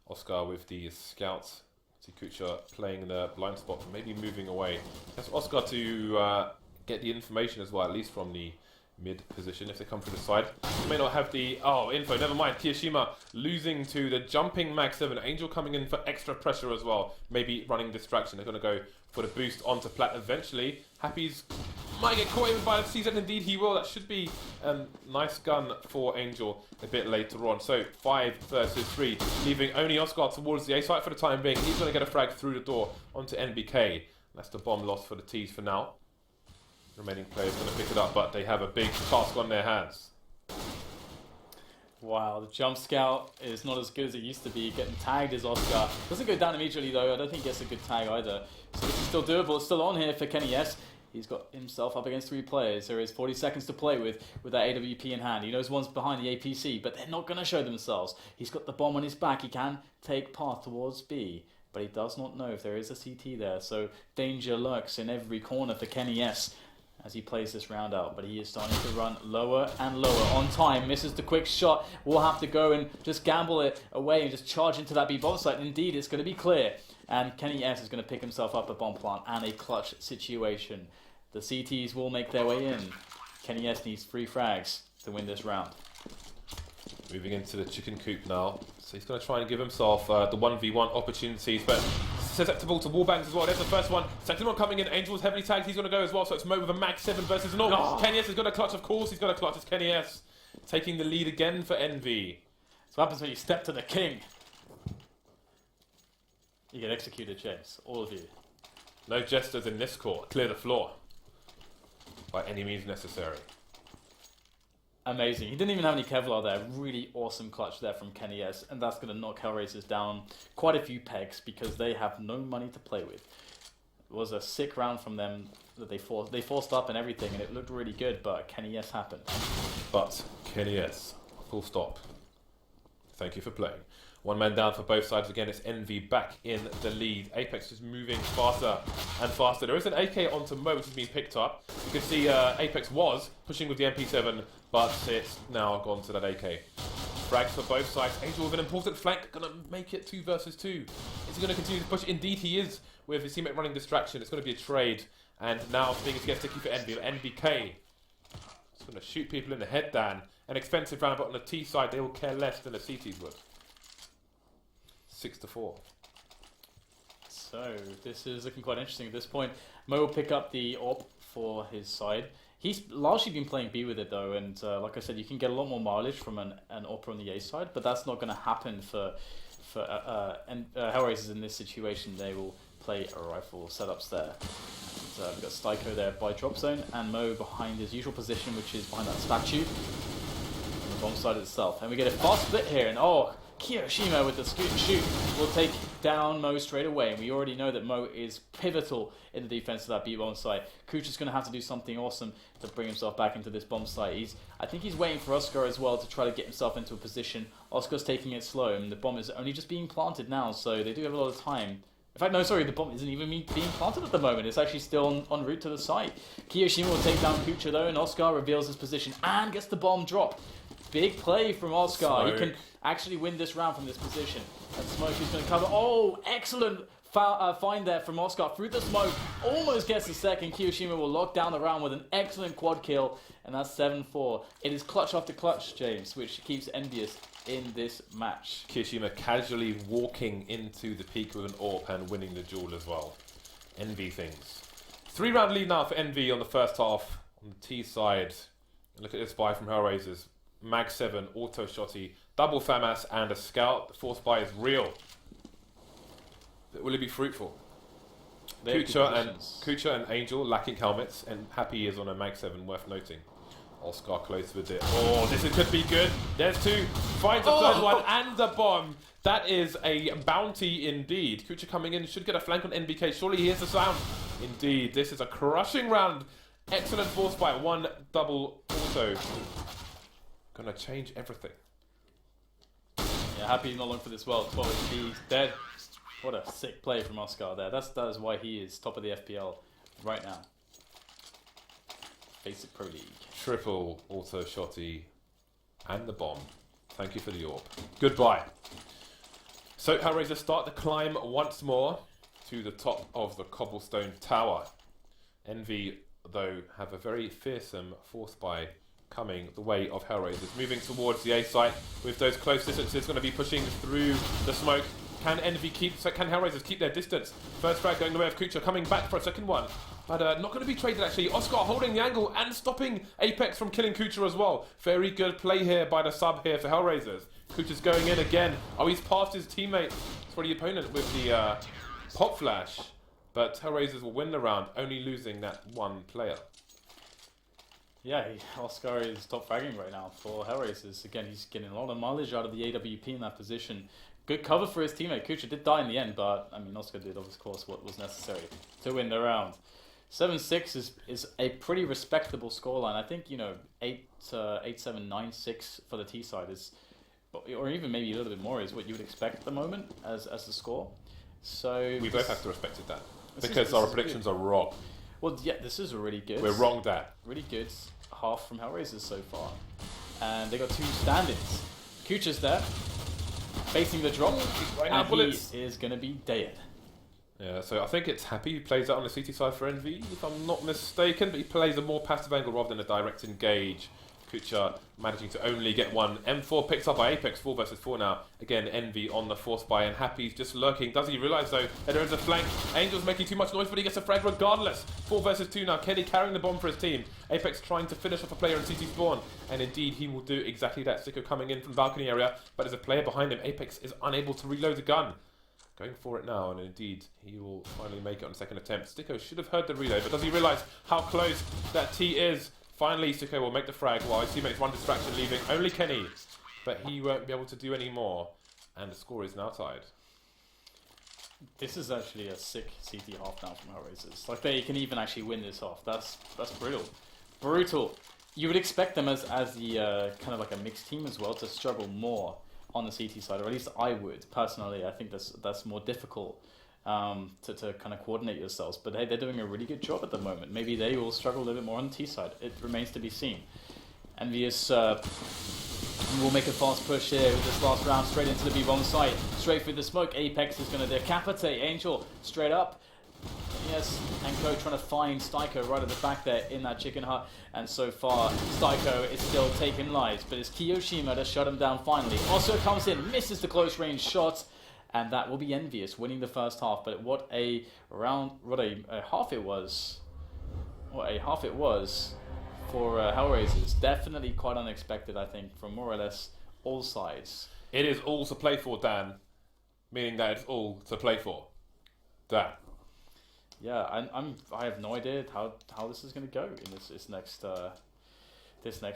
Oscar with the Scouts. See Kucha playing the blind spot, maybe moving away. That's Oscar to get the information as well, at least from the mid position if they come through the side. You may not have the info, never mind. Kiyoshima losing to the jumping Mag 7. Angel coming in for extra pressure as well. Maybe running distraction. They're going to go for the boost onto plat eventually. Happy's might get caught in by the CZ, indeed he will. That should be a nice gun for Angel a bit later on. So 5 versus 3, leaving only Oscar towards the A site for the time being. He's going to get a frag through the door onto NBK. That's the bomb loss for the T's for now. Remaining players going to pick it up, but they have a big task on their hands. Wow, the jump scout is not as good as it used to be. Getting tagged is Oscar. Doesn't go down immediately though. I don't think he gets a good tag either. So this is still doable. It's still on here for Kenny S. He's got himself up against 3 players. There is 40 seconds to play with that AWP in hand. He knows one's behind the APC, but they're not going to show themselves. He's got the bomb on his back. He can take path towards B, but he does not know if there is a CT there. So danger lurks in every corner for Kenny S as he plays this round out, but he is starting to run lower and lower on time. Misses the quick shot. Will have to go and just gamble it away and just charge into that B bomb site. And indeed, it's going to be clear. And Kenny S is going to pick himself up a bomb plant and a clutch situation. The CTs will make their way in. Kenny S needs 3 frags to win this round. Moving into the chicken coop now. So he's going to try and give himself the 1v1 opportunities, but susceptible to wallbangs as well. There's the first one. Second one coming in. Angel's heavily tagged. He's going to go as well. So it's Mo with a Mag 7 versus an all. Oh. Kenny S has got a clutch, of course. He's got a clutch. It's Kenny S taking the lead again for Envy. That's what happens when you step to the king. You get executed, James. All of you. No jesters in this court. Clear the floor by any means necessary. Amazing. He didn't even have any Kevlar there. Really awesome clutch there from Kenny S. And that's going to knock Hellraisers down quite a few pegs because they have no money to play with. It was a sick round from them that they forced up and everything, and it looked really good, but Kenny S happened. But Kenny S, full stop. Thank you for playing. One man down for both sides. Again, it's Envy back in the lead. Apex is moving faster and faster. There is an AK onto Mo, which has been picked up. You can see Apex was pushing with the MP7, but it's now gone to that AK. Frags for both sides. Angel with an important flank. Going to make it 2 versus 2. Is he going to continue to push? Indeed he is, with his teammate running distraction. It's going to be a trade. And now things get sticky for Envy. NBK is going to shoot people in the head down. An expensive round, but on the T side, they will care less than the CTs would. 6-4. So this is looking quite interesting at this point. Mo will pick up the AWP for his side. He's largely been playing B with it though, and like I said, you can get a lot more mileage from an AWP on the A side, but that's not going to happen for Hellraisers in this situation. They will play a rifle setups there. And, we've got Styko there by drop zone, and Mo behind his usual position, which is behind that statue on the bomb side itself. And we get a fast split here, and Kiyoshima with the scoot and shoot will take down Mo straight away, and we already know that Mo is pivotal in the defense of that B bomb site. Kucha's going to have to do something awesome to bring himself back into this bomb site. I think he's waiting for Oscar as well to try to get himself into a position. Oscar's taking it slow, and the bomb is only just being planted now, so they do have a lot of time. In fact, no, sorry, the bomb isn't even being planted at the moment. It's actually still en route to the site. Kiyoshima will take down Kucha though, and Oscar reveals his position and gets the bomb drop. Big play from Oscar. Smoke. He can actually win this round from this position. And Smoke is going to cover. Oh, excellent find there from Oscar through the smoke. Almost gets the second. Kiyoshima will lock down the round with an excellent quad kill. And that's 7-4. It is clutch after clutch, James, which keeps Envious in this match. Kiyoshima casually walking into the peak with an AWP and winning the duel as well. Envy things. 3-round lead now for Envy on the first half on the T side. And look at this buy from Hellraisers. Mag 7, Auto Shotty, double FAMAS, and a Scout. The force buy is real. Will it be fruitful? Kucha and Angel lacking helmets, and Happy is on a Mag 7, worth noting. Oscar close with it. Oh, could be good. There's two. Finds the third one and the bomb. That is a bounty indeed. Kucha coming in, should get a flank on NBK. Surely he hears the sound. Indeed, this is a crushing round. Excellent force by one double auto. Gonna change everything. Yeah, Happy's not long for this world. 12 HP, dead. What a sick play from Oscar there. That is why he is top of the FPL right now. Face it Pro League. Triple auto shotty and the bomb. Thank you for the orb. Goodbye. So Hellraiser start the climb once more to the top of the cobblestone tower. Envy, though, have a very fearsome force buy coming the way of Hellraisers. Moving towards the A site with those close distances, going to be pushing through the smoke. Can Hellraisers keep their distance? First frag going the way of Kucha, coming back for a second one. But not going to be traded actually. Oscar holding the angle and stopping Apex from killing Kucha as well. Very good play here by the sub here for Hellraisers. Kucha's going in again. Oh, he's passed his teammate for the opponent with the pop flash. But Hellraisers will win the round, only losing that one player. Yeah, Oscar is top fragging right now for Hellraisers. Again, he's getting a lot of mileage out of the AWP in that position. Good cover for his teammate. Kucha did die in the end, but I mean, Oscar did, of course, what was necessary to win the round. 7-6 is a pretty respectable scoreline. I think, 8-7-9-6 for the T side is, or even maybe a little bit more, is what you would expect at the moment as the score. So we both have to respect that because our predictions are wrong. Well, yeah, this is really good. We're wrong there. Really good half from Hellraisers so far, and they got two stand-ins. Kucha's there, facing the drop, and he is going to be dead. Yeah, so I think it's Happy who plays that on the CT side for Envy, if I'm not mistaken, but he plays a more passive angle rather than a direct engage. Kucha managing to only get one. M4 picks up by Apex, 4 versus 4 now. Again, Envy on the force buy, and Happy's just lurking. Does he realise though that there is a flank? Angel's making too much noise, but he gets a frag regardless. 4 versus 2 now. Kenny carrying the bomb for his team. Apex trying to finish off a player in CT spawn, and indeed he will do exactly that. Sicko coming in from the balcony area, but there's a player behind him. Apex is unable to reload the gun. Going for it now, and indeed he will finally make it on the second attempt. Sicko should have heard the reload, but does he realise how close that T is? Finally, Sicko will make the frag while his teammates one distraction, leaving only Kenny. But he won't be able to do any more, and the score is now tied. This is actually a sick CT half now from Hellraisers. Like, they can even actually win this half. That's brutal. Brutal. You would expect them as the kind of like a mixed team as well to struggle more on the CT side, or at least I would personally. I think that's more difficult to kind of coordinate yourselves. But hey, they're doing a really good job at the moment. Maybe they will struggle a little bit more on the T side. It remains to be seen. Envious will make a fast push here with this last round straight into the B-bomb site, straight through the smoke. Apex is going to decapitate Angel straight up. Yes, and Co trying to find Styko right at the back there in that chicken hut, and so far Styko is still taking lives, but it's Kiyoshima to shut him down finally. Also comes in, misses the close range shot, and that will be Envious winning the first half. But what a half it was. What a half it was for Hellraisers. Definitely quite unexpected, I think, from more or less all sides. It is all to play for, Dan, meaning that it's all to play for. Dan. Yeah, I have no idea how this is going to go in this next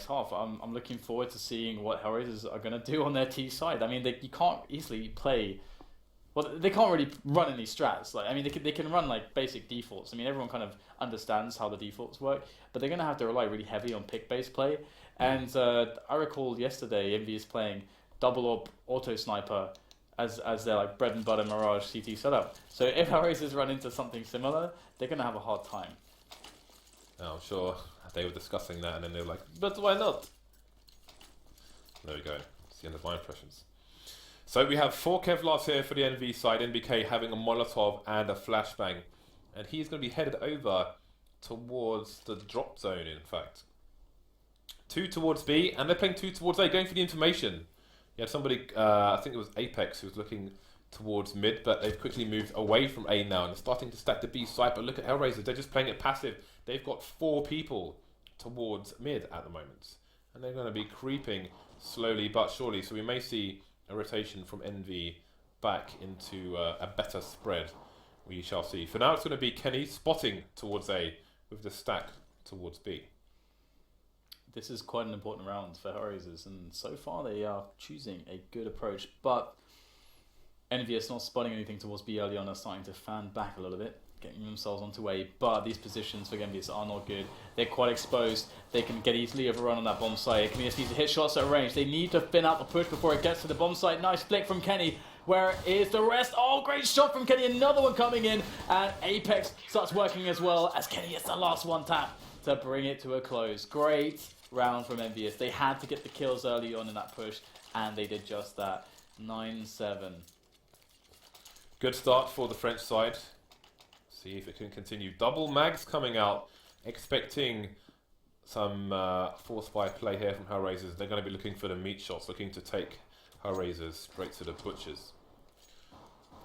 half. I'm looking forward to seeing what Hellraisers are going to do on their T side. I mean, you can't easily play. Well, they can't really run any strats. Like, I mean, they can run like basic defaults. I mean, everyone kind of understands how the defaults work, but they're going to have to rely really heavy on pick-based play. And I recall yesterday Envy is playing double orb auto sniper as their like bread and butter Mirage CT setup. So if Hellraisers run into something similar, they're going to have a hard time. I'm sure they were discussing that, and then they were like, but why not? There we go. It's the end of my impressions. So we have 4 Kevlars here for the NV side. NBK having a Molotov and a flashbang. And he's going to be headed over towards the drop zone, in fact. 2 towards B, and they're playing 2 towards A, going for the information. You had somebody, I think it was Apex, who was looking towards mid, but they've quickly moved away from A now, and they're starting to stack the B side. But look at Hellraisers, they're just playing it passive. They've got 4 people towards mid at the moment. and they're going to be creeping slowly but surely. So we may see a rotation from Envy back into a better spread. We shall see. For now, it's going to be Kenny spotting towards A with the stack towards B. This is quite an important round for Hellraisers, and so far they are choosing a good approach, but Envious not spotting anything towards B early on, are starting to fan back a little bit, getting themselves onto A, but these positions for Envious are not good. They're quite exposed. They can get easily overrun on that bomb site. Envious needs to hit shots at range. They need to thin out the push before it gets to the bomb site. Nice flick from Kenny. Where is the rest? Oh, great shot from Kenny. Another one coming in, and Apex starts working as well as Kenny gets the last one tap to bring it to a close. Great round from Envious. They had to get the kills early on in that push, and they did just that. 9-7. Good start for the French side. See if it can continue. Double mags coming out, expecting some force by play here from Hellraisers. They're going to be looking for the meat shots, looking to take Hellraisers straight to the butchers.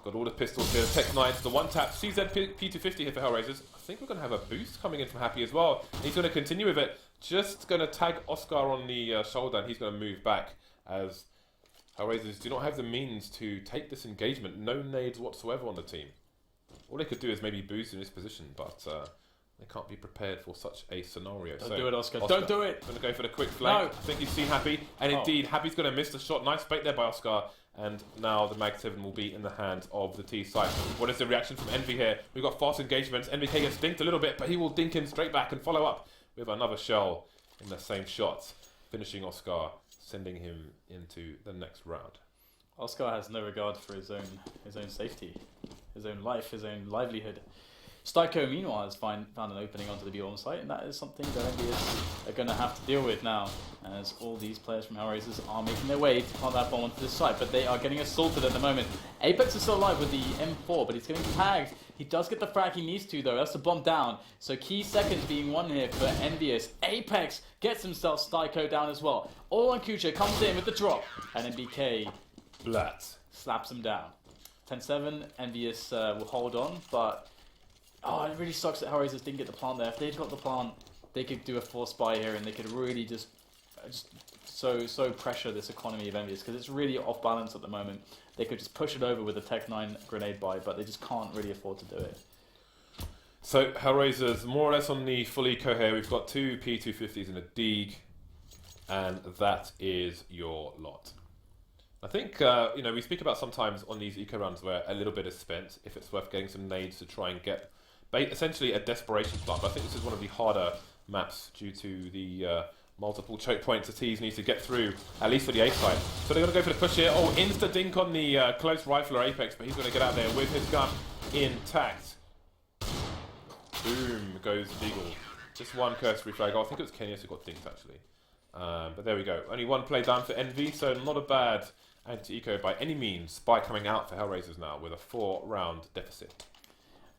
Got all the pistols here, Tech 9, the one tap, CZ P250 here for Hellraisers. I think we're going to have a boost coming in from Happy as well. And he's going to continue with it. Just going to tag Oscar on the shoulder, and he's going to move back as Hellraisers do not have the means to take this engagement. No nades whatsoever on the team. All they could do is maybe boost in this position, but they can't be prepared for such a scenario. Don't do it, Oscar. Don't do it. Going to go for the quick flank. No. I think he's seen Happy, and indeed, Happy's going to miss the shot. Nice bait there by Oscar, and now the Mag 7 will be in the hands of the T side. What is the reaction from Envy here? We've got fast engagements. NVK gets dinked a little bit, but he will dink him straight back and follow up with another shell in the same shot, finishing Oscar, sending him into the next round. Oscar has no regard for his own safety, his own life, his own livelihood. Styko, meanwhile, has found an opening onto the B-bomb site, and that is something that Envious are going to have to deal with now, as all these players from Hellraisers are making their way to plant that bomb onto this site, but they are getting assaulted at the moment. Apex is still alive with the M4, but he's getting tagged. He does get the frag he needs to, though. That's the bomb down. So key seconds being won here for Envious. Apex gets himself Styko down as well. All on Kucha comes in with the drop, and NBK Blat slaps him down. 10-7, Envious will hold on, but it really sucks that Hellraisers didn't get the plant there. If they'd got the plant, they could do a force buy here, and they could really just so pressure this economy of Envious, because it's really off balance at the moment. They could just push it over with a Tech 9 grenade buy, but they just can't really afford to do it. So Hellraisers more or less on the full eco here. We've got two P250s and a Deeg, and that is your lot. I think, we speak about sometimes on these eco rounds where a little bit is spent, if it's worth getting some nades to try and get essentially a desperation plant. But I think this is one of the harder maps due to the multiple choke points the T's need to get through, at least for the A side. So they're going to go for the push here. Oh, insta dink on the close rifler Apex, but he's going to get out there with his gun intact. Boom goes Deagle. Just one cursory frag. Oh, I think it was Kenius who got dinked actually. But there we go. Only one play down for Envy, so not a bad anti-eco by any means. Spy coming out for Hellraisers now with a 4-round deficit.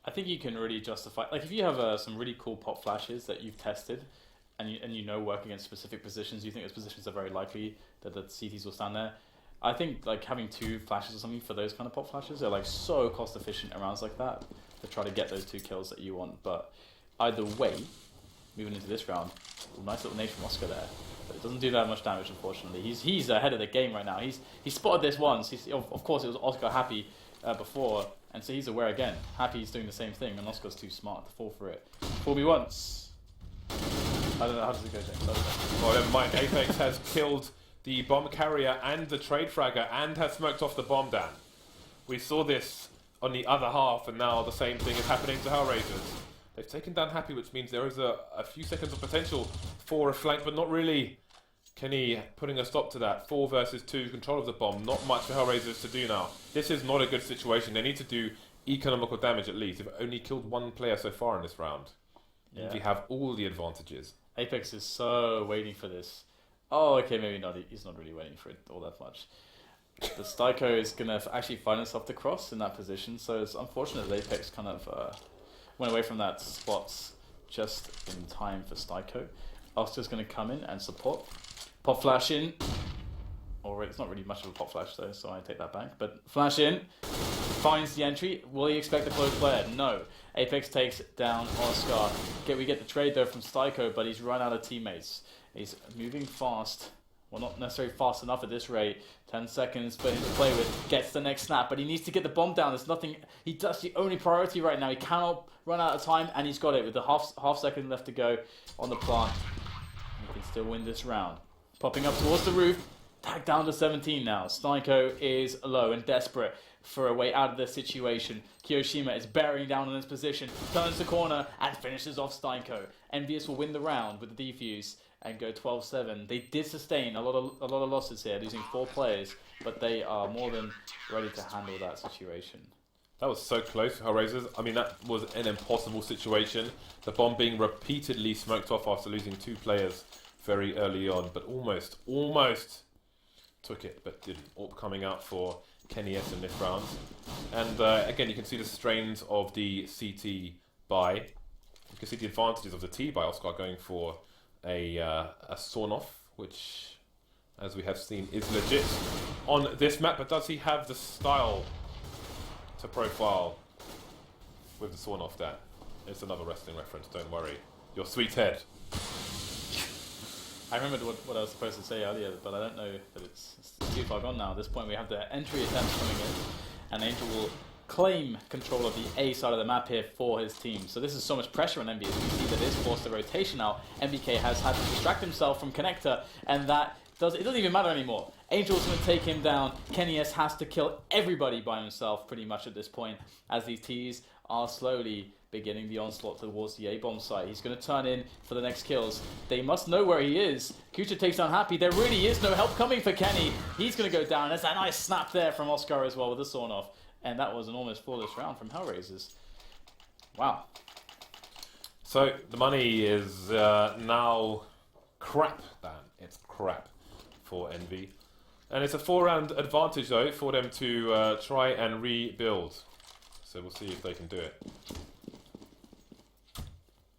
I think you can really justify, like if you have some really cool pop flashes that you've tested, and you know work against specific positions, you think those positions are very likely that the CTs will stand there. I think like having 2 flashes or something for those kind of pop flashes are like so cost efficient in rounds like that to try to get those 2 kills that you want. But either way, moving into this round, nice little nade from Oscar there. But it doesn't do that much damage, unfortunately. He's ahead of the game right now. He spotted this once. Of course, it was Oscar Happy before, and so he's aware again. Happy's doing the same thing, and Oscar's too smart to fall for it. Fool me once. I don't know, how does it go, James? Well, never mind. Apex has killed the bomb carrier and the trade fragger and has smoked off the bomb down. We saw this on the other half, and now the same thing is happening to Hellraisers. They've taken down Happy, which means there is a few seconds of potential for a flank, but not really. Kenny putting a stop to that. 4 versus 2, control of the bomb. Not much for Hellraisers to do now. This is not a good situation. They need to do economical damage at least. They've only killed 1 player so far in this round. Yeah. And we have all the advantages. Apex is so waiting for this. Oh, okay, maybe not. He's not really waiting for it all that much. The Styko is going to actually find himself to cross in that position, so it's unfortunate that Apex kind of went away from that spot just in time for Styko. Oscar's going to come in and support. Pop flash in. Or it's not really much of a pop flash though, so I take that back. But flash in, finds the entry. Will he expect a close player? No. Apex takes down Oscar. We get the trade though from Styko, but he's run out of teammates. He's moving fast. Well, not necessarily fast enough at this rate. 10 seconds for him to play with. Gets the next snap, but he needs to get the bomb down. There's nothing. That's the only priority right now. He cannot run out of time, and he's got it with the half second left to go on the plant. He can still win this round. Popping up towards the roof. Tag down to 17 now. Styko is low and desperate for a way out of this situation. Kiyoshima is bearing down on his position, turns the corner and finishes off Styko. Envious will win the round with the defuse and go 12-7. They did sustain a lot of losses here, losing 4 players, but they are more than ready to handle that situation. That was so close for Hellraisers. I mean, that was an impossible situation. The bomb being repeatedly smoked off after losing 2 players very early on, but almost took it, but didn't. AWP coming out for Kenny S in this round. And again, you can see the strains of the CT buy. You can see the advantages of the T buy. Oscar going for a sawn-off, which, as we have seen, is legit on this map. But does he have the style to profile with the sawn-off? That it's another wrestling reference. Don't worry, your sweet head. I remembered what I was supposed to say earlier, but I don't know that it's too far gone now. At this point, we have the entry attempts coming in, and Angel will claim control of the A side of the map here for his team. So this is so much pressure on MB as we see that is forced the rotation out. MBK has had to distract himself from Connector, and it doesn't even matter anymore. Angel's going to take him down. Kenny S has to kill everybody by himself pretty much at this point, as these Ts are slowly beginning the onslaught towards the A-bomb site. He's going to turn in for the next kills. They must know where he is. Kucha takes down Happy. There really is no help coming for Kenny. He's going to go down. There's a nice snap there from Oscar as well with the sawn-off. And that was an almost flawless round from Hellraisers. Wow. So the money is now crap, Dan. It's crap for Envy. And it's a 4-round advantage, though, for them to try and rebuild. So we'll see if they can do it.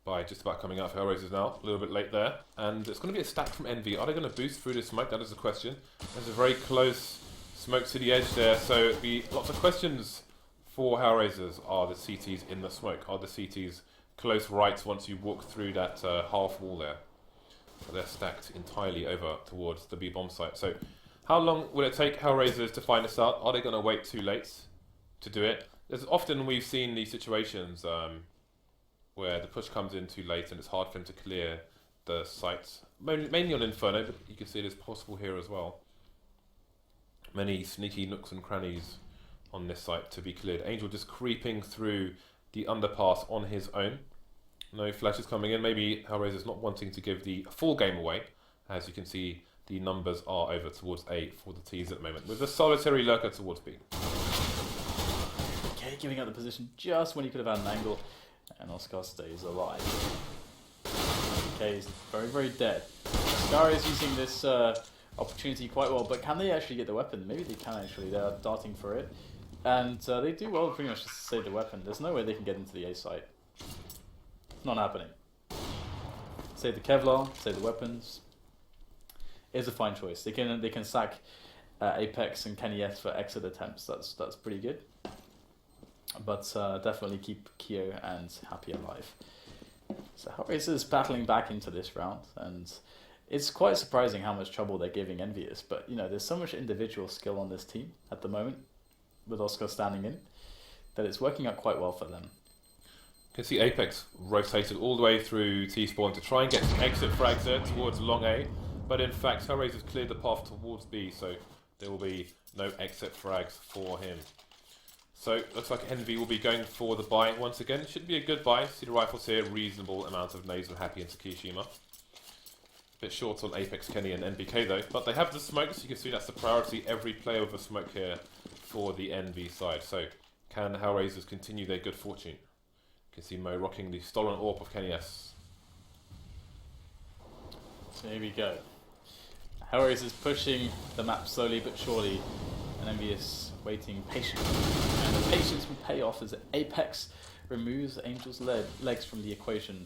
By just about coming out for Hellraisers now, a little bit late there. And it's going to be a stack from Envy. Are they going to boost through this smoke? That is the question. There's a very close smoke to the edge there, so it'll be lots of questions for Hellraisers. Are the CTs in the smoke? Are the CTs close right once you walk through that half wall there? So they're stacked entirely over towards the B-bomb site. So how long will it take Hellraisers to find this out? Are they going to wait too late to do it? There's often we've seen these situations where the push comes in too late and it's hard for them to clear the sites. Mainly on Inferno, but you can see it is possible here as well. Many sneaky nooks and crannies on this site to be cleared. Angel just creeping through the underpass on his own. No flashes coming in. Maybe Hellraiser's not wanting to give the full game away. As you can see, the numbers are over towards A for the T's at the moment, with the solitary lurker towards B. Okay, giving up the position just when he could have had an angle. And Oscar stays alive. Okay, he's very, very dead. Oscar is using this opportunity quite well, but can they actually get the weapon? Maybe they can actually. They are darting for it. And they do well pretty much just to save the weapon. There's no way they can get into the A site. It's not happening. Save the Kevlar, save the weapons. It's a fine choice. They can sack Apex and Kenny S for exit attempts. That's pretty good. But definitely keep Kyo and Happy alive. So Hellraiser is battling back into this round, and it's quite surprising how much trouble they're giving Envious. But you know, there's so much individual skill on this team at the moment, with Oscar standing in, that it's working out quite well for them. You can see Apex rotated all the way through T-spawn to try and get some exit frags there towards long A, but in fact Hellraiser's cleared the path towards B, so there will be no exit frags for him. So looks like Envy will be going for the buy once again. Should be a good buy. See the rifles here, reasonable amount of nades from Happy and Tsukishima. Bit short on Apex, Kenny and NBK though, but they have the smokes. You can see that's the priority. Every player with a smoke here for the Envy side. So can Hellraisers continue their good fortune? You can see Mo rocking the stolen AWP of Kenny S. So here we go. Hellraisers pushing the map slowly but surely, and Envious waiting patiently. And the patience will pay off as Apex removes Angel's legs from the equation.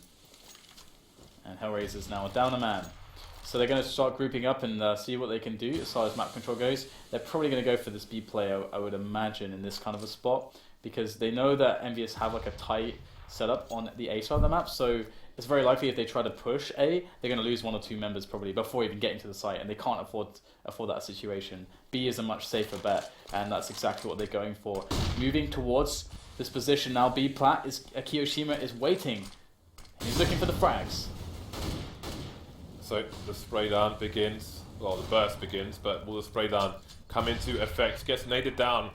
And Hellraisers now down a man. So they're going to start grouping up and see what they can do as far as map control goes. They're probably going to go for this B play, I would imagine, in this kind of a spot, because they know that Envious have like a tight setup on the A side of the map. So it's very likely if they try to push A, they're going to lose 1 or 2 members probably before even getting to the site, and they can't afford that situation. B is a much safer bet, and that's exactly what they're going for. Moving towards this position now, B plat is Kiyoshima is waiting. He's looking for the frags. So the spray down begins, well, the burst begins, but will the spray down come into effect? Gets naded down,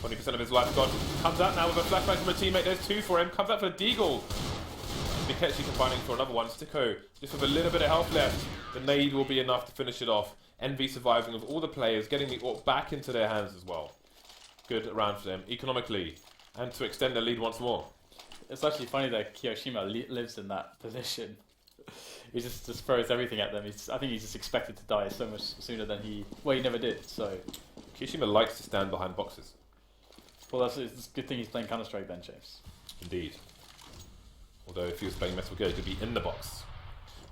20% of his life gone. Comes out now with a flashback from a teammate, there's 2 for him, comes out for the Deagle. Mikechi combining for another one, Sticko just with a little bit of health left. The nade will be enough to finish it off. Envy surviving with all the players, getting the AWP back into their hands as well. Good round for them, economically, and to extend their lead once more. It's actually funny that Kiyoshima lives in that position. He just throws everything at them. I think he's just expected to die so much sooner than he never did. So Kiyoshima likes to stand behind boxes. Well, it's a good thing he's playing Counter-Strike then, James. Indeed. Although if he was playing Metal Gear, he could be in the box.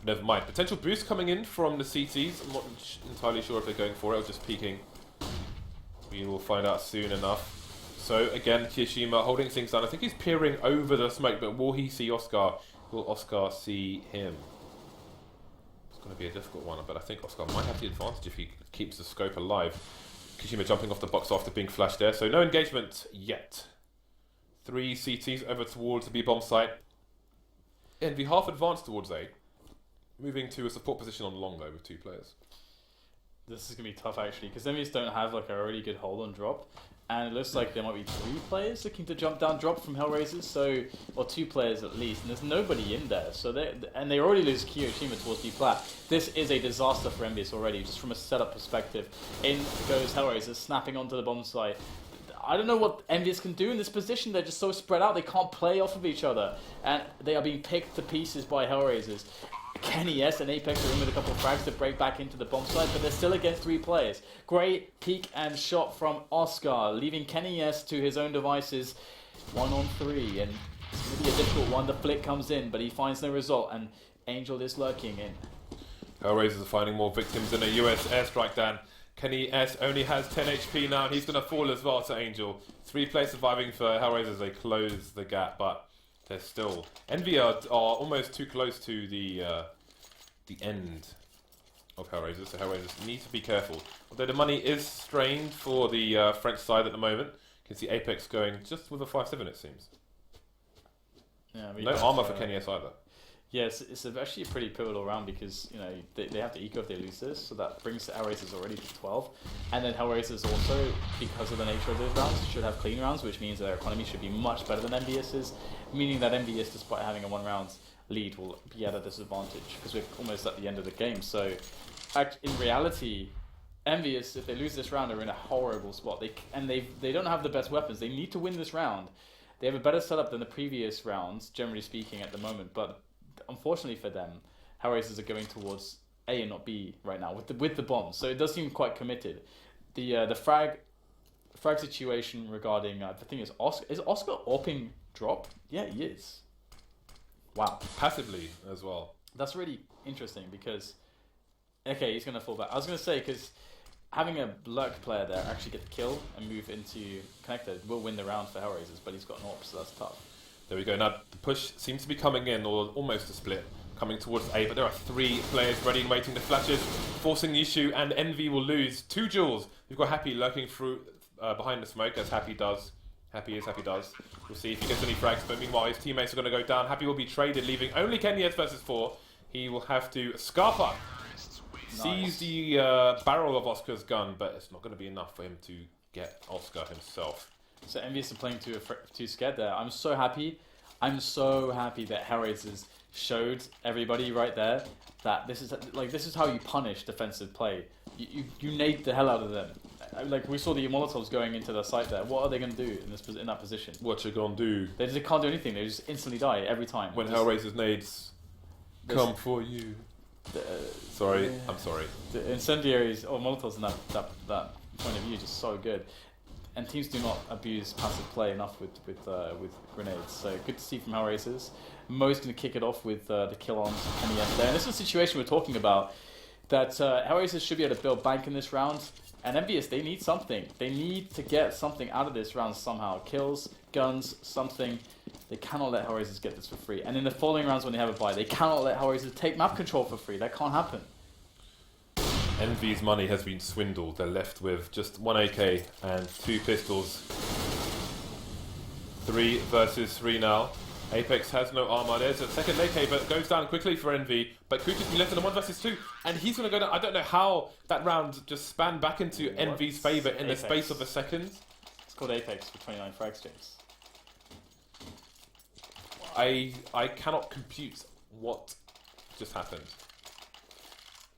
Never mind. Potential boost coming in from the CTs. I'm not entirely sure if they're going for it or just peeking. We will find out soon enough. So again, Kiyoshima holding things down. I think he's peering over the smoke, but will he see Oscar? Will Oscar see him? It's going to be a difficult one, but I think Oscar might have the advantage if he keeps the scope alive. Kiyoshima jumping off the box after being flashed there, so no engagement yet. 3 CTs over towards the B-bomb site. Envy half advanced towards A, moving to a support position on long though with 2 players. This is going to be tough actually, because Envious don't have like a really good hold on drop, and it looks like there might be 3 players looking to jump down drop from Hellraisers, or 2 players at least, and there's nobody in there, so they already lose Kiyoshima towards B flat. This is a disaster for Envious already, just from a setup perspective. In goes Hellraisers, snapping onto the bomb site. I don't know what Envious can do in this position. They're just so spread out. They can't play off of each other. And they are being picked to pieces by Hellraisers. Kenny S and Apex are in with a couple of frags to break back into the bomb site, but they're still against 3 players. Great peek and shot from Oscar, leaving Kenny S to his own devices. 1 on 3, and it's going to be a difficult one. The flick comes in, but he finds no result, and Angel is lurking in. Hellraisers are finding more victims in a US airstrike, Dan. Kenny S only has 10 HP now, and he's going to fall as well to Angel. 3 players surviving for Hellraisers. They close the gap, but they're still... Envy are almost too close to the end of Hellraisers, so Hellraisers need to be careful. Although the money is strained for the French side at the moment. You can see Apex going just with a 5-7, it seems. Yeah, no armor for Kenny S either. Yes, it's actually a pretty pivotal round because they have to eco if they lose this, so that brings Hellraisers already to 12. And then Hellraisers also, because of the nature of those rounds, should have clean rounds, which means their economy should be much better than Envious's, meaning that Envious, despite having a 1 round lead, will be at a disadvantage because we're almost at the end of the game. So, in reality, Envious, if they lose this round, are in a horrible spot. They don't have the best weapons. They need to win this round. They have a better setup than the previous rounds, generally speaking, at the moment, but unfortunately for them, Hellraisers are going towards A and not B right now with the bombs, so it does seem quite committed. The frag situation regarding I think it's Oscar. Is Oscar AWPing drop? Yeah, he is. Wow, Passively as well. that's really interesting because okay, he's gonna fall back. I was gonna say because having a lurk player there actually get the kill and move into connected will win the round for Hellraisers, but he's got an AWP, so that's tough. There we go. Now the push seems to be coming in, or almost a split, coming towards A, but there are 3 players ready and waiting. The flashes, forcing the issue, and Envy will lose 2 jewels. We've got Happy lurking through behind the smoke, as Happy does. Happy does. We'll see if he gets any frags, but meanwhile his teammates are going to go down. Happy will be traded, leaving only Kenny S versus 4. He will have to scarf up. Seize the barrel of Oscar's gun, but it's not going to be enough for him to get Oscar himself. So Envious are playing too scared there. I'm so happy that Hellraisers showed everybody right there that this is how you punish defensive play. You nade the hell out of them. Like we saw the Molotovs going into the site there. What are they going to do in that position? What you gonna do? They just can't do anything. They just instantly die every time. When Hellraisers nades come for you. Sorry, yeah. I'm sorry. The incendiaries or Molotovs in that point of view is just so good. And teams do not abuse passive play enough with grenades. So good to see from Hellraisers. Mo's going to kick it off with the kill on Kenny S there. And this is a situation we're talking about. that Hellraisers should be able to build bank in this round. And Envious, they need something. They need to get something out of this round somehow. Kills, guns, something. They cannot let Hellraisers get this for free. And in the following rounds when they have a bye, they cannot let Hellraisers take map control for free. That can't happen. Envy's money has been swindled. They're left with just 1 AK and 2 pistols. 3 versus 3 now. Apex has no armor. There's a second AK, but it goes down quickly for Envy. But Kuka's been left in a 1 versus 2, and he's going to go down. I don't know how that round just spanned back into Envy's favour in the space of a second. It's called Apex for 29 frags, James. I cannot compute what just happened.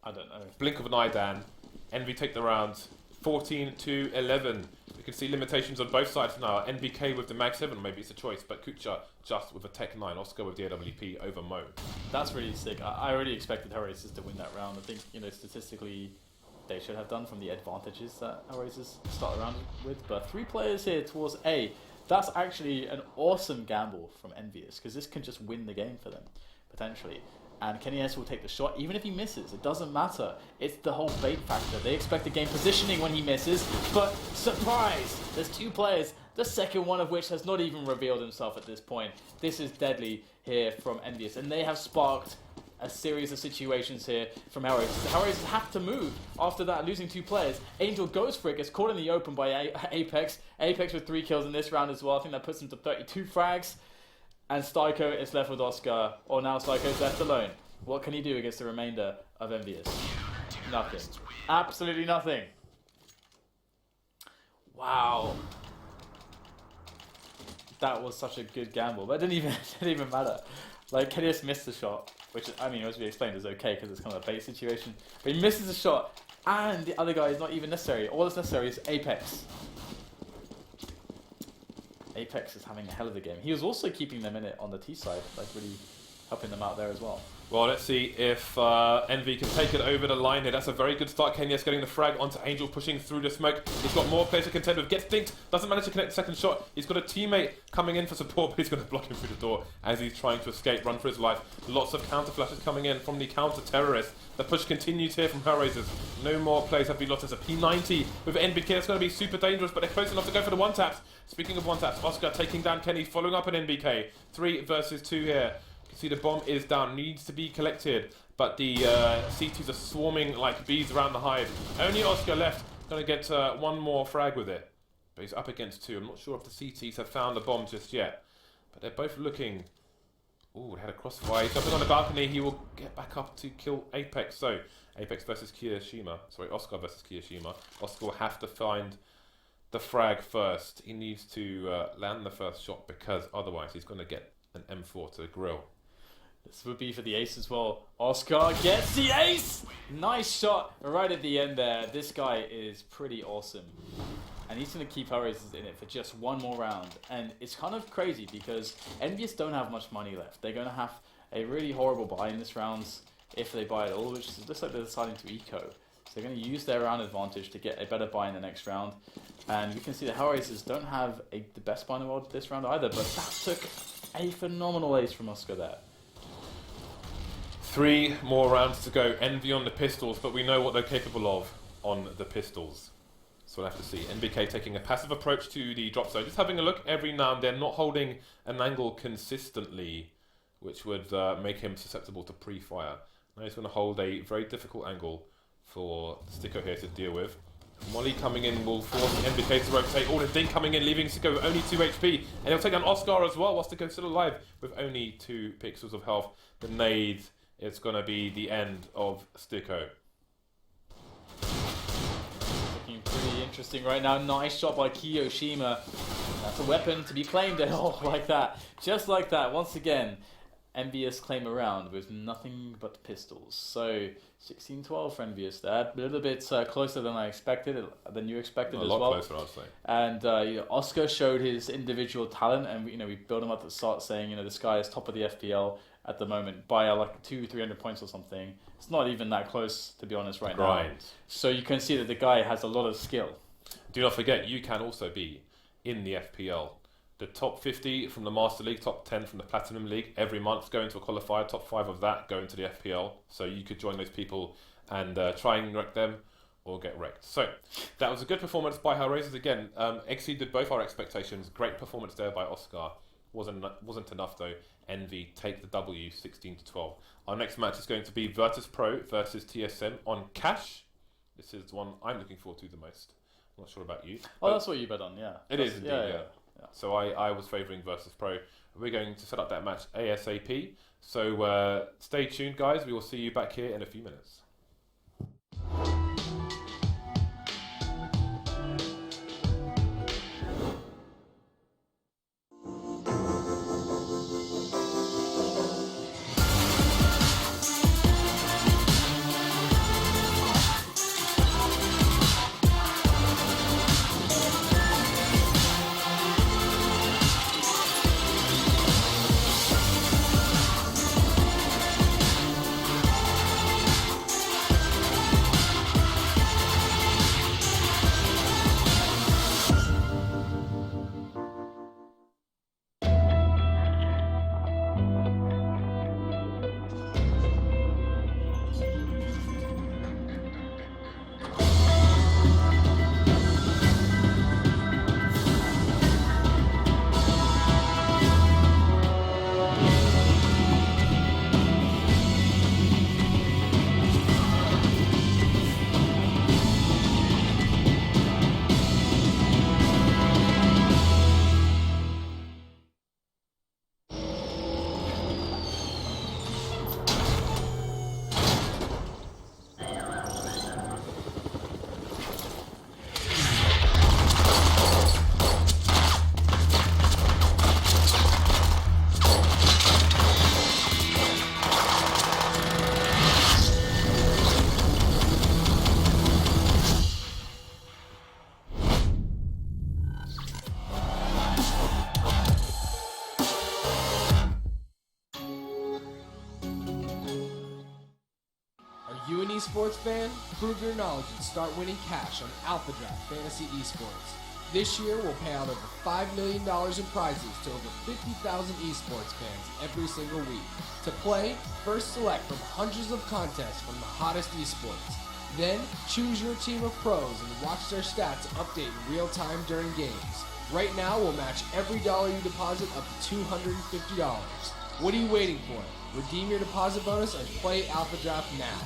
I don't know. Blink of an eye, Dan. Envy take the round. 14-11. We can see limitations on both sides now. NBK with the Mag 7, maybe it's a choice, but Kucha just with a Tech 9. Oscar with the AWP over Mo. That's really sick. I already expected Hellraisers to win that round. I think, statistically, they should have done from the advantages that Hellraisers start the round with. But 3 players here towards A. That's actually an awesome gamble from Envious, because this can just win the game for them, potentially. And Kenny S will take the shot, even if he misses. It doesn't matter. It's the whole bait factor. They expect the game positioning when he misses, but surprise! There's 2 players, the second one of which has not even revealed himself at this point. This is deadly here from Envious, and they have sparked a series of situations here from Hellraisers. The Hellraisers have to move after that, losing 2 players. Angel goes for it, gets caught in the open by Apex. Apex with 3 kills in this round as well. I think that puts him to 32 frags. And Styko is left with Oscar, or now Styko is left alone. What can he do against the remainder of Envious? Nothing. Absolutely nothing. Wow. That was such a good gamble, but it didn't even matter. Like, Kedius missed the shot, which, I mean, as we explained, is okay because it's kind of a bait situation. But he misses the shot, and the other guy is not even necessary. All that's necessary is Apex. Apex is having a hell of a game. He was also keeping them in it on the T side, like really helping them out there as well. Well, let's see if Envy can take it over the line here. That's a very good start. Kenyas getting the frag onto Angel, pushing through the smoke. He's got more players to contend with. Gets dinked, doesn't manage to connect the second shot. He's got a teammate coming in for support, but he's going to block him through the door as he's trying to escape, run for his life. Lots of counter flashes coming in from the counter terrorist. The push continues here from Hellraisers. No more players have been lost. There's a P90 with NBK. It's going to be super dangerous, but they're close enough to go for the one-taps. Speaking of one-taps, Oscar taking down Kenny, following up an NBK. 3 versus 2 here. You can see the bomb is down, needs to be collected, but the C2s are swarming like bees around the hive. Only Oscar left, going to get 1 more frag with it. But he's up against 2. I'm not sure if the CTs have found the bomb just yet, but they're both looking... Ooh, they had a crossfire. He's jumping on the balcony. He will get back up to kill Apex. So, Apex versus Kiyoshima. Sorry, Oscar versus Kiyoshima. Oscar will have to find the frag first. He needs to land the first shot because otherwise he's going to get an M4 to the grill. This would be for the ace as well. Oscar gets the ace! Nice shot right at the end there. This guy is pretty awesome. And he's going to keep Hellraisers in it for just 1 more round. And it's kind of crazy because Envious don't have much money left. They're going to have a really horrible buy in this round if they buy at all, which looks like they're deciding to eco. So they're going to use their round advantage to get a better buy in the next round. And you can see the Hellraisers don't have the best buy in the world this round either, but that took a phenomenal ace from Oscar there. 3 more rounds to go. Envy on the pistols, but we know what they're capable of on the pistols. So we'll have to see. NBK taking a passive approach to the drop zone. Just having a look every now and then, not holding an angle consistently, which would make him susceptible to pre-fire. Now he's going to hold a very difficult angle for Sticko here to deal with. Molly coming in will force NBK to rotate. All the dink coming in, leaving Sticko with only 2 HP. And he'll take down Oscar as well, while Sticko's still alive with only 2 pixels of health. The nade is going to be the end of Sticko. Pretty interesting right now. Nice shot by Kiyoshima. That's a weapon to be claimed at all like that. Just like that. Once again, Envious claim a round with nothing but pistols. So 16-12 for Envious there. A little bit closer than I expected, than you expected as well. A lot closer, I'd say. And Oscar showed his individual talent, and we built him up at the start saying, this guy is top of the FPL at the moment by like 200-300 points or something. It's not even that close, to be honest, right now. So you can see that the guy has a lot of skill. Do not forget, you can also be in the FPL. The top 50 from the Master League, top 10 from the Platinum League, every month go into a qualifier, top 5 of that go into the FPL. So you could join those people and try and wreck them or get wrecked. So that was a good performance by Hellraisers again. Exceeded both our expectations. Great performance there by Oscar. Wasn't enough though. Envy take the W 16-12. Our next match is going to be Virtus Pro versus TSM on Cash. This is the one I'm looking forward to the most. I'm not sure about you. Oh, that's what you bet on, yeah. It is indeed, yeah. So I was favouring Virtus Pro. We're going to set up that match ASAP. So stay tuned, guys. We will see you back here in a few minutes. You an esports fan? Prove your knowledge and start winning cash on Alpha Draft Fantasy Esports. This year, we'll pay out over $5 million in prizes to over 50,000 esports fans every single week. To play, first select from hundreds of contests from the hottest esports. Then, choose your team of pros and watch their stats update in real time during games. Right now, we'll match every dollar you deposit up to $250. What are you waiting for? Redeem your deposit bonus and play Alpha Draft now.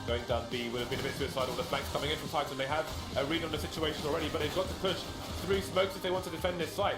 Going down B would have been a bit suicidal. The flanks coming in from Titan. They have a read on the situation already, but they've got to push through smokes if they want to defend this site.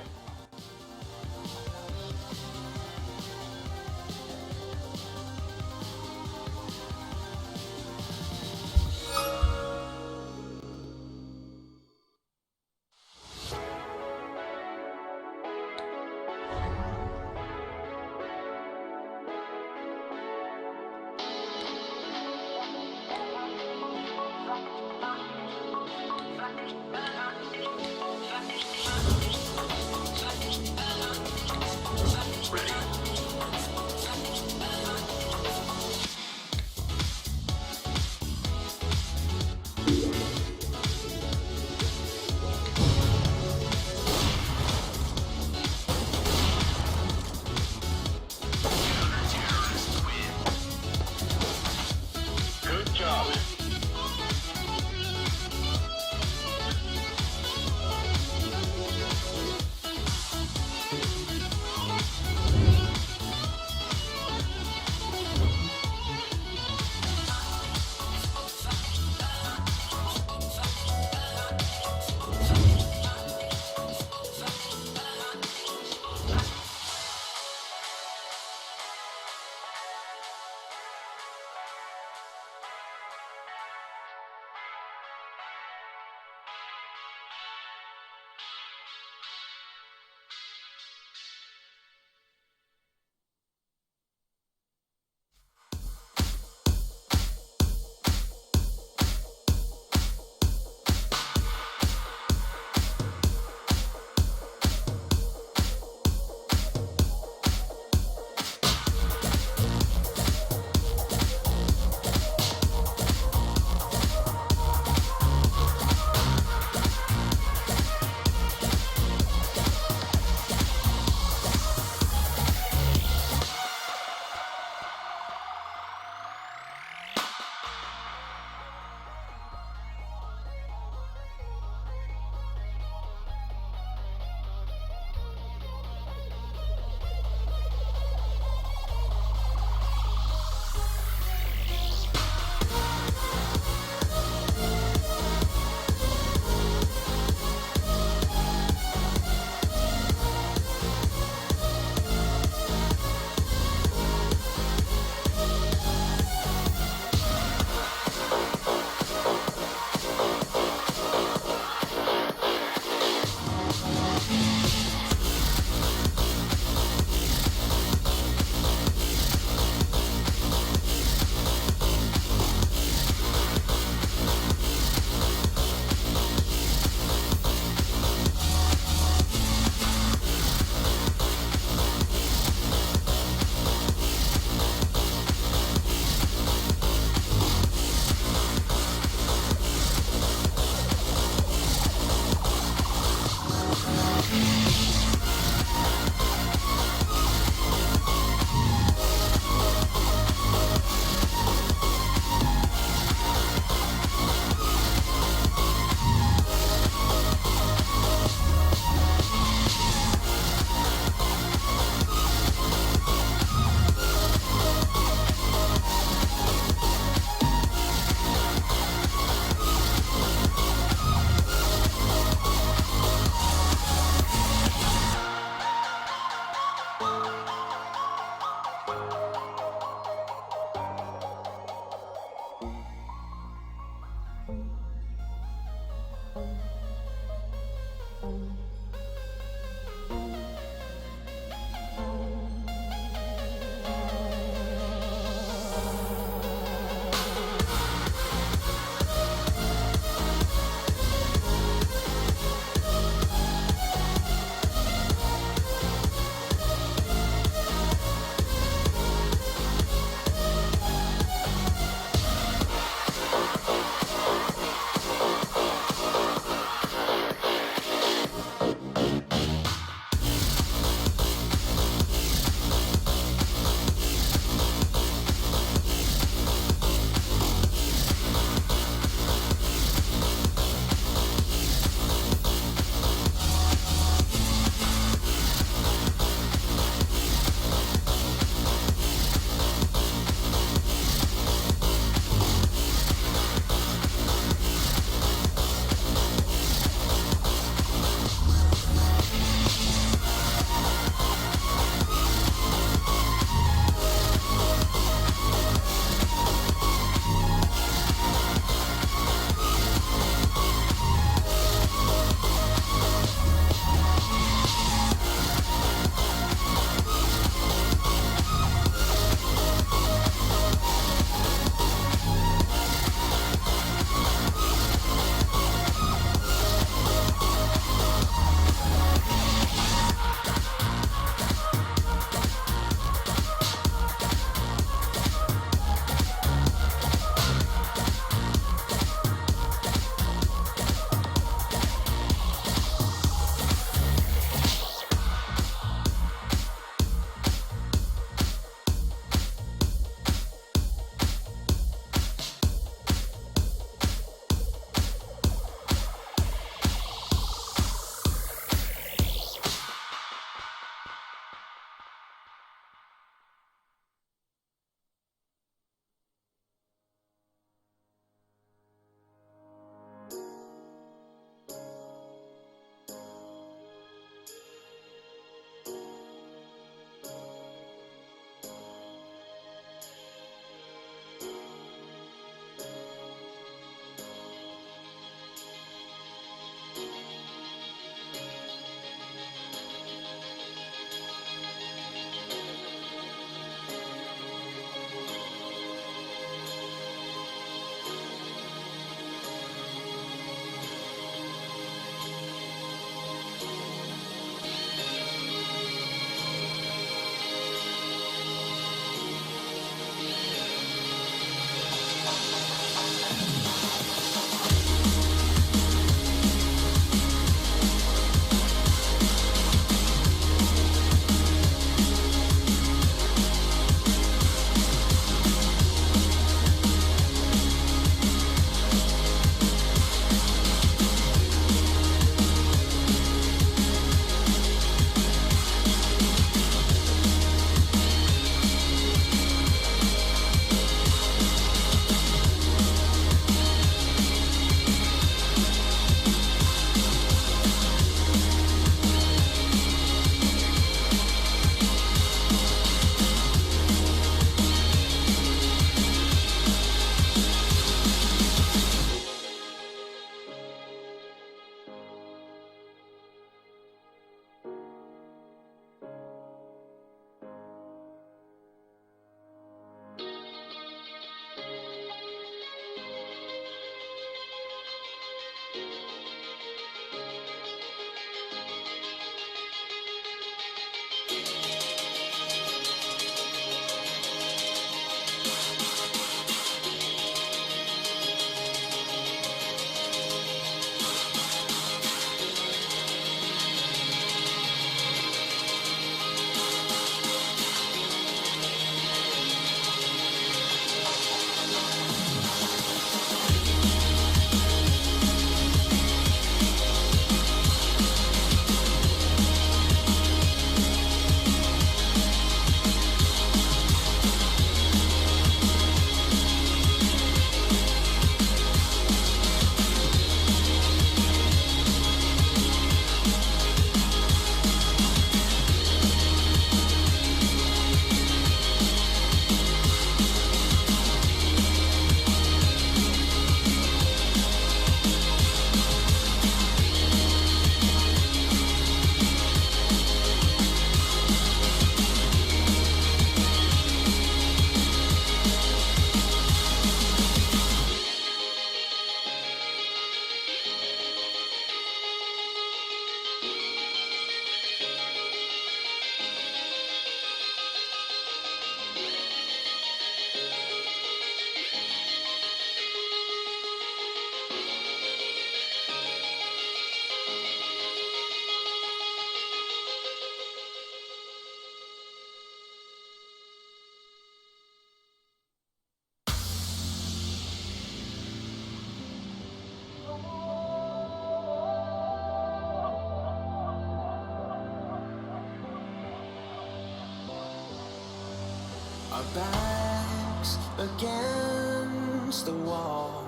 Our backs against the wall.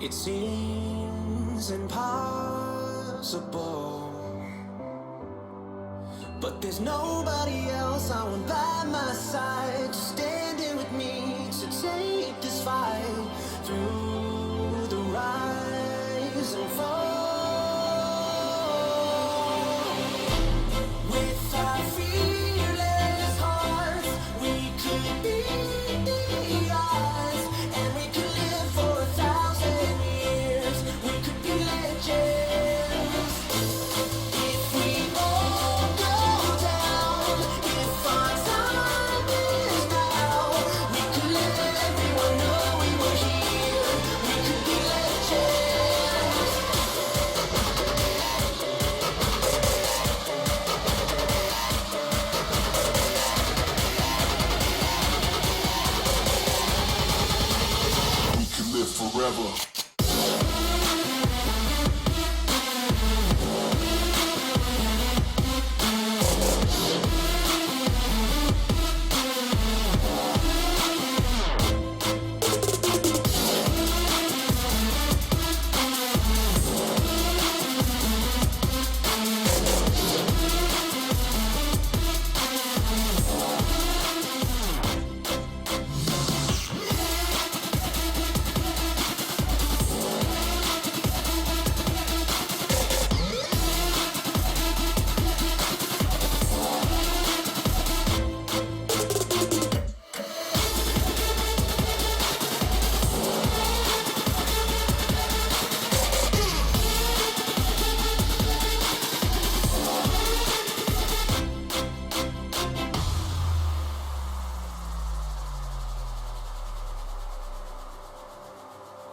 It seems impossible, but there's nobody else I want by my side, just standing with me to take this fight through the rise and fall. With our fearless hearts, we could be the odds, and we could live for 1,000 years. We could be legends. If we all go down, if our time is now, we could let everyone know we were here. We could be legends. We can live forever.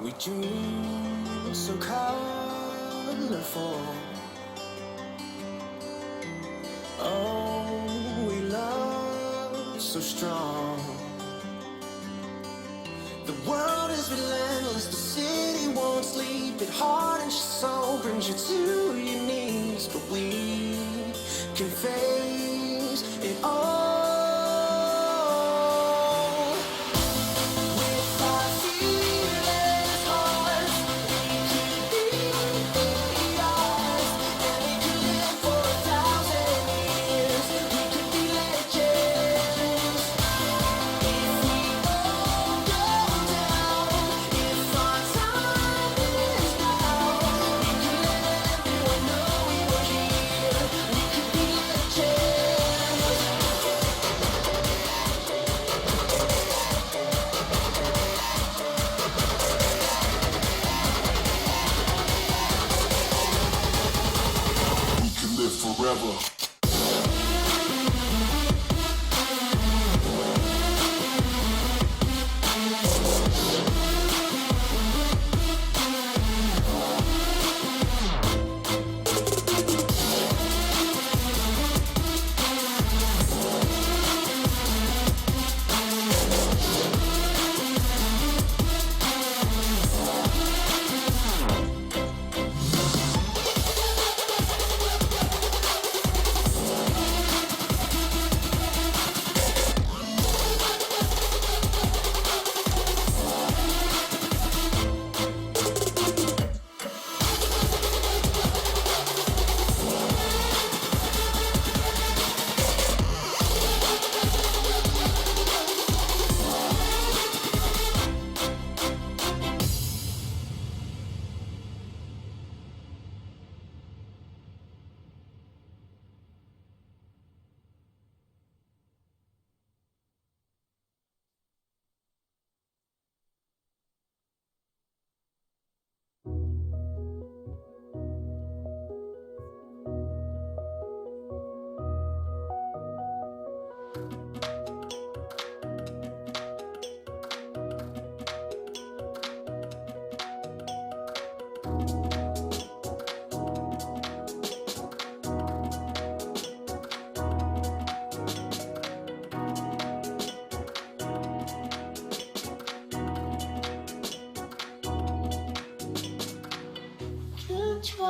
We dream so colorful. Oh, we love so strong. The world is relentless, the city won't sleep. It hardens your soul, brings you to your knees. But we can face it all. With our fearless hearts, we could be the odds, and we could live for 1,000 years. We could be legends. If we all go down, if our time is now, we could let everyone know we were here. We could be legends.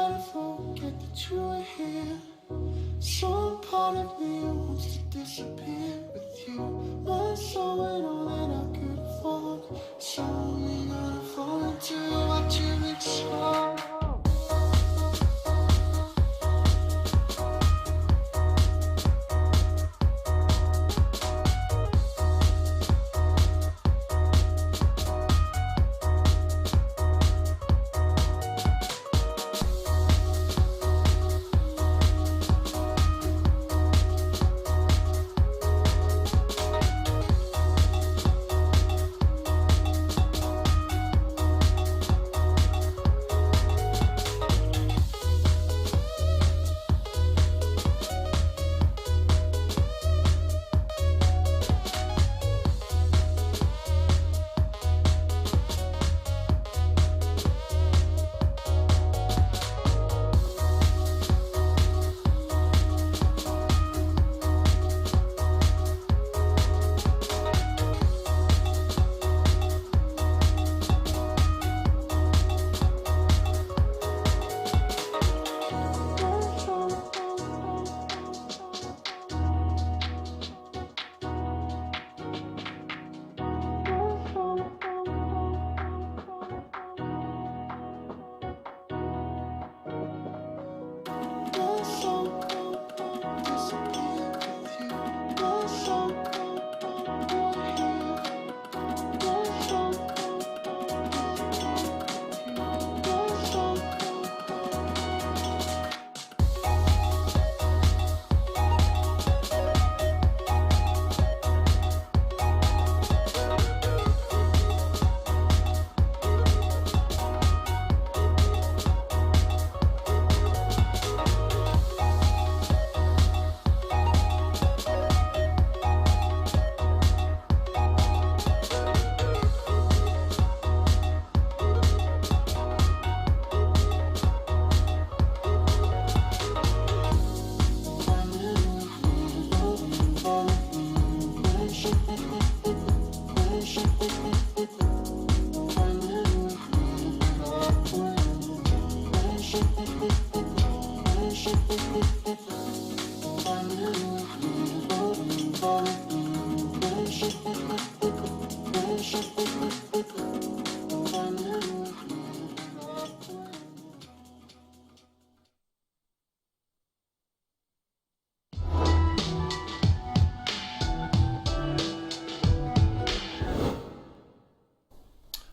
never forget that you were here. Some part of me wants to disappear with you. My soul and all that I could afford. So we gotta fall into what you explored.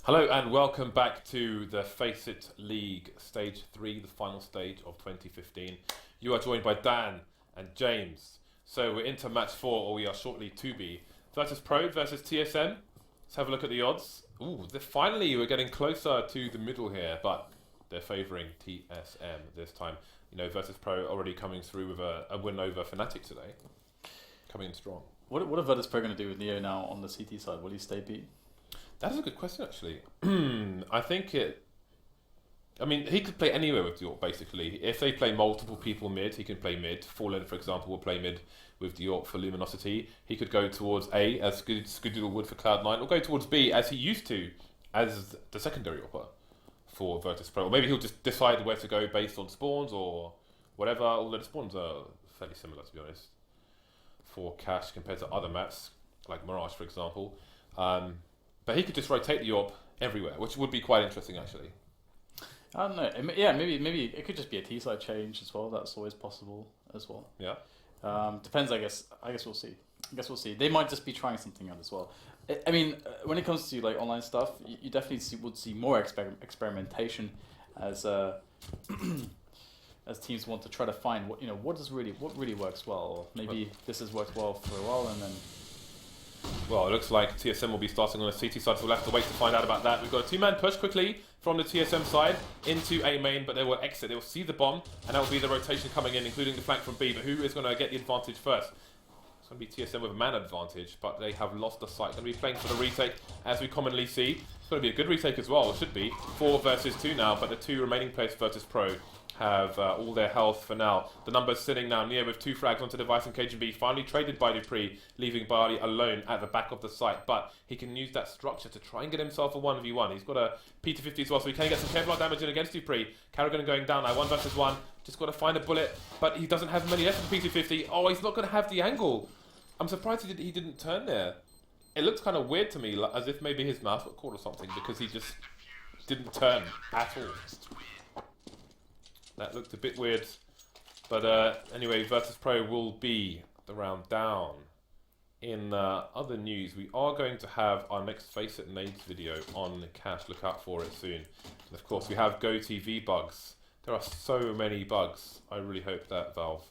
Hello and welcome back to the Face It League Stage 3, the final stage of 2015. You are joined by Dan and James. So we're into match 4, or we are shortly to be. Virtus Pro versus TSM. Let's have a look at the odds. Ooh, finally we're getting closer to the middle here, but they're favouring TSM this time. You know, Virtus Pro already coming through with a win over Fnatic today. Coming in strong. What are Virtus Pro going to do with Neo now on the CT side? Will he stay beat? That is a good question, actually. I think he could play anywhere with Dior, basically. If they play multiple people mid, he can play mid. Fallen, for example, will play mid with Dior for Luminosity. He could go towards A, as Scoodoodle would for Cloud9, or go towards B, as he used to, as the secondary AWPer for Virtus Pro. Or maybe he'll just decide where to go based on spawns or whatever, although the spawns are fairly similar, to be honest, for Cash compared to other maps, like Mirage, for example. But he could just rotate the AWP everywhere, which would be quite interesting, actually. I don't know. Yeah, maybe it could just be a T-side change as well. That's always possible as well. Yeah. Depends, I guess. I guess we'll see. They might just be trying something out as well. I mean, when it comes to like online stuff, you definitely would see more experimentation as as teams want to try to find what really works well. Or maybe this has worked well for a while, and then. Well, it looks like TSM will be starting on the CT side, so we'll have to wait to find out about that. We've got a two-man push quickly from the TSM side into A main, but they will exit. They will see the bomb, and that will be the rotation coming in, including the flank from B. But who is going to get the advantage first? It's going to be TSM with a man advantage, but they have lost the site. Going to be playing for the retake, as we commonly see. It's going to be a good retake as well, it should be. 4 versus 2 now, but the two remaining players Virtus Pro have all their health for now. The number's sitting now near with 2 frags onto Device and Cajun B, finally traded by Dupree, leaving Barley alone at the back of the site. But he can use that structure to try and get himself a 1v1. He's got a P250 as well, so he can get some Kevlar damage in against Dupree. Carrigan going down now, 1 versus 1. Just got to find a bullet, but he doesn't have many left for the P250. Oh, he's not going to have the angle. I'm surprised he didn't turn there. It looked kind of weird to me, like, as if maybe his mouse got caught or something, because he just didn't turn at all. That looked a bit weird. But anyway, Virtus Pro will be the round down. In other news, we are going to have our next Face It Nades video on Cash. Look out for it soon. And of course, we have GoTV bugs. There are so many bugs. I really hope that Valve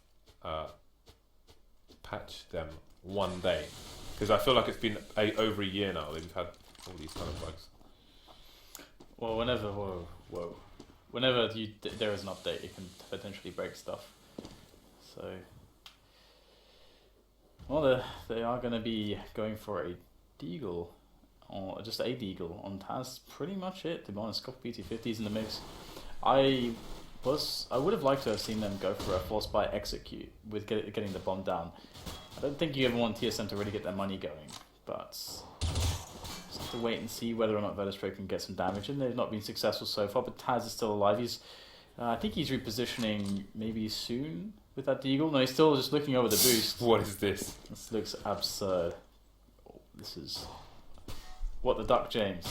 patch them one day. Because I feel like it's been over a year now that we've had all these kind of bugs. Well, whenever there is an update, it can potentially break stuff. So, well, they are going to be going for a deagle, or just a deagle on Taz. Pretty much it. To be honest, a couple PT50s in the mix. I would have liked to have seen them go for a force by execute with getting the bomb down. I don't think you ever want TSM to really get their money going, but just have to wait and see whether or not Virtus Pro can get some damage in. They've not been successful so far, but Taz is still alive. I think he's repositioning maybe soon with that deagle. No, he's still just looking over the boost. What is this? This looks absurd. Oh, this is what the Duck James.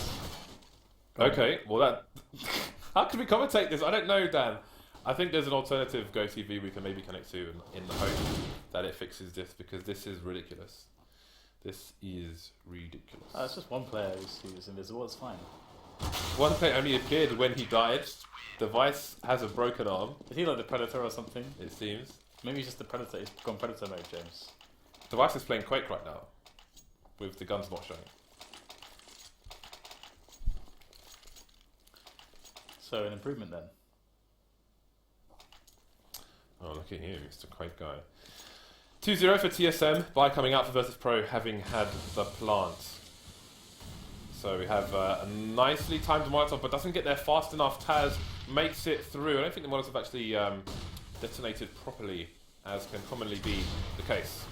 Okay, well that... How can we commentate this? I don't know, Dan. I think there's an alternative GoTV we can maybe connect to in the hope that it fixes this, because this is ridiculous. This is ridiculous. It's just one player who's invisible, it's fine. One player only appeared when he died. Device has a broken arm. Is he like the Predator or something? It seems. Maybe he's just the Predator. He's gone Predator mode, James. Device is playing Quake right now, with the guns not showing. So an improvement then. Oh, look at you, Mr. Quake guy. 2-0 for TSM by coming out for Virtus Pro, having had the plant. So we have a nicely timed Molotov, but doesn't get there fast enough. Taz makes it through. I don't think the Molotov actually detonated properly, as can commonly be the case.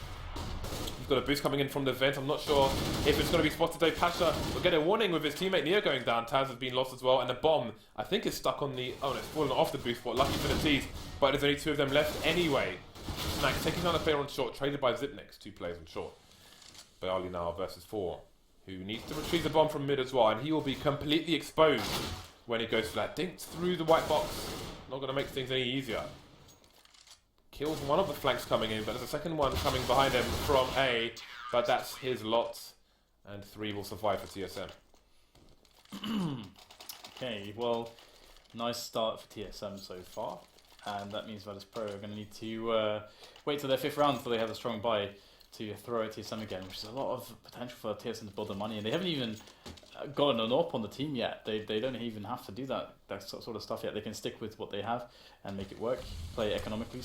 He's got a boost coming in from the vent. I'm not sure if it's going to be spotted though. Pasha will get a warning with his teammate Neo going down. Taz has been lost as well, and the bomb, I think, is stuck on the... Oh, no, it's fallen off the boost spot. Lucky for the T's, but there's only 2 of them left anyway. Snack taking down a player on short, traded by Zipnex. 2 players on short. Bayali now versus 4, who needs to retrieve the bomb from mid as well, and he will be completely exposed when he goes for that. Dinks through the white box. Not going to make things any easier. Kills one of the flanks coming in, but there's a second one coming behind him from A, but that's his lot, and 3 will survive for TSM. Okay, well, nice start for TSM so far, and that means Virtus Pro are going to need to wait till their 5th round before they have a strong buy to throw at TSM again, which is a lot of potential for TSM to build their money, and they haven't even gotten an AWP on the team yet. They don't even have to do that sort of stuff yet. They can stick with what they have and make it work, play economically.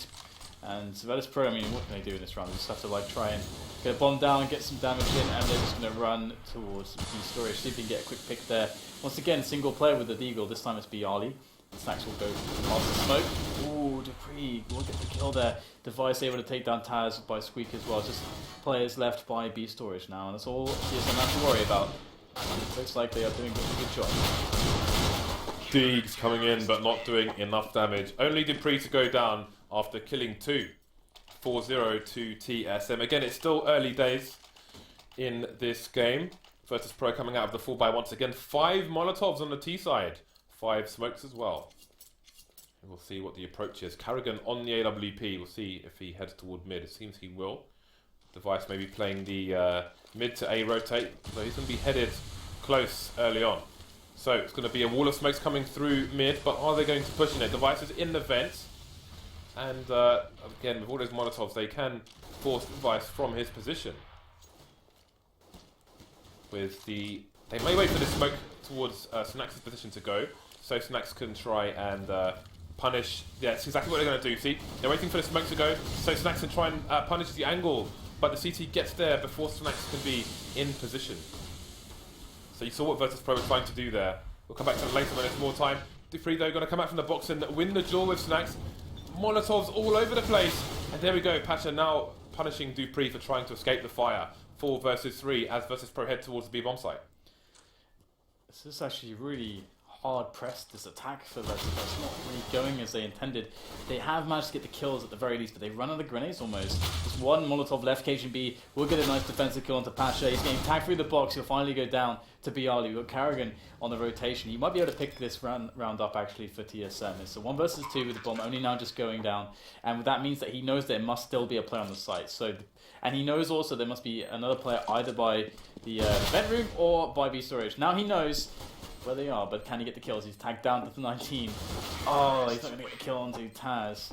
And Virtus Pro, I mean, what can they do in this round? They just have to like try and get a bomb down, get some damage in, and they're just going to run towards B storage. See if they can get a quick pick there. Once again, single player with the deagle. This time it's Bialy. Snacks will go past the smoke. Ooh, Dupree will get the kill there. Device able to take down Taz by Squeak as well. Just players left by B storage now, and that's all TSM have to worry about. And it looks like they are doing a good job. Deegs coming in, but not doing enough damage. Only Dupree to go down after killing 2. 4-0 to TSM. Again, it's still early days in this game. Virtus Pro coming out of the full buy once again. 5 Molotovs on the T side. 5 smokes as well. And we'll see what the approach is. Carrigan on the AWP. We'll see if he heads toward mid. It seems he will. Device maybe playing the mid to A rotate. So he's going to be headed close early on. So it's going to be a wall of smokes coming through mid. But are they going to push in it? Device is in the vent. And again, with all those Molotovs, they can force Device from his position. With the... They may wait for the smoke towards Snacks' position to go, so Snacks can try and punish... Yeah, that's exactly what they're going to do. See, they're waiting for the smoke to go, so Snacks can try and punish the angle, but the CT gets there before Snacks can be in position. So you saw what Virtus Pro was trying to do there. We'll come back to it later when there's more time. Dupree, though, going to come out from the box and win the duel with Snacks. Molotovs all over the place. And there we go. Pacha now punishing Dupree for trying to escape the fire. 4 versus 3 as Virtus Pro head towards the B-bomb site. This is actually really hard pressed, this attack for Virtus Pro. It's not really going as they intended. They have managed to get the kills at the very least, but they run out of grenades almost. Just one Molotov left, KGB will get a nice defensive kill onto Pasha. He's getting tagged through the box, he'll finally go down to Bialy. We've got Carrigan on the rotation. He might be able to pick this round up actually for TSM. It's a 1 versus 2 with the bomb only now just going down, and that means that he knows there must still be a player on the site. So, and he knows also there must be another player either by the vent room or by B storage. Now he knows where they are, but can he get the kills? He's tagged down to the 19. Oh, he's not going to get the kill onto Taz.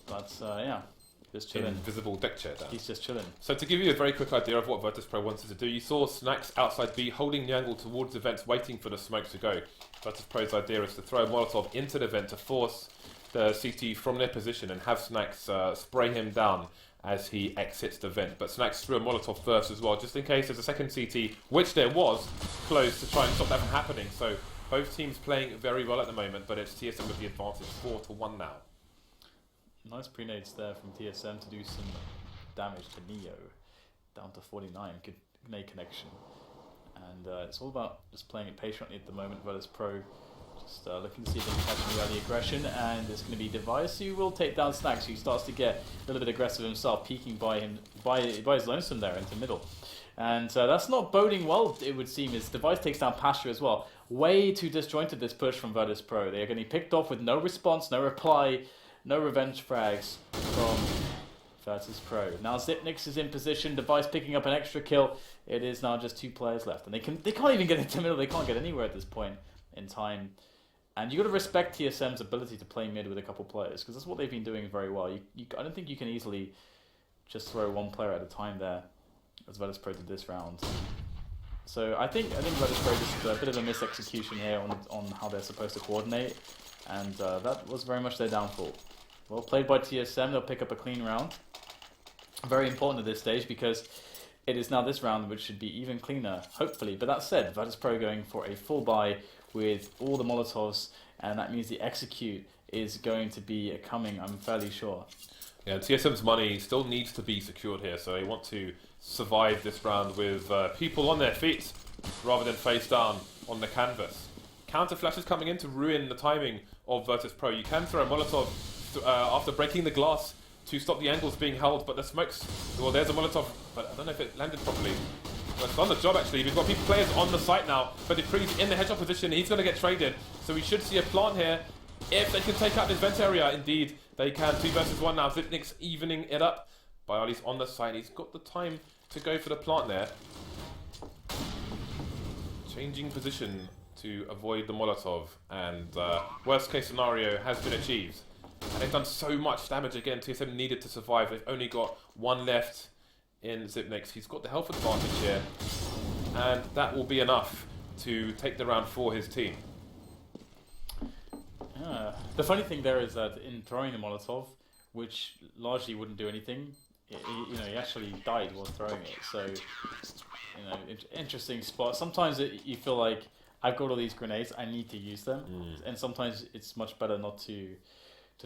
But yeah, just chilling. Invisible deck chair down. He's just chilling. So to give you a very quick idea of what Virtus Pro wanted to do, you saw Snacks outside B holding the angle towards the vents, waiting for the smoke to go. Virtus Pro's idea is to throw a Molotov into the vent to force the CT from their position and have Snacks spray him down as he exits the vent. But Snacks threw a Molotov first as well, just in case there's a second CT, which there was, close to try and stop that from happening. So both teams playing very well at the moment, but it's TSM with the advantage, 4-1 now. Nice pre-nades there from TSM to do some damage to Neo. Down to 49, good grenade connection. And it's all about just playing it patiently at the moment. Virtus Pro just looking to see if they can catch any early aggression, and it's going to be Device who will take down Snacks, who starts to get a little bit aggressive himself, peeking by his lonesome there into middle. And that's not boding well, it would seem, as Device takes down Pasture as well. Way too disjointed this push from Virtus Pro. They are getting picked off with no response, no reply, no revenge frags from Virtus Pro. Now Zipnix is in position, Device picking up an extra kill. It is now just 2 players left, and they can't even get into middle, they can't get anywhere at this point in time. And you got to respect TSM's ability to play mid with a couple players, because that's what they've been doing very well. I don't think you can easily just throw 1 player at a time there, as Virtus Pro did this round. So I think Virtus Pro just a bit of a misexecution here on how they're supposed to coordinate, and that was very much their downfall. Well played by TSM, they'll pick up a clean round. Very important at this stage, because it is now this round which should be even cleaner, hopefully. But that said, Virtus Pro going for a full buy with all the Molotovs, and that means the execute is going to be coming, I'm fairly sure. Yeah, TSM's money still needs to be secured here, so they want to survive this round with people on their feet rather than face down on the canvas. Counter flashes coming in to ruin the timing of Virtus Pro. You can throw a Molotov after breaking the glass to stop the angles being held, but the smokes, well, there's a Molotov, but I don't know if it landed properly. But it's done the job actually. We've got players on the site now, but Dupree's in the headshot position. He's going to get traded, so we should see a plant here. If they can take out this vent area, indeed they can. 2 versus 1 now. Zipnik's evening it up. Bialy's on the site. He's got the time to go for the plant there. Changing position to avoid the Molotov, and worst case scenario has been achieved. And they've done so much damage again. TSM needed to survive. They've only got 1 left in Zipnix. He's got the health advantage here, and that will be enough to take the round for his team. The funny thing there is that in throwing the Molotov, which largely wouldn't do anything, he actually died while throwing it. So, interesting spot. Sometimes you feel like I've got all these grenades, I need to use them, and sometimes it's much better not to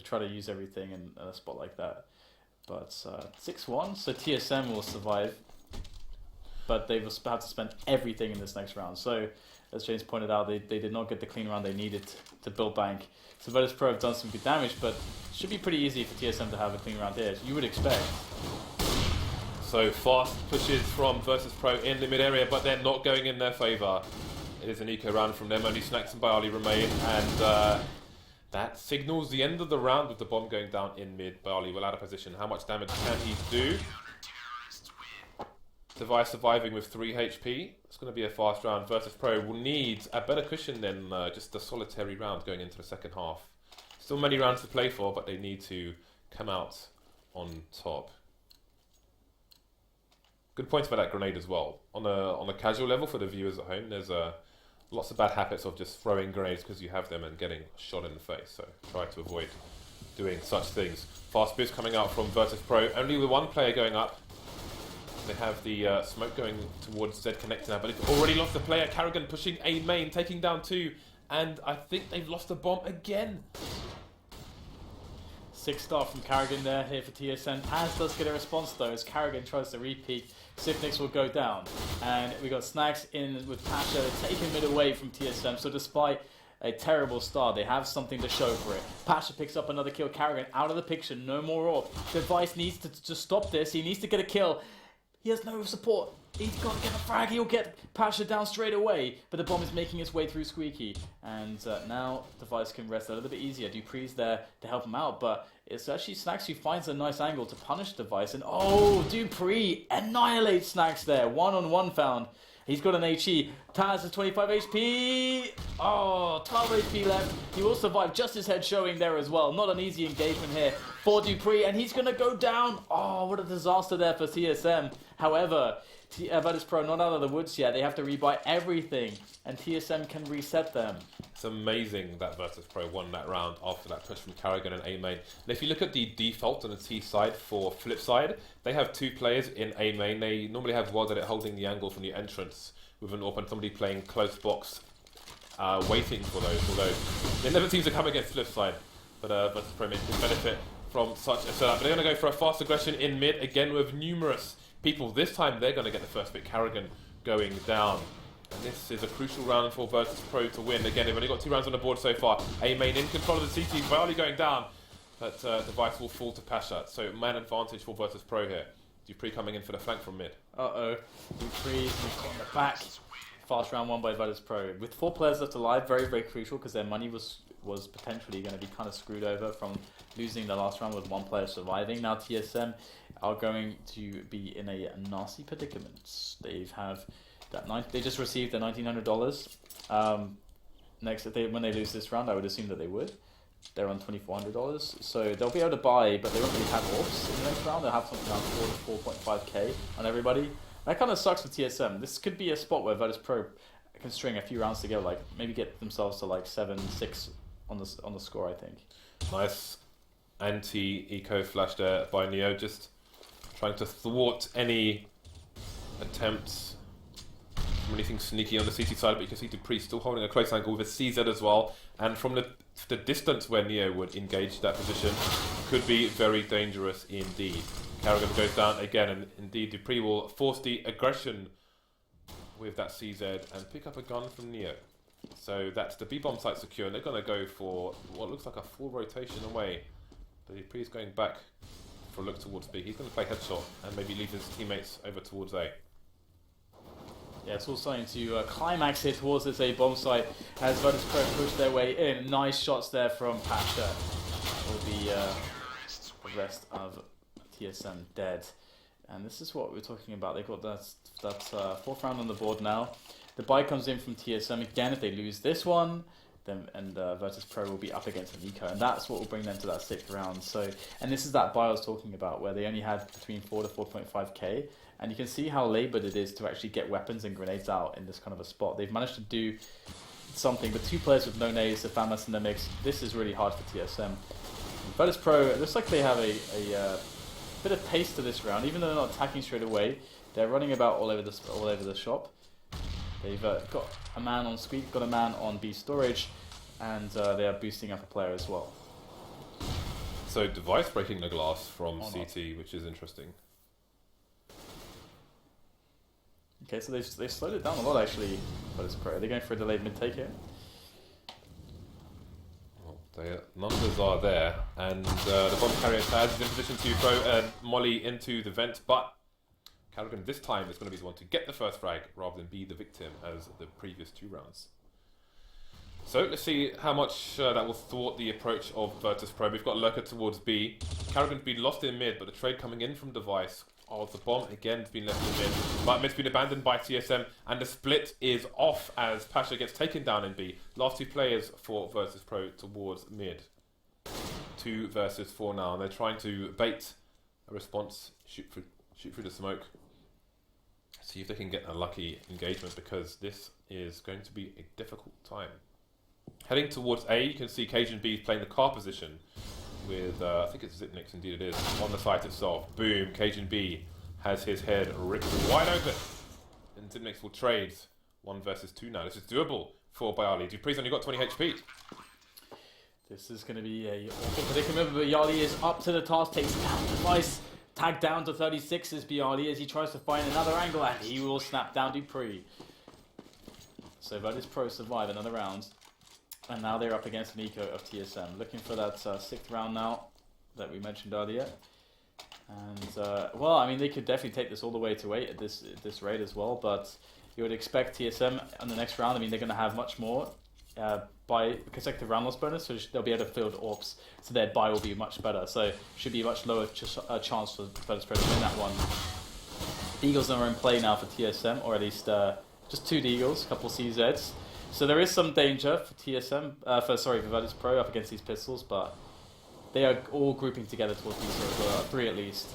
try to use everything in a spot like that. But 6-1, so TSM will survive, but they will have to spend everything in this next round. So, as James pointed out, they did not get the clean round they needed to build bank. So Virtus Pro have done some good damage, but it should be pretty easy for TSM to have a clean round here. You would expect. So fast pushes from Virtus Pro in the mid area, but they're not going in their favour. It is an eco round from them. Only Snacks and Bialy remain, and that signals the end of the round with the bomb going down in mid. Bialy will out of position. How much damage can he do? Device surviving with 3 HP. It's going to be a fast round. Virtus Pro will need a better cushion than just a solitary round going into the second half. Still many rounds to play for, but they need to come out on top. Good points about that grenade as well. On a casual level for the viewers at home, there's lots of bad habits of just throwing grenades because you have them and getting shot in the face. So try to avoid doing such things. Fast boost coming out from Virtus Pro. Only with 1 player going up. They have the smoke going towards Z Connector now, but it's already lost the player. Carrigan pushing A main, taking down 2 and I think they've lost the bomb again. 6-star from Carrigan there, here for TSM. Paz does get a response though, as Carrigan tries to repeat. Sifnix will go down. And we got Snags in with Pasha, taking mid away from TSM. So despite a terrible start, they have something to show for it. Pasha picks up another kill. Carrigan out of the picture, no more off. Device needs to stop this. He needs to get a kill. He has no support. He's got to get a frag. He'll get Pasha down straight away. But the bomb is making its way through Squeaky. And now Device can rest a little bit easier. Dupree's there to help him out. But it's actually Snags who finds a nice angle to punish Device. And oh, Dupree annihilates Snags there. 1-on-1 found. He's got an HE. Taz has 25 HP. Oh, 12 HP left. He will survive. Just his head showing there as well. Not an easy engagement here for Dupree. And he's going to go down. Oh, what a disaster there for TSM. However, Virtus Pro not out of the woods yet. They have to rebuy everything. And TSM can reset them. It's amazing that Virtus Pro won that round after that push from Carrigan and A main. And if you look at the default on the T side for flip side, they have 2 players in A main. They normally have one that holding the angle from the entrance with an AWP and somebody playing close box, waiting for those. Although it never seems to come against flip side, but Virtus Pro may benefit from such a setup. But they're going to go for a fast aggression in mid again with numerous people. This time they're going to get the first pick. Carrigan going down. And this is a crucial round for Virtus Pro to win. Again, they've only got 2 rounds on the board so far. A main in control of the CT, barely going down. But Device will fall to Pasha. So man advantage for Virtus Pro here. Dupree coming in for the flank from mid. Uh-oh. Dupree's on the back. Fast round won by Virtus Pro. With 4 players left alive, very, very crucial because their money was potentially going to be kind of screwed over from losing the last round with 1 player surviving. Now TSM are going to be in a nasty predicament. They just received their $1,900. Next, when they lose this round, I would assume that they would. They're on $2,400, so they'll be able to buy, but they won't really have orbs in the next round. They'll have something around 4 to 4.5k on everybody. That kind of sucks for TSM. This could be a spot where Virtus Pro can string a few rounds together, like maybe get themselves to like 7-6 on the score. I think. Nice anti-eco flash there by Neo, just trying to thwart any attempts from anything sneaky on the CT side, but you can see Dupree still holding a close angle with a CZ as well, and from the distance where Neo would engage that position could be very dangerous indeed. Carrigan goes down again, and indeed Dupree will force the aggression with that CZ and pick up a gun from Neo. So that's the B-bomb site secure, and they're going to go for what looks like a full rotation away. But Dupree's going back for a look towards B. He's going to play headshot and maybe leave his teammates over towards A. Yeah, it's all starting to climax here towards this A bomb site as Virtus Pro push their way in. Nice shots there from Pasha. Will be the rest of TSM dead. And this is what we're talking about. They've got that 4th round on the board now. The buy comes in from TSM again. If they lose this one, then Virtus Pro will be up against an eco, and that's what will bring them to that 6th round. So, and this is that buy I was talking about, where they only had between 4 to 4.5k, and you can see how laboured it is to actually get weapons and grenades out in this kind of a spot. They've managed to do something, but 2 players with no nades, the FAMAS in the mix. This is really hard for TSM. Virtus Pro, it looks like they have a bit of pace to this round, even though they're not attacking straight away. They're running about all over the shop. They've got a man on Squeak, got a man on B storage, and they are boosting up a player as well. So Device breaking the glass from CT, which is interesting. Okay, so they've slowed it down a lot actually. Virtus Pro. Are they going for a delayed mid take here? Well, the numbers are there, and the bomb carrier Taz is in position to throw a molly into the vent, but Carrigan this time is going to be the one to get the first frag rather than be the victim as the previous 2 rounds. So let's see how much that will thwart the approach of Virtus Pro. We've got Lurker towards B. Carrigan's been lost in mid, but the trade coming in from Device. Oh, the bomb again has been left in mid, but mid's been abandoned by TSM, and the split is off as Pasha gets taken down in B. Last 2 players for Virtus Pro towards mid. 2 versus 4 now, and they're trying to bait a response, shoot through the smoke. See if they can get a lucky engagement, because this is going to be a difficult time. Heading towards A, you can see Cajun B playing the car position with, I think it's Zipnix, indeed it is, on the site itself. Boom, Cajun B has his head ripped wide open. And Zipnix will trade 1 versus 2 now. This is doable for Bayali. Dupree's only got 20 HP. This is going to be a awful predicament, but Yali is up to the task, takes down the device. Tagged down to 36 is Bialy as he tries to find another angle, and he will snap down Dupree. So Virtus Pro survive another round, and now they're up against an eco of TSM. Looking for that 6th round now that we mentioned earlier. And, well, I mean, they could definitely take this all the way to 8 at this rate as well, but you would expect TSM on the next round, I mean, they're going to have much more by consecutive round loss bonus, so they'll be able to field AWPs, so their buy will be much better. So should be a much lower chance for Virtus Pro to win that one. Deagles are in play now for TSM, or at least just 2 Deagles, a couple CZs. So there is some danger for TSM, for Virtus Pro up against these pistols, but they are all grouping together towards B, so 3 at least.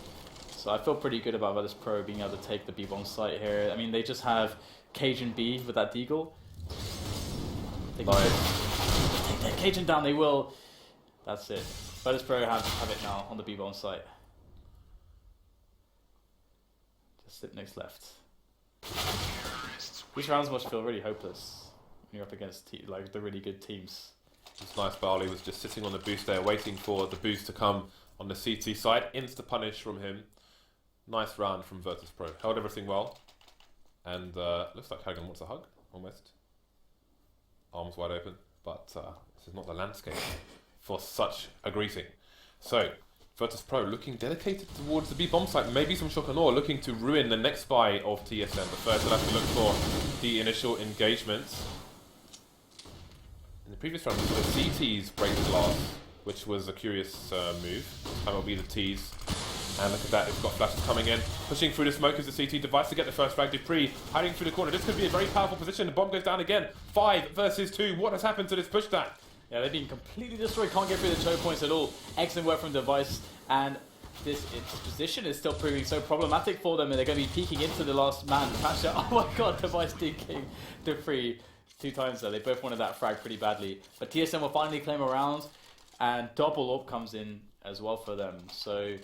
So I feel pretty good about Virtus Pro being able to take the B-bomb site here. I mean, they just have Cajun B with that Deagle. They can take that Cajun down, they will. That's it. Virtus Pro have it now on the B-bomb site. Just sit next left. These rounds must feel really hopeless when you're up against like the really good teams. It's nice. Barley was just sitting on the boost there, waiting for the boost to come on the CT side. Insta punish from him. Nice round from Virtus Pro. Held everything well. And looks like Hagen wants a hug, almost. Arms wide open. But this is not the landscape for such a greeting. So, Virtus Pro looking dedicated towards the B-bomb site. Maybe some shock and awe, looking to ruin the next buy of TSM. But first, they'll have to look for the initial engagements. In the previous round, we saw the CTs break the glass, which was a curious move. This time it'll be the Ts. And look at that, it's got flashes coming in. Pushing through the smoke is the CT device to get the first frag. Dupree hiding through the corner. This could be a very powerful position. The bomb goes down again. 5 versus 2. What has happened to this push stack? Yeah, they've been completely destroyed. Can't get through the choke points at all. Excellent work from device. And its position is still proving so problematic for them. And they're going to be peeking into the last man. Pasha, oh my god, device deking Dupree 2 times there. They both wanted that frag pretty badly. But TSM will finally claim a round. And double AWP comes in as well for them. So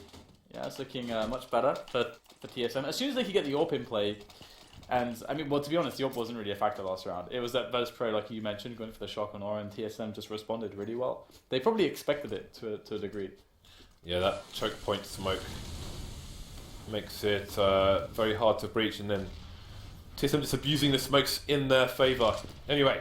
yeah, it's looking much better for TSM. As soon as they could get the AWP in play, and I mean, well, to be honest, the AWP wasn't really a factor last round. It was that Virtus Pro, like you mentioned, going for the shock on aura, and TSM just responded really well. They probably expected it to a degree. Yeah, that choke point smoke makes it very hard to breach, and then TSM just abusing the smokes in their favour. Anyway,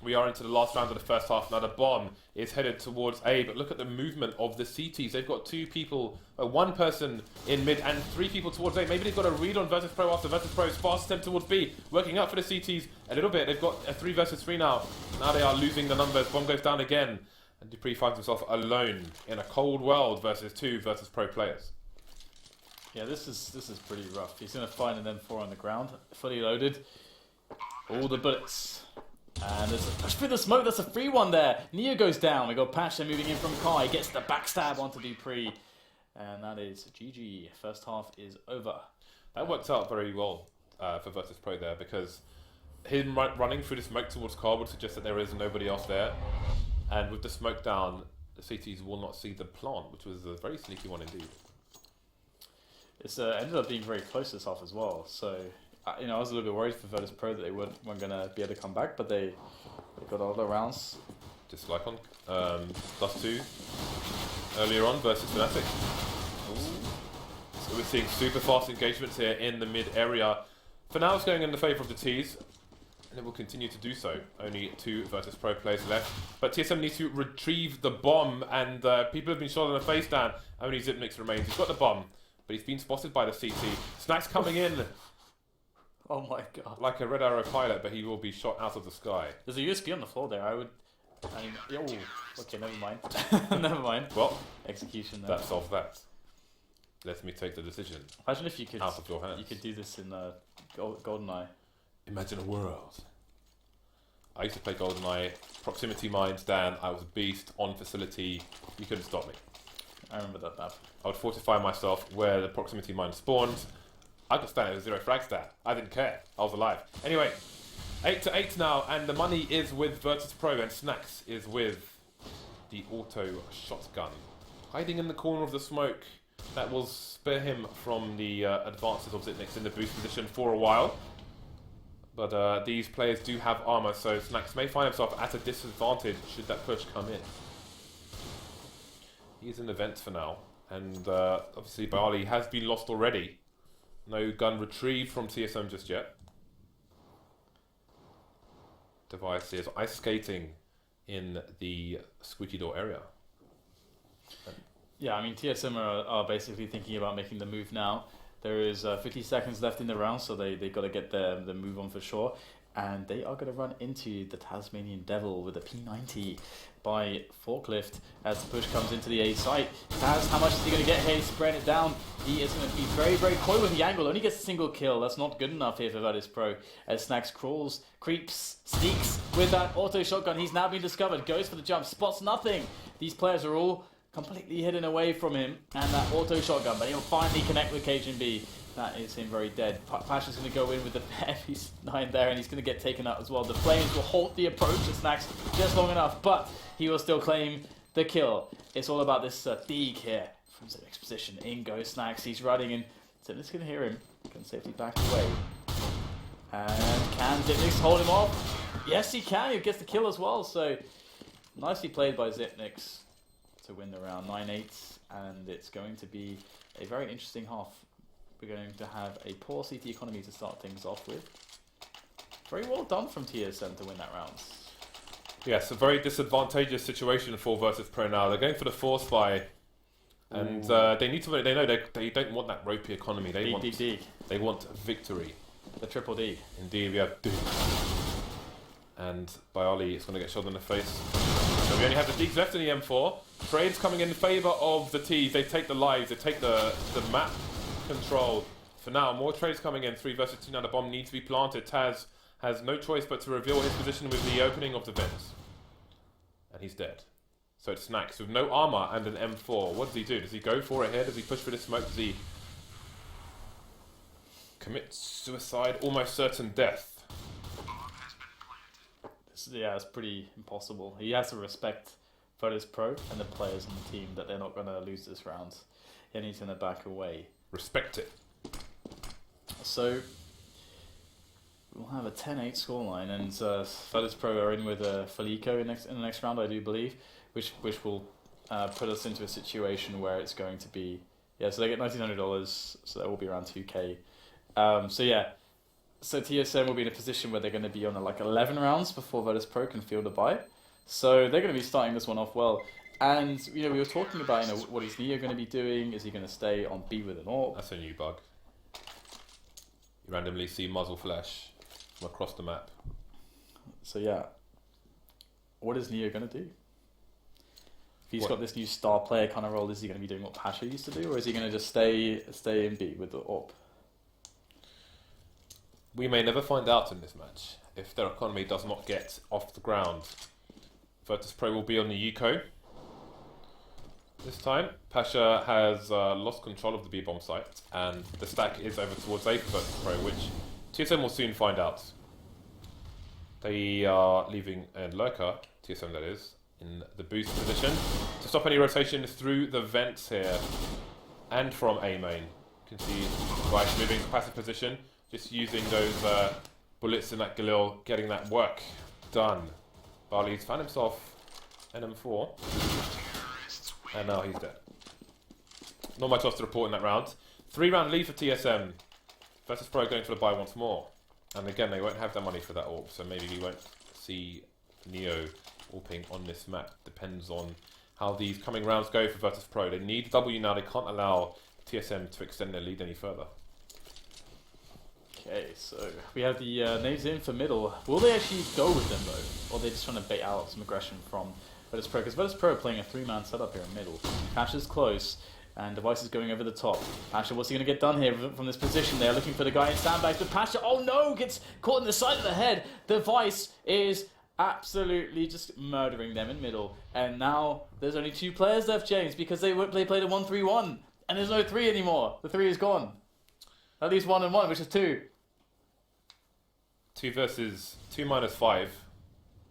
we are into the last round of the first half. Now the bomb is headed towards A, but look at the movement of the CTs. They've got 2 people, 1 person in mid and 3 people towards A. Maybe they've got a read on Virtus Pro after Virtus Pro's fast step towards B. Working out for the CTs a little bit. They've got a 3 versus 3 now. Now they are losing the numbers. Bomb goes down again. And Dupree finds himself alone in a cold world versus 2 Virtus Pro players. Yeah, this is pretty rough. He's going to find an M4 on the ground, fully loaded. All the bullets. And there's a push through the smoke, that's a free one there. Neo goes down, we got Pasha moving in from Kai, gets the backstab onto Dupree. And that is GG, first half is over. That worked out very well for Virtus Pro there, because him running through the smoke towards Car would suggest that there is nobody else there. And with the smoke down, the CTs will not see the plant, which was a very sneaky one indeed. It's ended up being very close this half as well, so you know, I was a little bit worried for Virtus Pro that they weren't going to be able to come back, but they got all the rounds. Just like on Dust 2 earlier on versus Fnatic. So we're seeing super fast engagements here in the mid area. For now it's going in the favour of the Ts, and it will continue to do so. Only 2 Virtus Pro players left. But TSM needs to retrieve the bomb, and people have been shot in the face down. Only Zipnix remains. He's got the bomb, but he's been spotted by the CT. Snacks coming in. Oh my god. Like a Red Arrow pilot, but he will be shot out of the sky. There's a USB on the floor there, okay, never mind. Never mind. Well, execution there. that solves that. Let me take the decision. Imagine if you could, out of your hands. You could do this in GoldenEye. Imagine a world. I used to play GoldenEye, proximity mines, Dan. I was a beast on facility. You couldn't stop me. I remember that map. I would fortify myself where the proximity mine spawned. I could stand at a 0 frag stat. I didn't care. I was alive. Anyway, 8-8 now, and the money is with Virtus Pro, and Snacks is with the auto shotgun. Hiding in the corner of the smoke. That will spare him from the advances of Zitnix in the boost position for a while. But these players do have armor, so Snacks may find himself at a disadvantage should that push come in. He's in the vents for now, and obviously Bali has been lost already. No gun retrieved from TSM just yet. Device is ice skating in the squeaky door area. Yeah, I mean, TSM are basically thinking about making the move now. There is 50 seconds left in the round, so they got to get the move on for sure. And they are going to run into the Tasmanian Devil with a P90 by Forklift as the push comes into the A site. Taz, how much is he going to get here? He's spreading it down. He is going to be very, very coy with the angle. Only gets a single kill. That's not good enough here for Virtus Pro. As Snacks crawls, creeps, sneaks with that auto shotgun. He's now been discovered. Goes for the jump. Spots nothing. These players are all completely hidden away from him and that auto shotgun. But he'll finally connect with Cajun B. That is him very dead. Pasha's going to go in with the heavy 9 there, and he's going to get taken out as well. The Flames will halt the approach to Snacks just long enough, but he will still claim the kill. It's all about this Deeg here from Zipnik's position. In goes Snacks. He's running in. Zipnik's going to hear him. Can safely back away. And can Zipnik hold him off? Yes, he can. He gets the kill as well. So nicely played by Zipnik to win the round 9-8, and it's going to be a very interesting half. We're going to have a poor CT economy to start things off with. Very well done from TSM to win that round. Yes, a very disadvantageous situation for Virtus Pro now. They're going for the force buy, and they need to. They know they don't want that ropey economy. They want victory. The triple D. Indeed, we have Deeg. And Bialy is going to get shot in the face. So we only have the Deegs left in the M4. Trades coming in favour of the T's. They take the lives. They take the map control. For now, more trades coming in. 3 versus 2 now. The bomb needs to be planted. Taz has no choice but to reveal his position with the opening of the vents. And he's dead. So it's Snacks with no armor and an M4. What does he do? Does he go for it here? Does he push for the smoke? Does he commit suicide? Almost certain death. Yeah, it's pretty impossible. He has to respect Virtus Pro and the players on the team that they're not going to lose this round. And he's going to back away. Respect it. So we'll have a 10-8 scoreline, and Virtus Pro are in with Felico in the next round, I do believe, which will put us into a situation where it's going to be so they get $1,900, so that will be around 2K. So TSM will be in a position where they're going to be on like 11 rounds before Virtus Pro can field a buy. So they're going to be starting this one off well. And we were talking about what is Neo going to be doing? Is he going to stay on B with an AWP? That's a new bug. You randomly see muzzle flash from across the map. So yeah, what is Neo going to do? If he's got this new star player kind of role, is he going to be doing what Pasha used to do, or is he going to just stay in B with the AWP? We may never find out in this match if their economy does not get off the ground. Virtus Pro will be on the Eco. This time, Pasha has lost control of the B-bomb site, and the stack is over towards A for Virtus Pro, which TSM will soon find out. They are leaving Lurker, TSM that is, in the boost position to stop any rotation through the vents here and from A main. You can see Rice moving to passive position, just using those bullets in that Galil, getting that work done. Bali's found himself an M4, and now he's dead. Not much else to report in that round. 3-round lead for TSM. Virtus Pro going for the buy once more. And again, they won't have that money for that AWP, so maybe we won't see Neo AWPing on this map. Depends on how these coming rounds go for Virtus Pro. They need W now. They can't allow TSM to extend their lead any further. Okay, so we have the nades in for middle. Will they actually go with them though? Or are they just trying to bait out some aggression from Virtus Pro? Because Virtus Pro are playing a 3-man setup here in middle. Pasha's close, and Device is going over the top. Pasha, what's he going to get done here from this position? They're looking for the guy in sandbags, but Pasha, oh no, gets caught in the side of the head. Device is absolutely just murdering them in middle. And now there's only 2 players left, James, because they played a 1-3-1. And there's no 3 anymore. The 3 is gone. At least 1 and 1, which is 2. 2 versus 2 minus 5.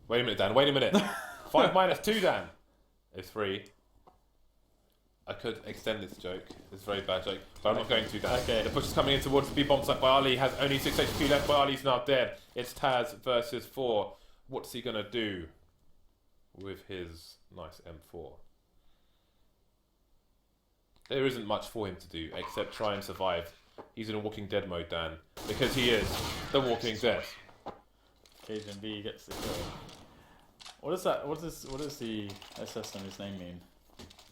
Wait a minute, Dan. Wait a minute. 5 minus 2, Dan. Is 3. I could extend this joke. It's a very bad joke, but I'm not going to. That. Okay. The push is coming in towards the B-bomb site. Bayali has only 6 HP left. Bayali's now dead. It's Taz versus 4. What's he gonna do with his nice M4? There isn't much for him to do except try and survive. He's in a Walking Dead mode, Dan, because he is the Walking Dead. Cajun B gets the kill. What is that? What does the SS in his name mean?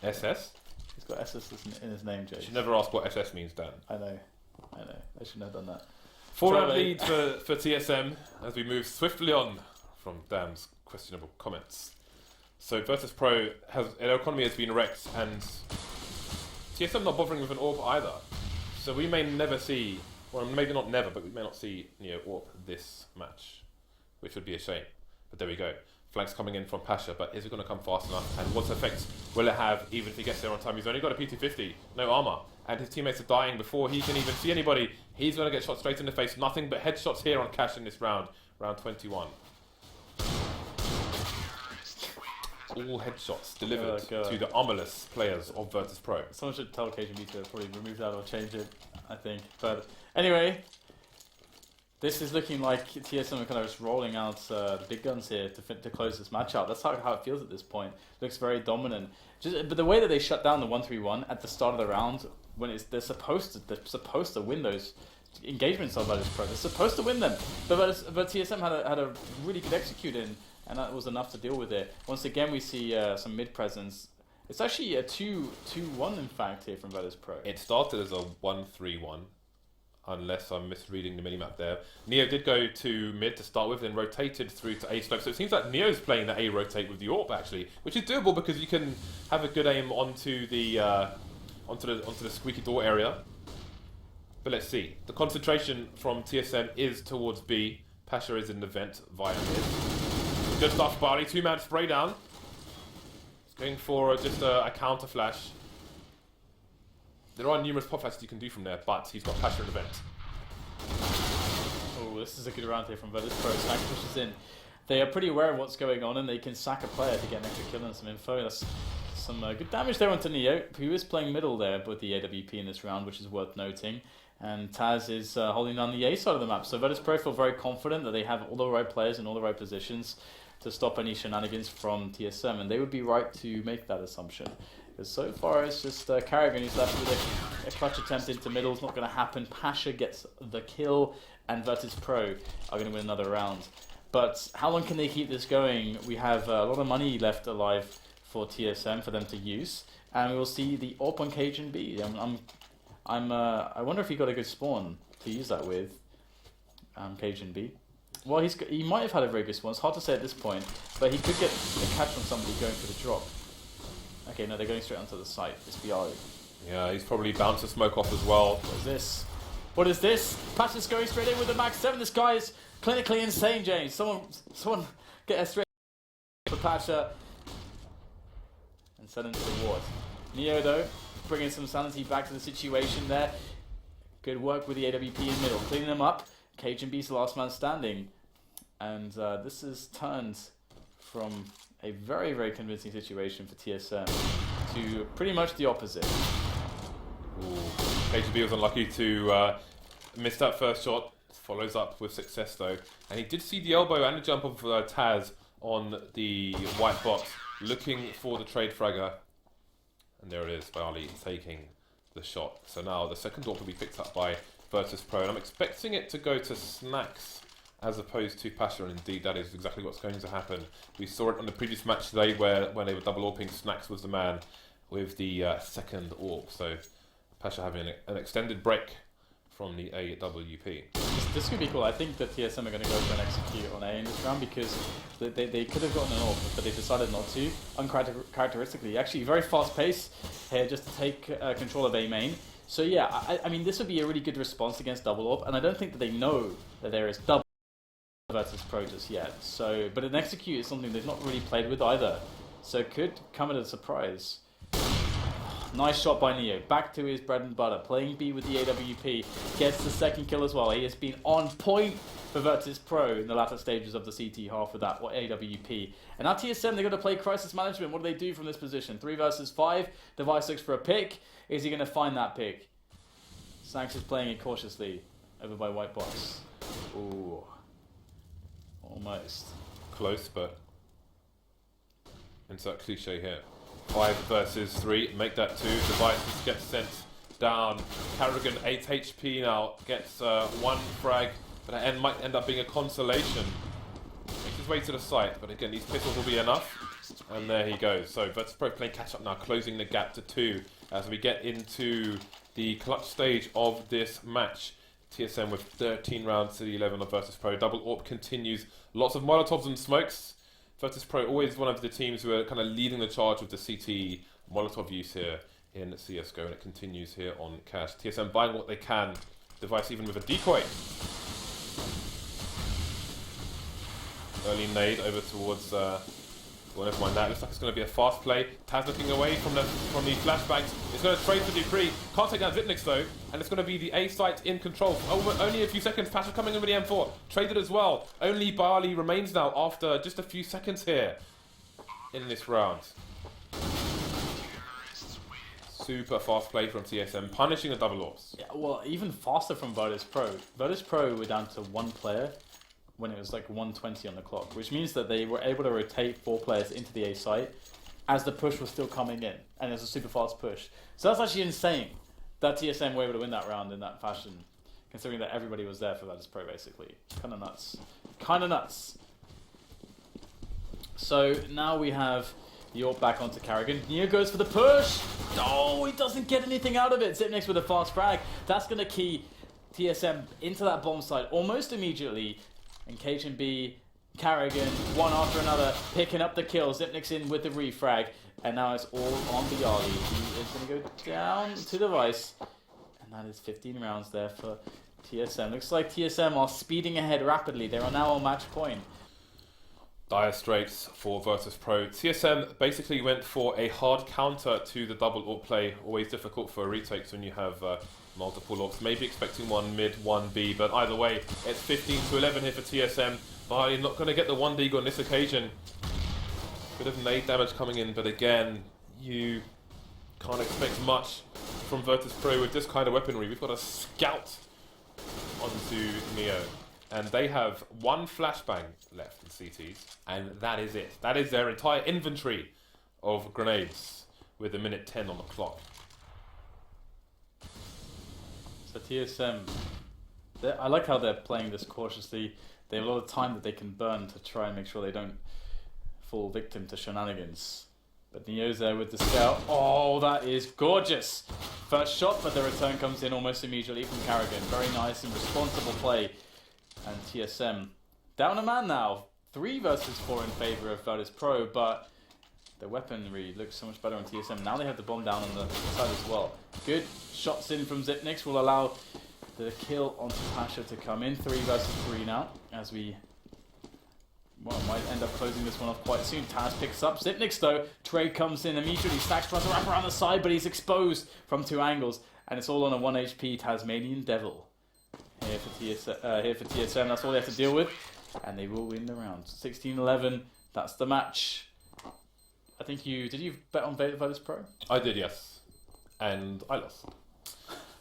SS? He's got SS in his name, Jay. You should never ask what SS means, Dan. I know. I shouldn't have done that. 4-round lead for TSM as we move swiftly on from Dan's questionable comments. So Virtus Pro their economy has been wrecked, and TSM not bothering with an AWP either. So we may never see, well maybe not never, but we may not see AWP this match, which would be a shame. But there we go. Flanks coming in from Pasha, but is it going to come fast enough? And what effect will it have even if he gets there on time? He's only got a P250, no armor, and his teammates are dying before he can even see anybody. He's going to get shot straight in the face. Nothing but headshots here on Cash in this round, round 21. All headshots delivered to the Ominous players of Virtus Pro. Someone should tell KGB to probably remove that or change it, I think. But anyway, this is looking like TSM are kind of just rolling out the big guns here to close this match out. That's how it feels at this point. Looks very dominant. But the way that they shut down the 1-3-1 at the start of the round, when they're supposed to win those engagements on Virtus Pro. They're supposed to win them, but TSM had a really good execute in, and that was enough to deal with it. Once again, we see some mid presence. It's actually a 2-1 in fact here from Virtus Pro. It started as a 1-3-1. Unless I'm misreading the minimap there. Neo did go to mid to start with, then rotated through to A slope. So it seems like Neo's playing the A rotate with the AWP actually, which is doable because you can have a good aim onto the squeaky door area. But let's see. The concentration from TSM is towards B. Pasha is in the vent via mid. Just off Barley, 2-man spray down. He's going for just a counter flash. There are numerous pop flashes you can do from there, but he's got Pasha in the vent. Oh, this is a good round here from Virtus Pro. Snack pushes in. They are pretty aware of what's going on, and they can sack a player to get an extra kill and some info. That's some good damage there onto Neo, who is playing middle there with the AWP in this round, which is worth noting. And Taz is holding down the A side of the map. So Virtus Pro feel very confident that they have all the right players in all the right positions to stop any shenanigans from TSM, and they would be right to make that assumption. Because so far it's just Carrigan who's left with a clutch attempt into middle. It's not going to happen. Pasha gets the kill, and Virtus Pro are going to win another round. But how long can they keep this going? We have a lot of money left alive for TSM for them to use, and we will see the AWP on Cajun B. I wonder if he got a good spawn to use that with, Cajun B. Well, he might have had a very good spawn. It's hard to say at this point, but he could get a catch from somebody going for the drop. Okay, no, they're going straight onto the site. It's BR. Yeah, he's probably bounced the smoke off as well. What is this? What is this? Pasha's going straight in with the Max 7. This guy is clinically insane, James. Someone get a straight for Pasha and send him to the ward. Neo, though, bringing some sanity back to the situation there. Good work with the AWP in middle, cleaning them up. Cajun B's the last man standing. And this is turned from a very, very convincing situation for TSM to pretty much the opposite. KGB was unlucky to miss that first shot. Follows up with success though. And he did see the elbow and the jump of Taz on the white box, looking for the trade fragger. And there it is, Bayali taking the shot. So now the second AWP will be picked up by Virtus Pro. And I'm expecting it to go to Snacks as opposed to Pasha, and indeed that is exactly what's going to happen. We saw it on the previous match today where when they were double AWPing, Snacks was the man with the second AWP. So Pasha having an extended break from the AWP. This could be cool. I think that TSM are going to go for an execute on A in this round because they could have gotten an AWP, but they decided not to, uncharacteristically. Actually, very fast pace here just to take control of A main. So yeah, I mean, this would be a really good response against double AWP, and I don't think that they know that there is double Virtus Pro just yet. So, but an execute is something they've not really played with either. So it could come as a surprise. Nice shot by Neo. Back to his bread and butter. Playing B with the AWP. Gets the second kill as well. He has been on point for Virtus Pro in the latter stages of the CT half with that AWP. And now TSM, they're going to play Crisis Management. What do they do from this position? 3 versus 5. Device looks for a pick. Is he going to find that pick? Sanks is playing it cautiously over by White Box. Ooh. Almost. Close, but insert cliche here. 5 versus 3. Make that 2. Devices get sent down. Carrigan, 8 HP now, gets 1 frag, but it might end up being a consolation. Makes his way to the site, but again, these pistols will be enough. And there he goes. So Virtus Pro playing catch up now, closing the gap to 2 as we get into the clutch stage of this match. TSM with 13 rounds to the 11 of Virtus Pro. Double AWP continues. Lots of Molotovs and smokes. Virtus Pro always one of the teams who are kind of leading the charge with the CT Molotov use here in CSGO, and it continues here on Cash. TSM buying what they can. Device even with a decoy. Early nade over towards well, never mind that. Looks like it's going to be a fast play. Taz looking away from the flashbangs. It's going to trade for Dupree. Can't take down Zipnix though. And it's going to be the A site in control. Only a few seconds. Pasha coming in with the M4. Traded as well. Only Barley remains now after just a few seconds here in this round. Super fast play from TSM. Punishing the double AWPs. Yeah, well, even faster from Virtus Pro. Virtus Pro were down to 1 player when it was like 120 on the clock, which means that they were able to rotate 4 players into the A site as the push was still coming in, and it was a super fast push. So that's actually insane that TSM were able to win that round in that fashion, considering that everybody was there for Virtus Pro basically. Kind of nuts. Kind of nuts. So now we have York back onto Carrigan. Neo goes for the push. Oh, he doesn't get anything out of it. Zipnix with a fast frag. That's going to key TSM into that bomb site almost immediately. And KHB, Carrigan, one after another, picking up the kill. Zipnix in with the refrag. And now it's all on Bialy. He is going to go down to Device. And that is 15 rounds there for TSM. Looks like TSM are speeding ahead rapidly. They are now on match point. Dire straits for Virtus Pro. TSM basically went for a hard counter to the double AWP play. Always difficult for retakes when you have multiple AWPs. Maybe expecting one mid, one B, but either way, it's 15-11 here for TSM. Barley not going to get the 1 deagle on this occasion. Bit of nade damage coming in, but again, you can't expect much from Virtus Pro with this kind of weaponry. We've got a scout onto Neo. And they have 1 flashbang left in CTs, and that is it. That is their entire inventory of grenades with a minute 10 on the clock. So TSM, I like how they're playing this cautiously. They have a lot of time that they can burn to try and make sure they don't fall victim to shenanigans. But Neo's there with the scout. Oh, that is gorgeous. First shot, but the return comes in almost immediately from Carrigan. Very nice and responsible play. And TSM down a man now. 3 versus 4 in favor of Virtus Pro, but the weaponry looks so much better on TSM. Now they have the bomb down on the side as well. Good shots in from Zipnix will allow the kill onto Pasha to come in. 3 versus 3 now, as we might end up closing this one off quite soon. Taz picks up Zipnix though. Trade comes in immediately. Stacks tries to wrap around the side, but he's exposed from 2 angles, and it's all on a 1 HP Tasmanian Devil. Here for TSM, that's all they have to deal with, and they will win the round. 16-11, that's the match. I think did you bet on Virtus Pro? I did, yes, and I lost.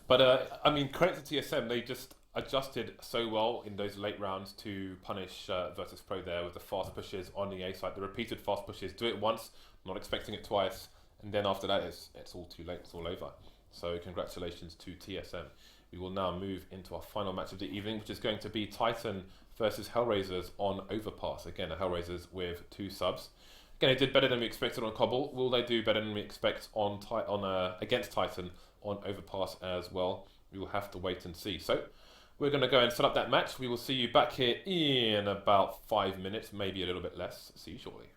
But I mean, credit to TSM, they just adjusted so well in those late rounds to punish Virtus Pro there with the fast pushes on the A side, the repeated fast pushes. Do it once, not expecting it twice, and then after that it's all too late, it's all over. So congratulations to TSM. We will now move into our final match of the evening, which is going to be Titan versus Hellraisers on Overpass. Again, the Hellraisers with 2 subs. Again, they did better than we expected on Cobble. Will they do better than we expect on against Titan on Overpass as well? We will have to wait and see. So we're going to go and set up that match. We will see you back here in about 5 minutes, maybe a little bit less. See you shortly.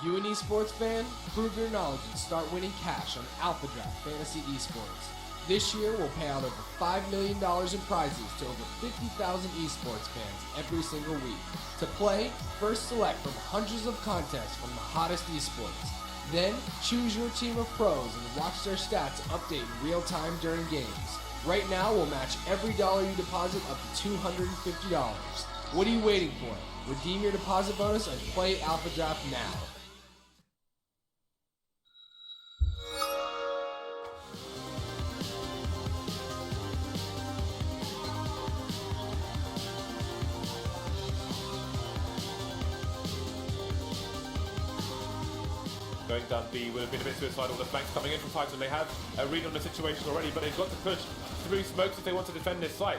you an esports fan? Prove your knowledge and start winning cash on Alpha Draft Fantasy Esports. This year, we'll pay out over $5 million in prizes to over 50,000 esports fans every single week. To play, first select from hundreds of contests from the hottest esports. Then, choose your team of pros and watch their stats update in real time during games. Right now, we'll match every dollar you deposit up to $250. What are you waiting for? Redeem your deposit bonus and play Alpha Draft now. Going down B would have been a bit suicidal. The flanks coming in from Titan. They have a read on the situation already, but they've got to push through smokes if they want to defend this site.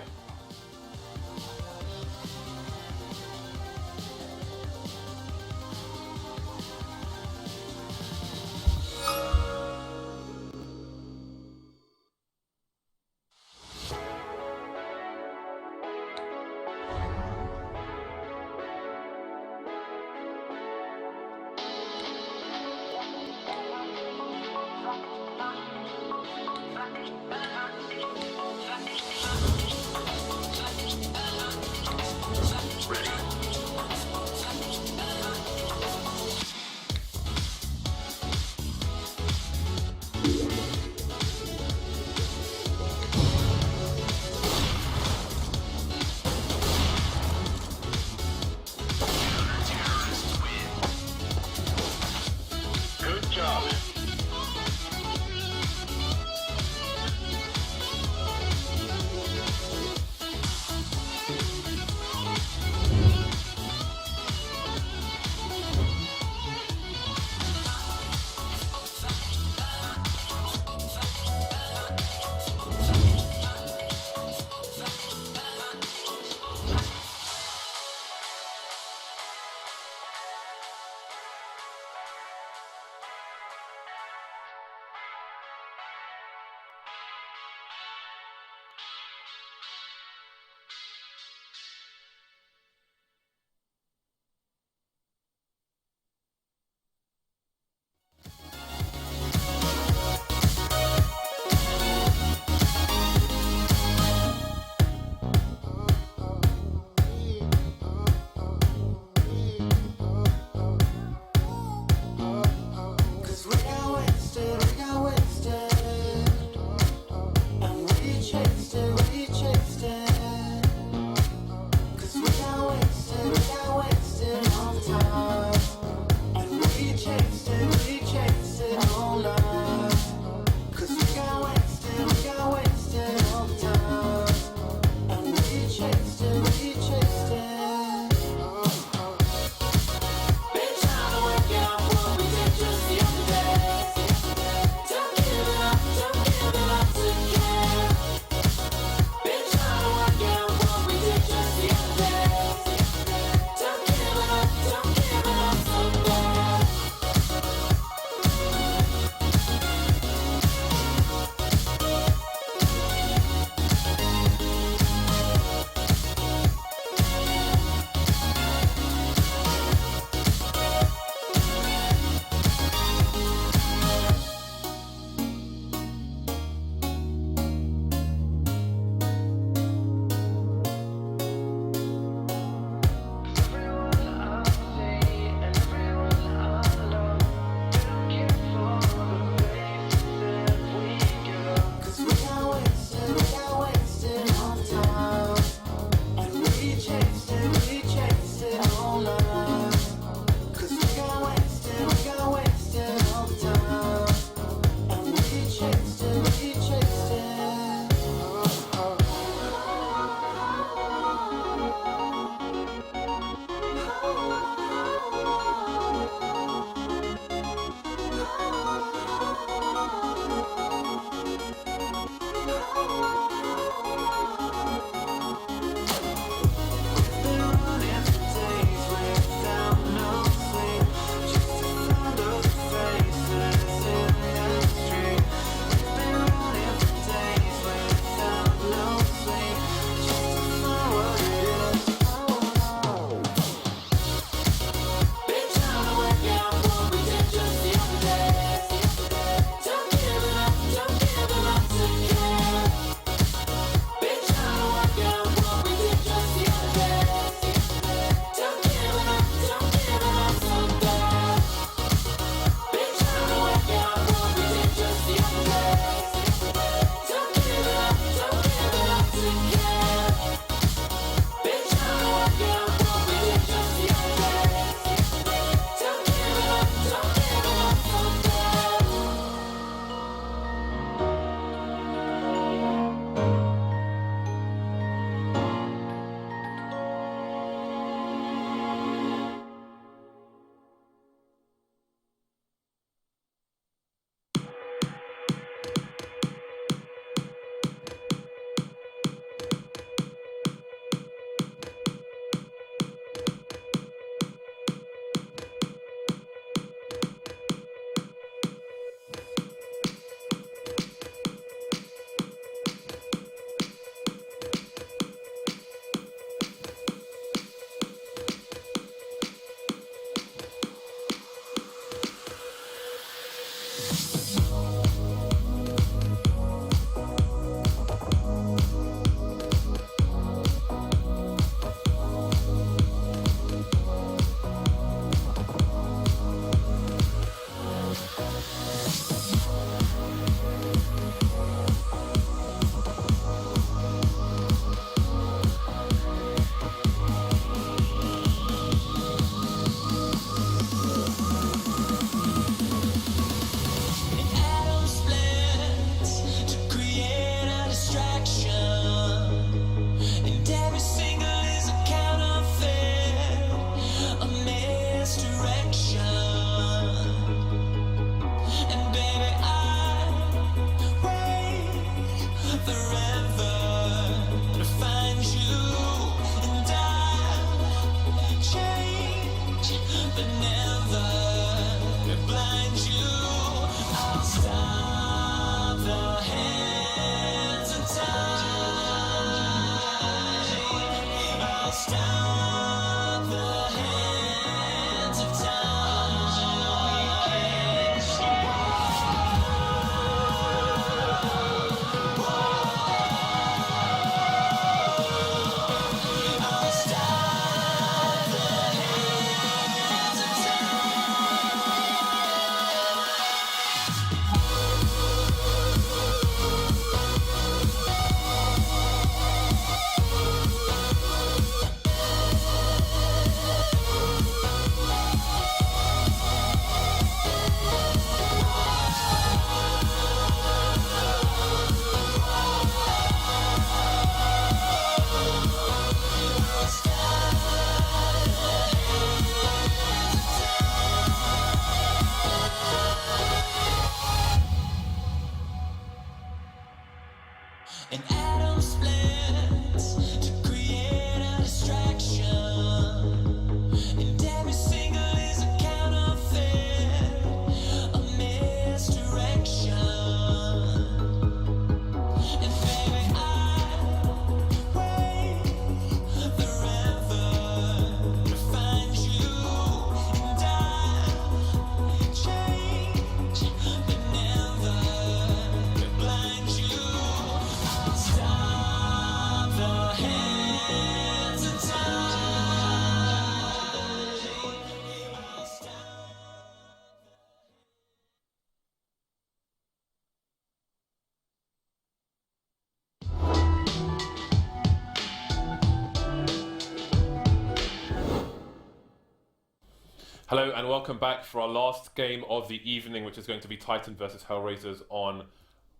Hello and welcome back for our last game of the evening, which is going to be Titan versus Hellraisers on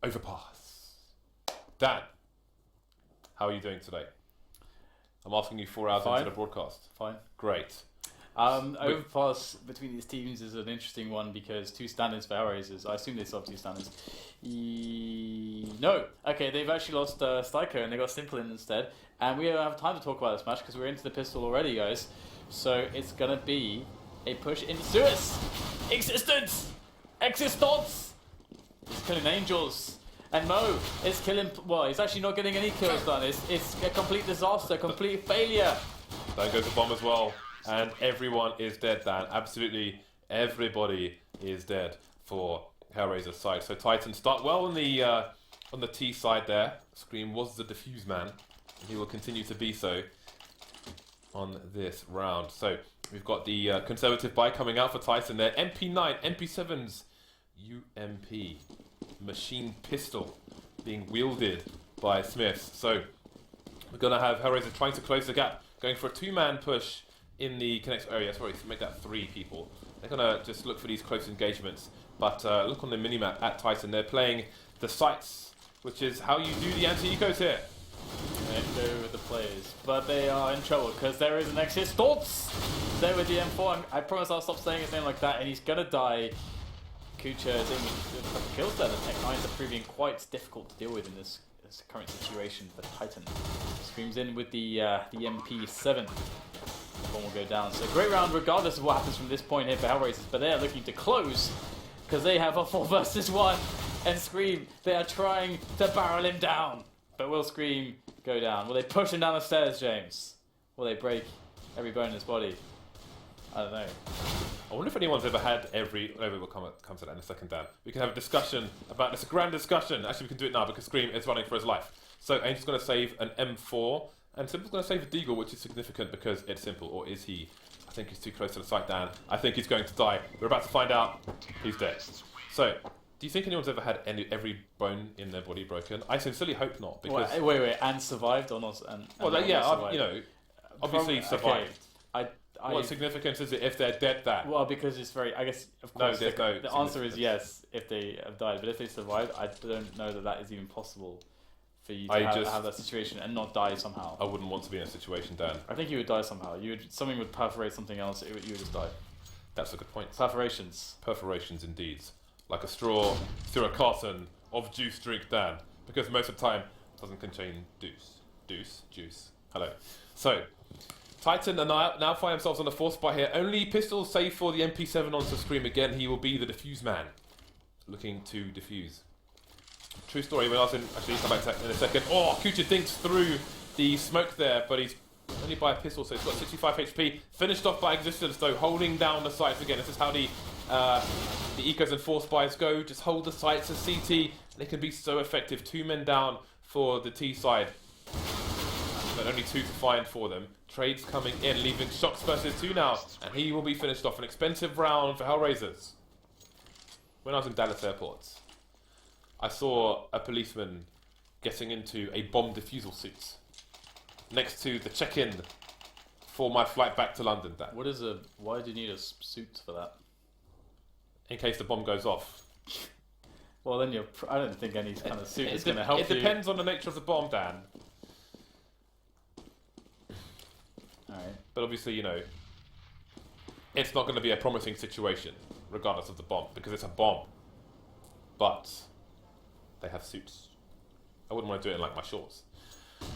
Overpass. Dan, how are you doing today? I'm asking you 4 hours Fine. into the broadcast. Fine. Great. Overpass between these teams is an interesting one because 2 standards for Hellraisers. I assume they still have 2 standards. No. Okay, they've actually lost Styker and they got Simple in instead. And we don't have time to talk about this match because we're into the pistol already, guys. So it's gonna be a push into Suez. Existence! Existence! He's killing angels. And Mo is killing... Well, he's actually not getting any kills done. It's a complete disaster, complete failure. Dan goes to bomb as well. And everyone is dead, Dan. Absolutely everybody is dead for Hellraiser's side. So Titans start well on the T side there. Scream was the defuse man. And he will continue to be so on this round. So we've got the conservative buy coming out for Titan there. MP9, MP7's UMP machine pistol being wielded by Smiths. So we're going to have Hellraiser trying to close the gap, going for a 2-man push in the connect area. Sorry, to make that 3 people. They're going to just look for these close engagements. But look on the minimap at Titan. They're playing the sites, which is how you do the anti-ecos here. And go with the plays, but they are in trouble because there is an Existence there with the M4. I promise I'll stop saying his name like that, and he's gonna die. Kucha is in with a couple kills there. The Tech 9s are proving quite difficult to deal with in this current situation. But Titan screams in with the MP7. The bomb will go down. So great round regardless of what happens from this point here for Hellraisers, but they are looking to close because they have a 4 versus 1, and Scream, they are trying to barrel him down. But will Scream go down? Will they push him down the stairs, James? Will they break every bone in his body? I don't know. I wonder if anyone's ever had every... Maybe we'll come to that in a second, Dan. We can have a discussion about this, a grand discussion. Actually, we can do it now because Scream is running for his life. So Angel's going to save an M4, and Simple's going to save a Deagle, which is significant because it's Simple. Or is he? I think he's too close to the site, Dan. I think he's going to die. We're about to find out. He's dead. So... do you think anyone's ever had every bone in their body broken? I sincerely hope not. Because wait, and survived or not? You know, obviously survived. Okay. What significance is it if they're dead? That well, because it's very. I guess of course. No, the answer is yes if they have died, but if they survived, I don't know that is even possible for you to have that situation and not die somehow. I wouldn't want to be in a situation, Dan. I think you would die somehow. Something would perforate something else. You would just die. That's a good point. Perforations. Perforations, indeed. Like a straw through a carton of juice drink, Dan. Because most of the time, it doesn't contain juice. Hello. So, Titan are now find themselves on the 4th spot here. Only pistols save for the MP7 onto Scream again. He will be the defuse man. Looking to defuse. True story, when I was in... Actually, come back to that in a second. Oh, Kucha dinks through the smoke there, but he's only by a pistol, so he's got 65 HP. Finished off by Existence, though, holding down the sights again. This is how the Ecos and 4 spies go. Just hold the sights as CT. They can be so effective. 2 men down for the T side. But only 2 to find for them. Trades coming in, leaving Shocks versus 2 now. And he will be finished off. An expensive round for Hellraisers. When I was in Dallas Airport, I saw a policeman getting into a bomb defusal suit next to the check-in for my flight back to London. Why do you need a suit for that? In case the bomb goes off. Well, then I don't think any kind of suit is going to help you. It depends on the nature of the bomb, Dan. Alright. But obviously, you know, it's not going to be a promising situation, regardless of the bomb, because it's a bomb. But they have suits. I wouldn't want to do it in like my shorts.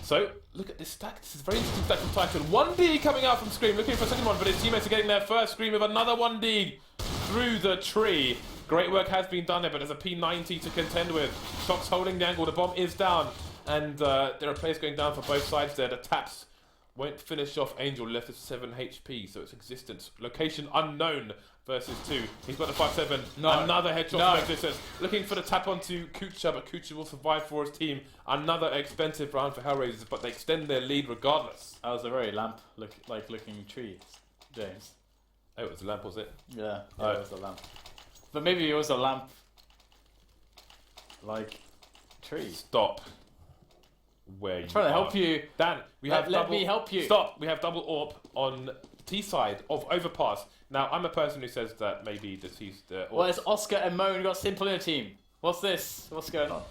So, look at this stack. This is a very interesting stack from Titan. 1D coming out from Scream, looking for a second one, but his teammates are getting there first. Scream with another 1D through the tree. Great work has been done there, but there's a P90 to contend with. Shocks holding the angle. The bomb is down. And there are players going down for both sides there. The taps won't finish off Angel, left with 7 HP, so it's Existence. Location unknown versus 2. He's got the 5-7. No. Another headshot No. from Existence. Looking for the tap onto Kucha, but Kucha will survive for his team. Another expensive round for Hellraisers, but they extend their lead regardless. That was a very lamp-looking tree, James. Oh, it was a lamp, was it? Yeah, Oh. it was a lamp. But maybe it was a lamp-like tree. Stop. Where you trying to help you. Dan, we have Let double... me help you. Stop. We have double AWP on T side of Overpass. Now, I'm a person who says that maybe deceased. Well, it's Oscar and Mo, and we've got Simple in the team. What's this? What's going on?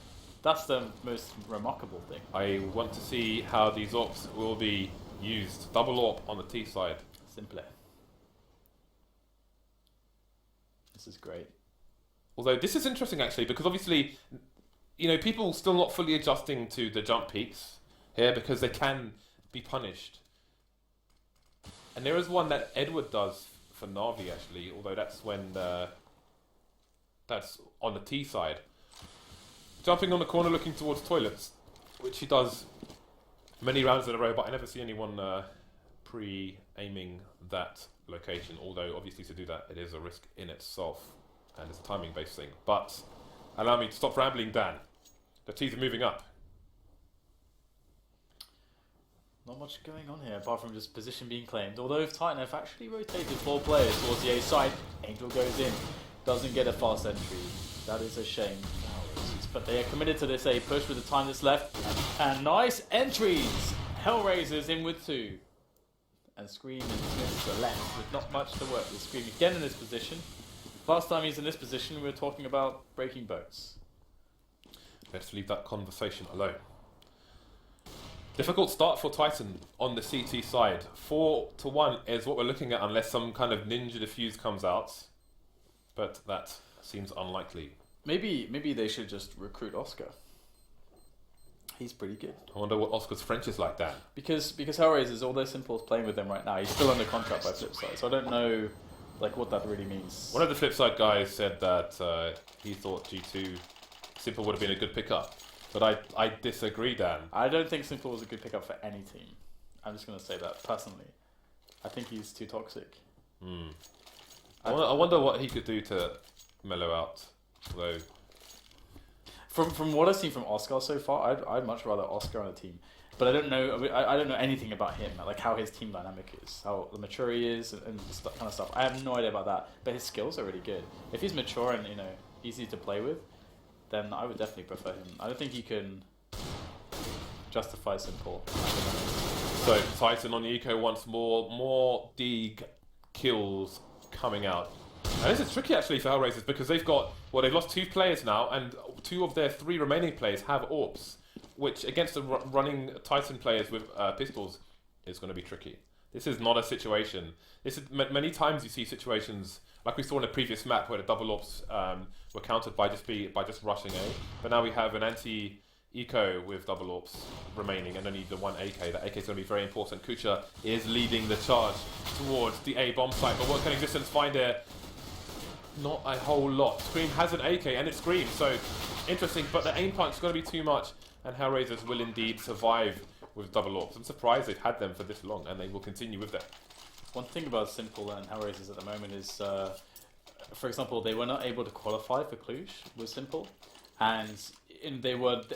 That's the most remarkable thing. I want to see how these AWPs will be used. Double AWP on the T side. Simple. This is great. Although this is interesting actually, because obviously, you know, people still not fully adjusting to the jump peaks here because they can be punished. And there is one that Edward does for Navi actually, although that's when that's on the T side. Jumping on the corner looking towards toilets, which he does many rounds in a row, but I never see anyone pre-aiming that location, although obviously to do that it is a risk in itself and it's a timing based thing. But allow me to stop rambling, Dan. The T's are moving up. Not much going on here apart from just position being claimed. Although if Titan have actually rotated 4 players towards the A side, Angel goes in, doesn't get a fast entry. That is a shame. But they are committed to this A push with the time that's left. And nice entries! Hellraisers in with 2. And Scream and Smith are left with not much to work with. Scream again in this position. Last time he's in this position, we were talking about breaking boats. Let's leave that conversation alone. Difficult start for Titan on the CT side. 4-1 is what we're looking at unless some kind of ninja defuse comes out. But that seems unlikely. Maybe they should just recruit Oscar. He's pretty good. I wonder what Oscar's French is like, Dan. Because Hellraisers, although Simple is playing with them right now, he's still under contract by Flipside, so I don't know like what that really means. One of the Flipside guys said that he thought G2 Simple would have been a good pickup. But I disagree, Dan. I don't think Simple was a good pickup for any team. I'm just going to say that personally. I think he's too toxic. I wonder what he could do to mellow out. Though, from what I've seen from Oscar so far, I'd much rather Oscar on the team. But I don't know. I don't know anything about him, like how his team dynamic is, how the mature he is, and kind of stuff. I have no idea about that. But his skills are really good. If he's mature and easy to play with, then I would definitely prefer him. I don't think you can justify Simple. So Titan on the eco once more Deeg kills coming out. And this is tricky actually for Hellraisers because they've lost 2 players now, and 2 of their 3 remaining players have AWPs, which against the running Titan players with pistols is going to be tricky. This is not a situation. This is many times you see situations like we saw in the previous map where the double AWPs were countered by just rushing A, but now we have an anti-eco with double AWPs remaining and only the 1 AK. That AK is going to be very important. Kucha is leading the charge towards the A bomb site, but what can Existence find there? Not a whole lot. Scream has an AK and it's Scream, so interesting, but the aim punch is going to be too much, and Hellraisers will indeed survive with double AWPs. I'm surprised they've had them for this long, and they will continue with them. One thing about Simple and Hellraisers at the moment is, for example, they were not able to qualify for Cluj with Simple, and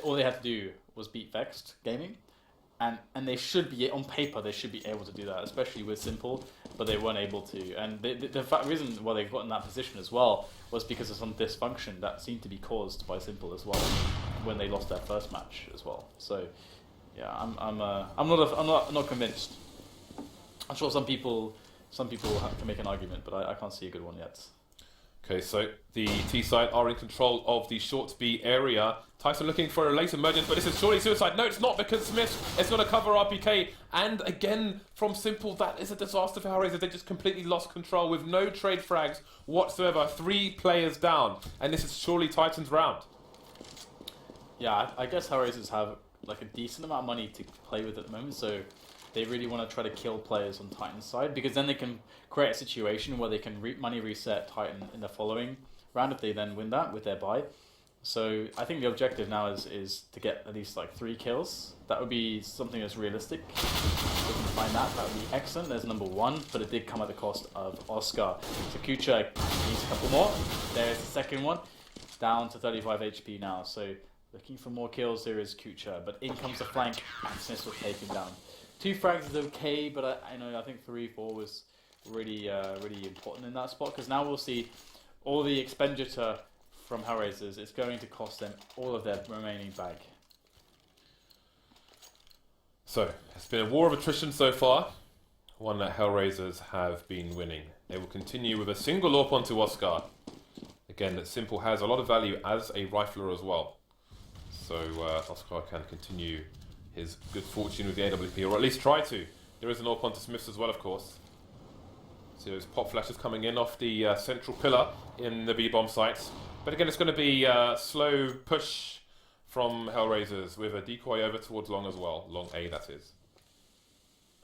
all they had to do was beat Vexed Gaming, and they should be, on paper, they should be able to do that, especially with Simple, but they weren't able to. And the reason why they got in that position as well was because of some dysfunction that seemed to be caused by Simple as well when they lost their first match as well. So, yeah, I'm not convinced. I'm sure some people can make an argument, but I can't see a good one yet. Okay, so the T side are in control of the short B area. Tyson looking for a late emergence, but this is surely suicide. No, it's not, because Smith is going to cover RPK. And again, from Simple, that is a disaster for Hellraisers. They just completely lost control with no trade frags whatsoever. 3 players down, and this is surely Titan's round. Yeah, I guess Hellraisers have like a decent amount of money to play with at the moment, so they really want to try to kill players on Titan's side, because then they can create a situation where they can money reset Titan in the following round if they then win that with their buy. So I think the objective now is to get at least like 3 kills. That would be something that's realistic. If we can find that, that would be excellent. There's number 1, but it did come at the cost of Oscar. So Kucha needs a couple more. There's the second one. Down to 35 HP now. So looking for more kills, there is Kucha. But in comes the flank, and Smith will take him down. 2 frags is okay, but I think 3-4 was really important in that spot, because now we'll see all the expenditure from Hellraisers. It's going to cost them all of their remaining bag. So, it's been a war of attrition so far, one that Hellraisers have been winning. They will continue with a single AWP onto Oscar. Again, that Simple has a lot of value as a rifler as well. So Oscar can continue his good fortune with the AWP, or at least try to. There is an AWP onto Smiths as well, of course. See those pop flashes coming in off the central pillar in the B-bomb site. But again, it's going to be a slow push from Hellraisers with a decoy over towards long as well. Long A, that is.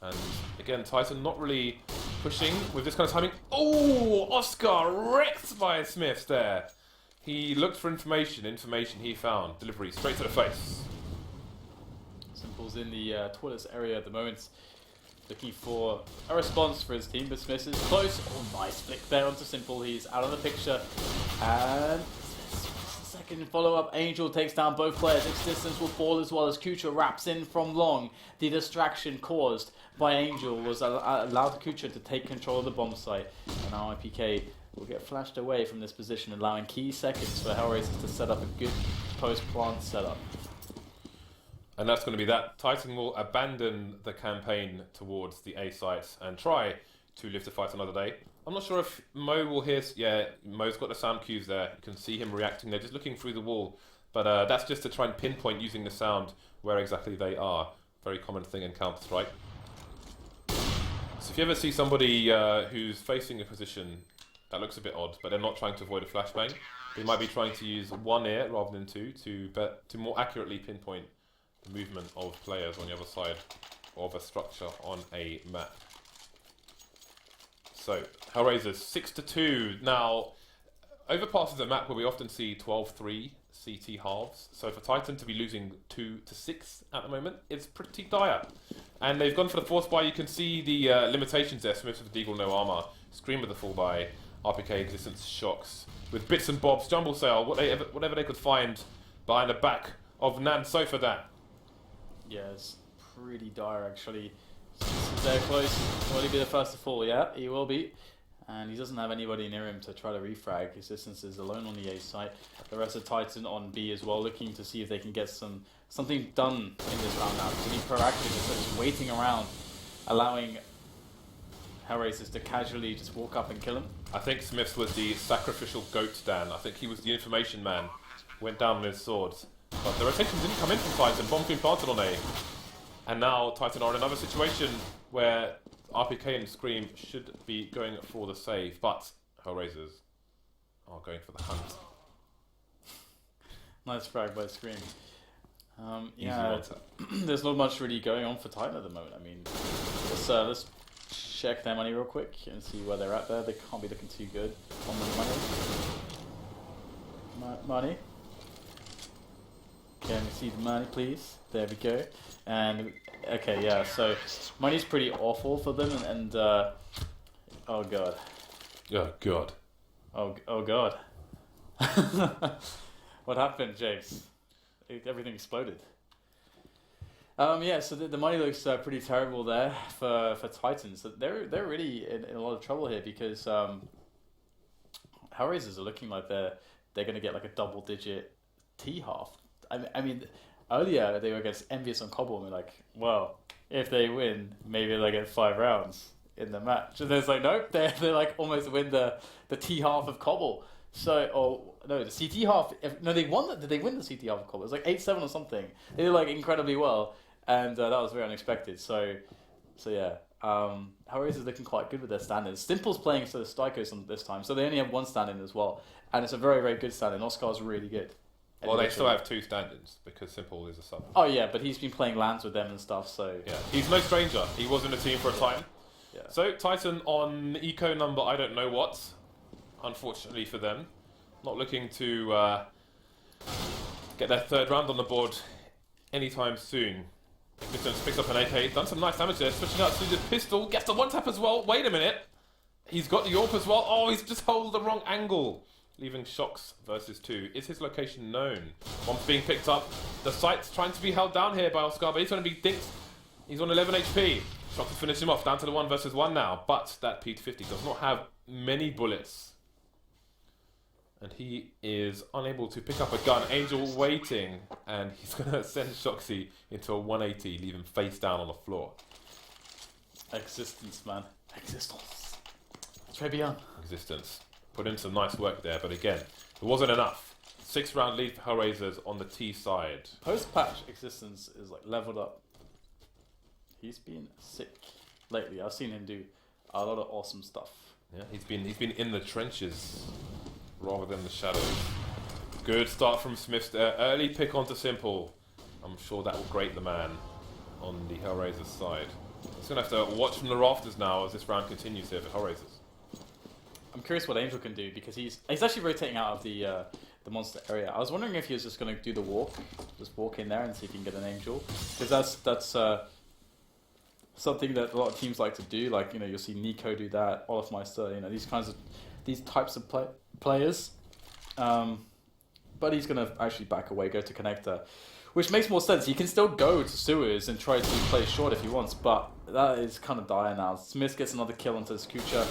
And again, Titan not really pushing with this kind of timing. Oh, Oscar wrecked by Smiths there. He looked for information he found. Delivery straight to the face. Simple's in the toilets area at the moment, looking for a response for his team, but Smiths is close. Oh, nice flick there onto Simple. He's out of the picture. And second follow-up, Angel takes down both players. Existence will fall as well as Kucha wraps in from long. The distraction caused by Angel was allowed Kucha to take control of the bomb site. And now IPK will get flashed away from this position, allowing key seconds for Hellraisers to set up a good post-plant setup. And that's going to be that. Titan will abandon the campaign towards the A site and try to live to fight another day. I'm not sure if Mo will hear... Yeah, Mo's got the sound cues there. You can see him reacting. They're just looking through the wall. But that's just to try and pinpoint using the sound where exactly they are. Very common thing in Counter-Strike. So if you ever see somebody who's facing a position that looks a bit odd, but they're not trying to avoid a flashbang, they might be trying to use one ear rather than two to more accurately pinpoint the movement of players on the other side of a structure on a map. So, Hellraisers 6-2. Now, overpasses a map where we often see 12-3 CT halves. So for Titan to be losing 2-6 at the moment, it's pretty dire. And they've gone for the force buy. You can see the limitations there. Smith with the Deagle, no armor. Scream with the full buy. RPK existence shocks. With bits and bobs, jumble sale, whatever they could find behind the back of Nan Sofa Dan. Yeah, it's pretty dire actually. They're close. Will he be the first to fall? Yeah, he will be. And he doesn't have anybody near him to try to refrag. Existence is alone on the A site. The rest of Titan on B as well, looking to see if they can get something done in this round now. To be proactive instead of just waiting around, allowing Hellraisers to casually just walk up and kill him. I think Smiths was the sacrificial goat, Dan. I think he was the information man. Went down with his swords. But the rotation didn't come in from Titan. Bomb's been planted on A. And now Titan are in another situation where RPK and Scream should be going for the save, but Hellraisers are going for the hunt. Nice frag by Scream. Yeah, there's not much really going on for Titan at the moment. I mean, let's check their money real quick and see where they're at there. They can't be looking too good on the money. Money. Can we see the money, please? There we go. And okay, yeah. So money's pretty awful for them, and oh god. Oh god. Oh god. What happened, James? Everything exploded. Yeah. So the money looks pretty terrible there for Titans. So they're really in a lot of trouble here because Hellraisers are looking like they're going to get like a double-digit T half. I mean, earlier they were against Envious on Cobble, and we're like, well, if they win, maybe they get 5 rounds in the match. And there's like, nope, they like almost win the T half of Cobble. So, no, the CT half. No, they won. Did they win the CT half of Cobble? It was like 8-7 or something. They did like incredibly well, and that was very unexpected. So yeah. Hellraisers is looking quite good with their standings. Simple's playing so Stikos on this time, so they only have 1 stand-in as well, and it's a very, very good stand-in. Oscar's really good. Well, they still have 2 stand-ins because Simple is a sub. Oh yeah, but he's been playing lands with them and stuff, so... Yeah, he's no stranger. He was in the team for a time. Yeah. So, Titan on eco number I don't know what, unfortunately for them. Not looking to get their 3rd round on the board anytime soon. Existence picks up an AK, done some nice damage there, switching out to the pistol, gets the 1-tap as well. Wait a minute. He's got the AWP as well. Oh, he's just held the wrong angle. Leaving Shocks versus 2. Is his location known? Bomb's being picked up. The site's trying to be held down here by Oscar, but he's going to be dinked. He's on 11 HP. Shocks to finish him off, down to the 1 versus 1 now. But that P250 does not have many bullets. And he is unable to pick up a gun. Angel waiting, and he's going to send Shoxy into a 180, leave him face down on the floor. Existence, man. Existence. Trebian. Existence. Put in some nice work there, but again, it wasn't enough. 6-round lead for Hellraisers on the T side. Post-patch Existence is like leveled up. He's been sick lately. I've seen him do a lot of awesome stuff. Yeah, he's been in the trenches rather than the shadows. Good start from Smith there. Early pick onto Simple. I'm sure that will grate the man on the Hellraisers side. He's going to have to watch from the rafters now as this round continues here for Hellraisers. I'm curious what Angel can do because he's actually rotating out of the monster area. I was wondering if he was just going to do the walk, just walk in there and see if he can get an Angel, because that's something that a lot of teams like to do. Like, you know, you'll see Nico do that, Olafmeister, you know, these types of players. But he's going to actually back away, go to connector, which makes more sense. He can still go to sewers and try to play short if he wants, but that is kind of dire now. Smith gets another kill onto this Kucha,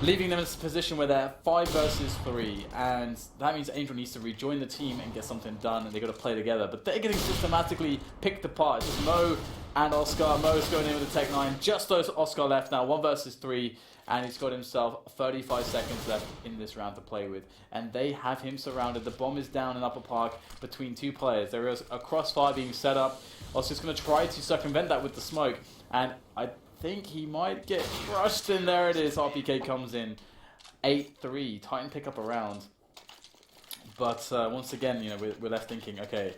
leaving them in a position where they're 5 versus 3, and that means Angel needs to rejoin the team and get something done, and they've got to play together. But they're getting systematically picked apart. It's just Mo and Oscar. Mo's going in with the Tech 9. Just those Oscar left now, 1 versus 3, and he's got himself 35 seconds left in this round to play with. And they have him surrounded. The bomb is down in Upper Park between 2 players. There is a crossfire being set up. Oscar's going to try to circumvent that with the smoke, and I think he might get crushed, and there it is. RPK comes in 8-3. Titan pick up a round, but once again, you know, we're left thinking, okay,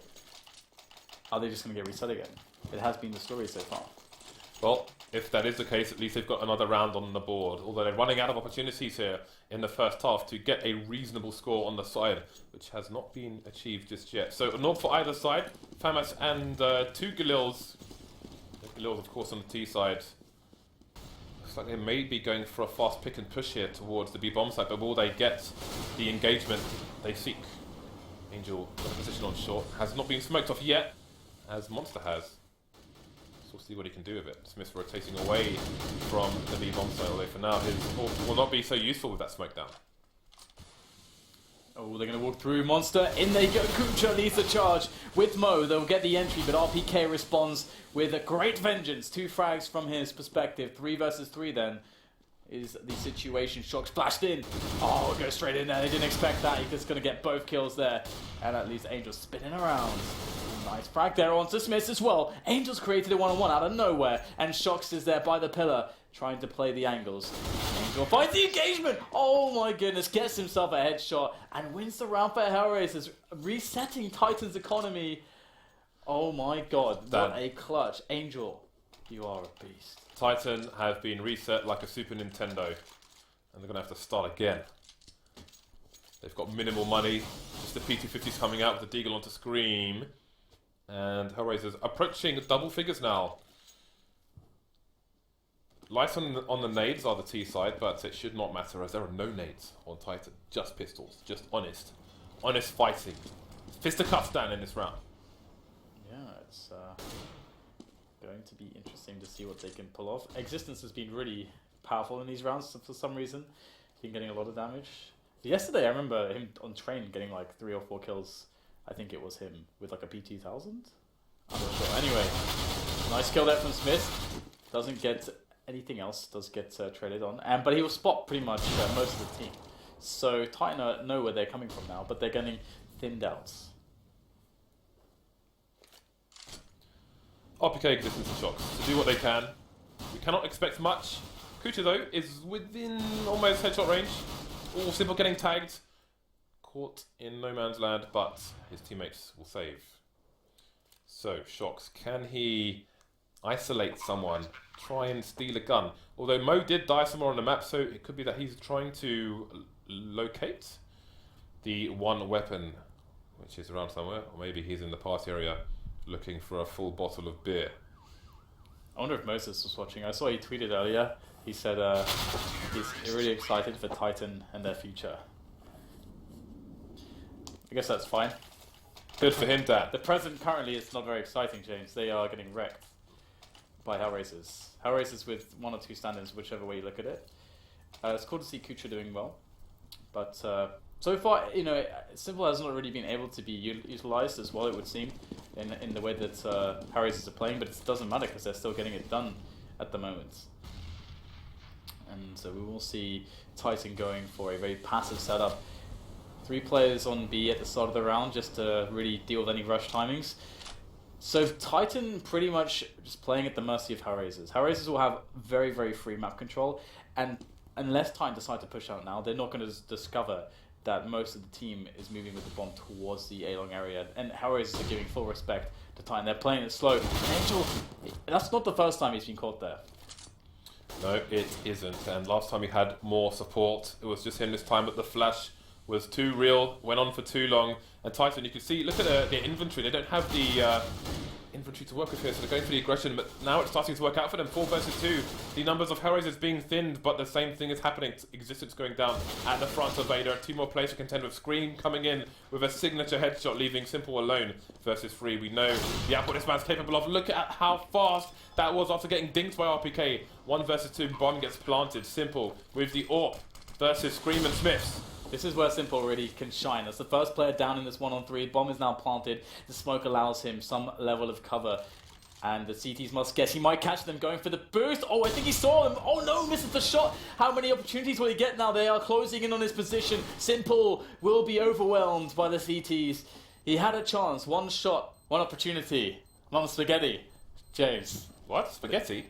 are they just going to get reset again? It has been the story so far. Well, if that is the case, at least they've got another round on the board. Although they're running out of opportunities here in the first half to get a reasonable score on the side, which has not been achieved just yet. So, North for either side, Famas and 2 Galils. Galils, of course, on the T side. Looks like they may be going for a fast pick and push here towards the B-bomb side, but will they get the engagement they seek? Angel got a position on short. Has not been smoked off yet, as Monster has. So we'll see what he can do with it. Smith rotating away from the B-bomb side, although for now his ult will not be so useful with that smoke down. Oh, they're going to walk through Monster. In they go. Kucha leads the charge with Mo. They'll get the entry, but RPK responds with a great vengeance. 2 frags from his perspective. 3 versus 3 then is the situation. Shock splashed in. Oh, go straight in there. They didn't expect that. He's just going to get both kills there. And at least Angel spinning around. Nice frag there onto Smith as well. Angel's created a 1-on-1 out of nowhere. And Shox is there by the pillar, trying to play the angles. Angel finds the engagement. Oh my goodness, gets himself a headshot and wins the round for Hellraisers, resetting Titan's economy. Oh my god, what a clutch. Angel, you are a beast. Titan have been reset like a Super Nintendo, and they're going to have to start again. They've got minimal money. Just the P250's coming out with the Deagle onto Scream. And Hellraisers approaching double figures now. Lights on the nades are the T side, but it should not matter as there are no nades on Titan. Just pistols. Just honest. Honest fighting. Fisticuffs down in this round. Yeah, it's going to be interesting to see what they can pull off. Existence has been really powerful in these rounds for some reason. He's been getting a lot of damage. Yesterday, I remember him on train getting like 3 or 4 kills. I think it was him with like a P2000. I'm not sure. Anyway, nice kill there from Smith. Doesn't get anything else. Does get traded on, but he will spot pretty much most of the team. So Titan know where they're coming from now, but they're getting thinned out. RPK Existence and Shocks to do what they can. We cannot expect much. Kucha though is within almost headshot range. All Simple getting tagged. Caught in no man's land, but his teammates will save. So, Shocks, can he isolate someone, try and steal a gun? Although Mo did die somewhere on the map, so it could be that he's trying to locate the one weapon, which is around somewhere, or maybe he's in the party area looking for a full bottle of beer. I wonder if Moses was watching. I saw he tweeted earlier. He said he's really excited for Titan and their future. I guess that's fine. Good for him, Dan. The present currently is not very exciting, James. They are getting wrecked by Hellraisers. Hellraisers with 1 or 2 stand-ins, whichever way you look at it. It's cool to see Kucha doing well. But so far, you know, Simple has not really been able to be utilized as well, it would seem, in the way that Hellraisers are playing. But it doesn't matter because they're still getting it done at the moment. and so we will see Titan going for a very passive setup. 3 players on B at the start of the round just to really deal with any rush timings. So Titan pretty much just playing at the mercy of Hellraisers. Hellraisers will have very, very free map control, and unless Titan decide to push out now, they're not going to discover that most of the team is moving with the bomb towards the A-long area, and Hellraisers are giving full respect to Titan. They're playing it slow. Angel, that's not the first time he's been caught there. No, it isn't. And last time he had more support, it was just him this time, but the flash was too real, went on for too long. And Titan, you can see, look at their inventory. They don't have the inventory to work with here, so they're going for the aggression, but now it's starting to work out for them. 4 versus 2. The numbers of Hellraisers being thinned, but the same thing is happening. Existence going down at the front of A. There are 2 more players to contend with. Scream coming in with a signature headshot, leaving Simple alone versus 3. We know the output this man's capable of. Look at how fast that was after getting dinked by RPK. 1 versus 2, bomb gets planted. Simple with the AWP versus Scream and Smiths. This is where Simple really can shine. That's the first player down in this 1-on-3. Bomb is now planted. The smoke allows him some level of cover. And the CTs must guess. He might catch them going for the boost. Oh, I think he saw them. Oh no, misses the shot. How many opportunities will he get now? They are closing in on his position. Simple will be overwhelmed by the CTs. He had a chance. 1 shot, 1 opportunity. Mum spaghetti. James. What? Spaghetti?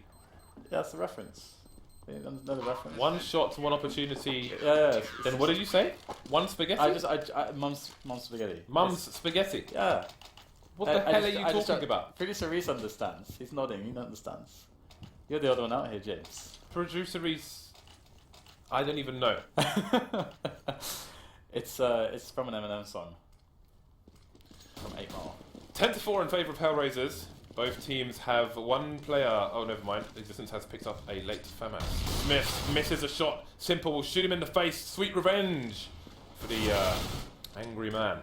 Yeah, that's the reference. Another reference. 1 shot to 1 opportunity. Yeah. Then what did you say? 1 spaghetti? Mum's spaghetti. Mum's spaghetti. Yeah. What the hell are you talking about? Producer Reese understands. He's nodding. He understands. You're the other one out here, James. Producer Reese. I don't even know. It's from an Eminem song. From 8 Mile. 10-4 in favour of Hellraisers. Both teams have 1 player. Oh, never mind. Existence has picked up a late FAMAS. Smith misses a shot. Simple will shoot him in the face. Sweet revenge for the angry man.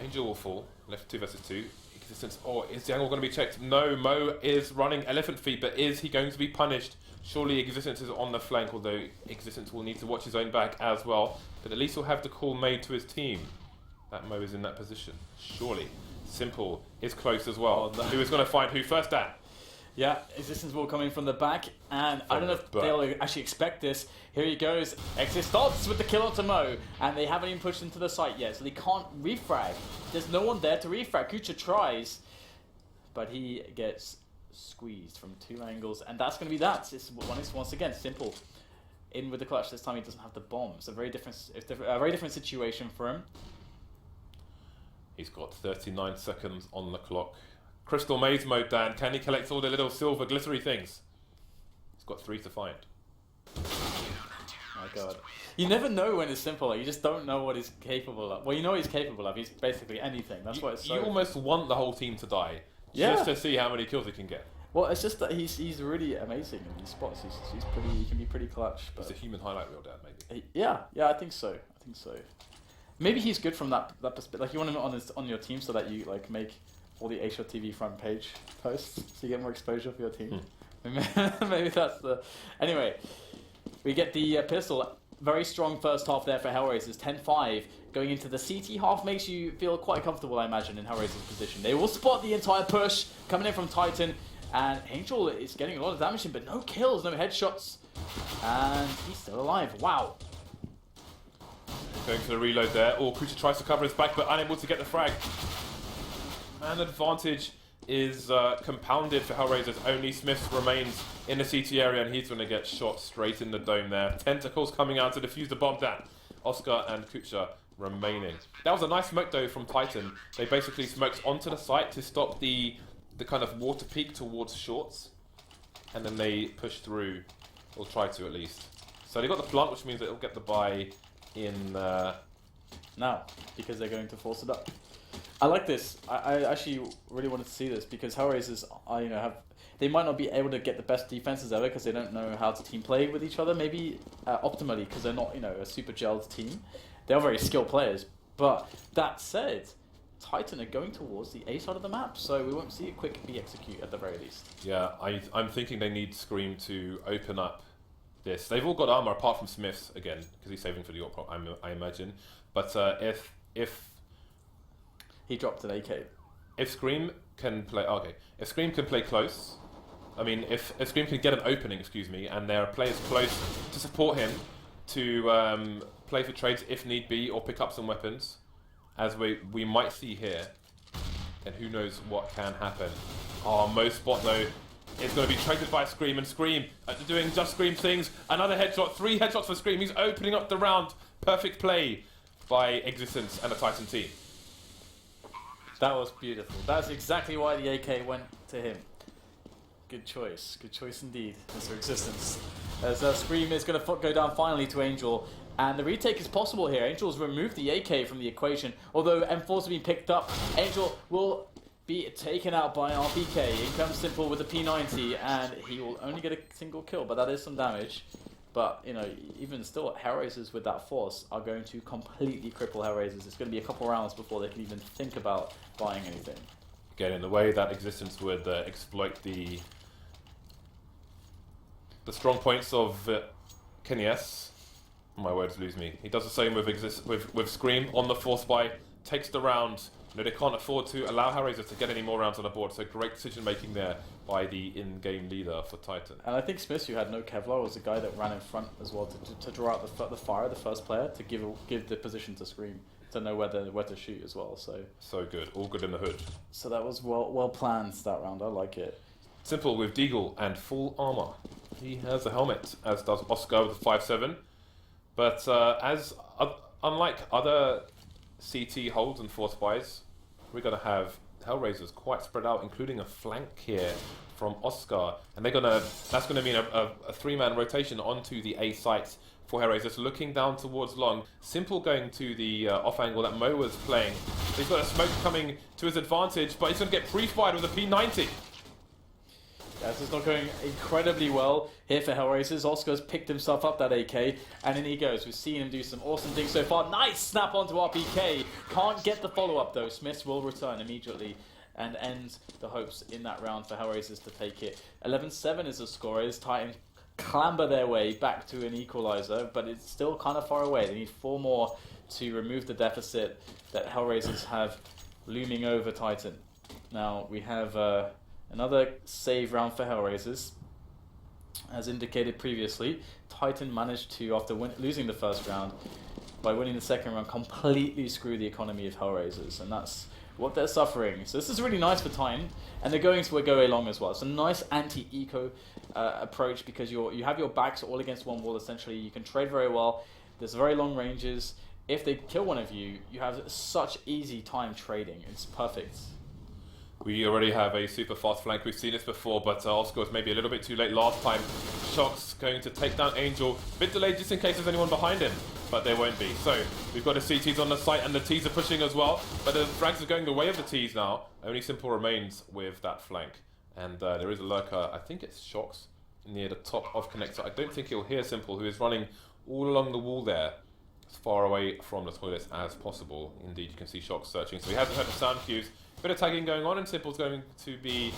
Angel will fall. Left 2 versus 2. Existence. Oh, is the angle going to be checked? No. Mo is running elephant feet, but is he going to be punished? Surely Existence is on the flank, although Existence will need to watch his own back as well. But at least he'll have the call made to his team. That Mo is in that position. Surely. Simple is close as well. Oh, no. Who is going to find who first at? Yeah, Existence will coming from the back, and I don't know if they'll actually expect this. Here he goes. Exit starts with the kill onto Mo, and they haven't even pushed into the site yet, so they can't refrag. There's no one there to refrag. Kucha tries, but he gets squeezed from 2 angles, and that's going to be that. It's once again Simple in with the clutch. This time he doesn't have the bomb. It's a very different situation for him. He's got 39 seconds on the clock. Crystal Maze mode, Dan. Can he collect all the little silver glittery things? He's got 3 to find. My God. You never know when it's Simple. Like, you just don't know what he's capable of. Well, you know what he's capable of. He's basically anything. That's why it's so... You almost want the whole team to die. Just to see how many kills he can get. Well, it's just that he's really amazing in these spots. He can be pretty clutch. But It's a human highlight reel, Dan, maybe. Yeah, I think so. Maybe he's good from that perspective. Like, you want him on your team so that you like make all the A-Shot TV front page posts, so you get more exposure for your team. Maybe that's the... Anyway, we get the pistol. Very strong first half there for Hellraisers. 10-5. Going into the CT half makes you feel quite comfortable, I imagine, in Hellraiser's position. They will spot the entire push coming in from Titan, and Angel is getting a lot of damage in, but no kills, no headshots, and he's still alive. Wow. Going for the reload there. Oh, Kucha tries to cover his back, but unable to get the frag. And the advantage is compounded for Hellraisers. Only Smith remains in the CT area, and he's going to get shot straight in the dome there. Tentacles coming out to defuse the bomb down. Oscar and Kucha remaining. That was a nice smoke, though, from Titan. They basically smoked onto the site to stop the kind of water peak towards shorts. And then they push through, or try to at least. So they got the plant, which means that it'll get the buy in now, because they're going to force it up. I like this. I actually really wanted to see this because Hellraisers, they might not be able to get the best defenses ever because they don't know how to team play with each other. Maybe optimally because they're not a super gelled team. They are very skilled players. But that said, Titan are going towards the A side of the map, so we won't see a quick B execute at the very least. Yeah, I'm thinking they need Scream to open up this. They've all got armor apart from Smith's again because he's saving for the AWP, I imagine. But if he dropped an AK. If Scream can play, if Scream can play close, I mean, if Scream can get an opening, and there are players close to support him to play for trades if need be or pick up some weapons, as we might see here, then who knows what can happen. Oh, Mo spot though is going to be traded by Scream, and Scream doing just Scream things. Another headshot, 3 headshots for Scream. He's opening up the round. Perfect play by Existence and the Titan team. That was beautiful. That's exactly why the AK went to him. Good choice indeed, Mr. Existence. As Scream is going to go down finally to Angel, and the retake is possible here. Angel's removed the AK from the equation, although M4's been picked up. Angel will be taken out by RPK. In comes Simple with the P90, and he will only get a single kill, but that is some damage. But, you know, even still, Hellraisers with that force are going to completely cripple Hellraisers. It's going to be a couple rounds before they can even think about buying anything. Again, in the way that Existence would exploit the strong points of Kenny S. My words lose me. He does the same with Scream on the force buy, takes the round. You know, they can't afford to allow Hellraisers to get any more rounds on the board, so great decision making there by the in-game leader for Titan. And I think Smith, who had no Kevlar, was the guy that ran in front as well to draw out the fire, the first player, to give the position to Scream, to know where to shoot as well. So good, all good in the hood. So that was well planned, that round. I like it. Simple with Deagle and full armor. He has a helmet, as does Oscar with the 5.7. But unlike other CT holds and force buys, we're going to have Hellraisers quite spread out, including a flank here from Oscar. And that's going to mean a 3-man rotation onto the A site for Hellraisers, looking down towards long. Simple going to the off angle that Mo was playing. He's got a smoke coming to his advantage, but he's going to get pre-fired with a P90. This is not going incredibly well here for Hellraisers. Oscar's picked himself up that AK, and in he goes. We've seen him do some awesome things so far. Nice snap onto RPK. Can't get the follow-up though. Smith will return immediately and end the hopes in that round for Hellraisers to take it. 11-7 is the score. As Titan clamber their way back to an equalizer, but it's still kind of far away. They need 4 more to remove the deficit that Hellraisers have looming over Titan. Now we have another save round for Hellraisers. As indicated previously, Titan managed to, after losing the first round, by winning the second round, completely screw the economy of Hellraisers, and that's what they're suffering. So this is really nice for Titan, and they're going to go along as well. It's a nice anti-eco approach, because you have your backs all against one wall essentially. You can trade very well. There's very long ranges. If they kill one of you, you have such easy time trading. It's perfect. We already have a super fast flank. We've seen this before, but Oscar was maybe a little bit too late last time. Shock's going to take down Angel. Bit delayed just in case there's anyone behind him, but there won't be. So we've got the CTs on the site, and the Ts are pushing as well. But the frags are going the way of the Ts now. Only Simple remains with that flank. And there is a lurker, I think it's Shock's, near the top of Connector. I don't think he'll hear Simple, who is running all along the wall there, as far away from the toilets as possible. Indeed, you can see Shock searching. So he hasn't heard the sound cues. Bit of tagging going on, and Simple's going to be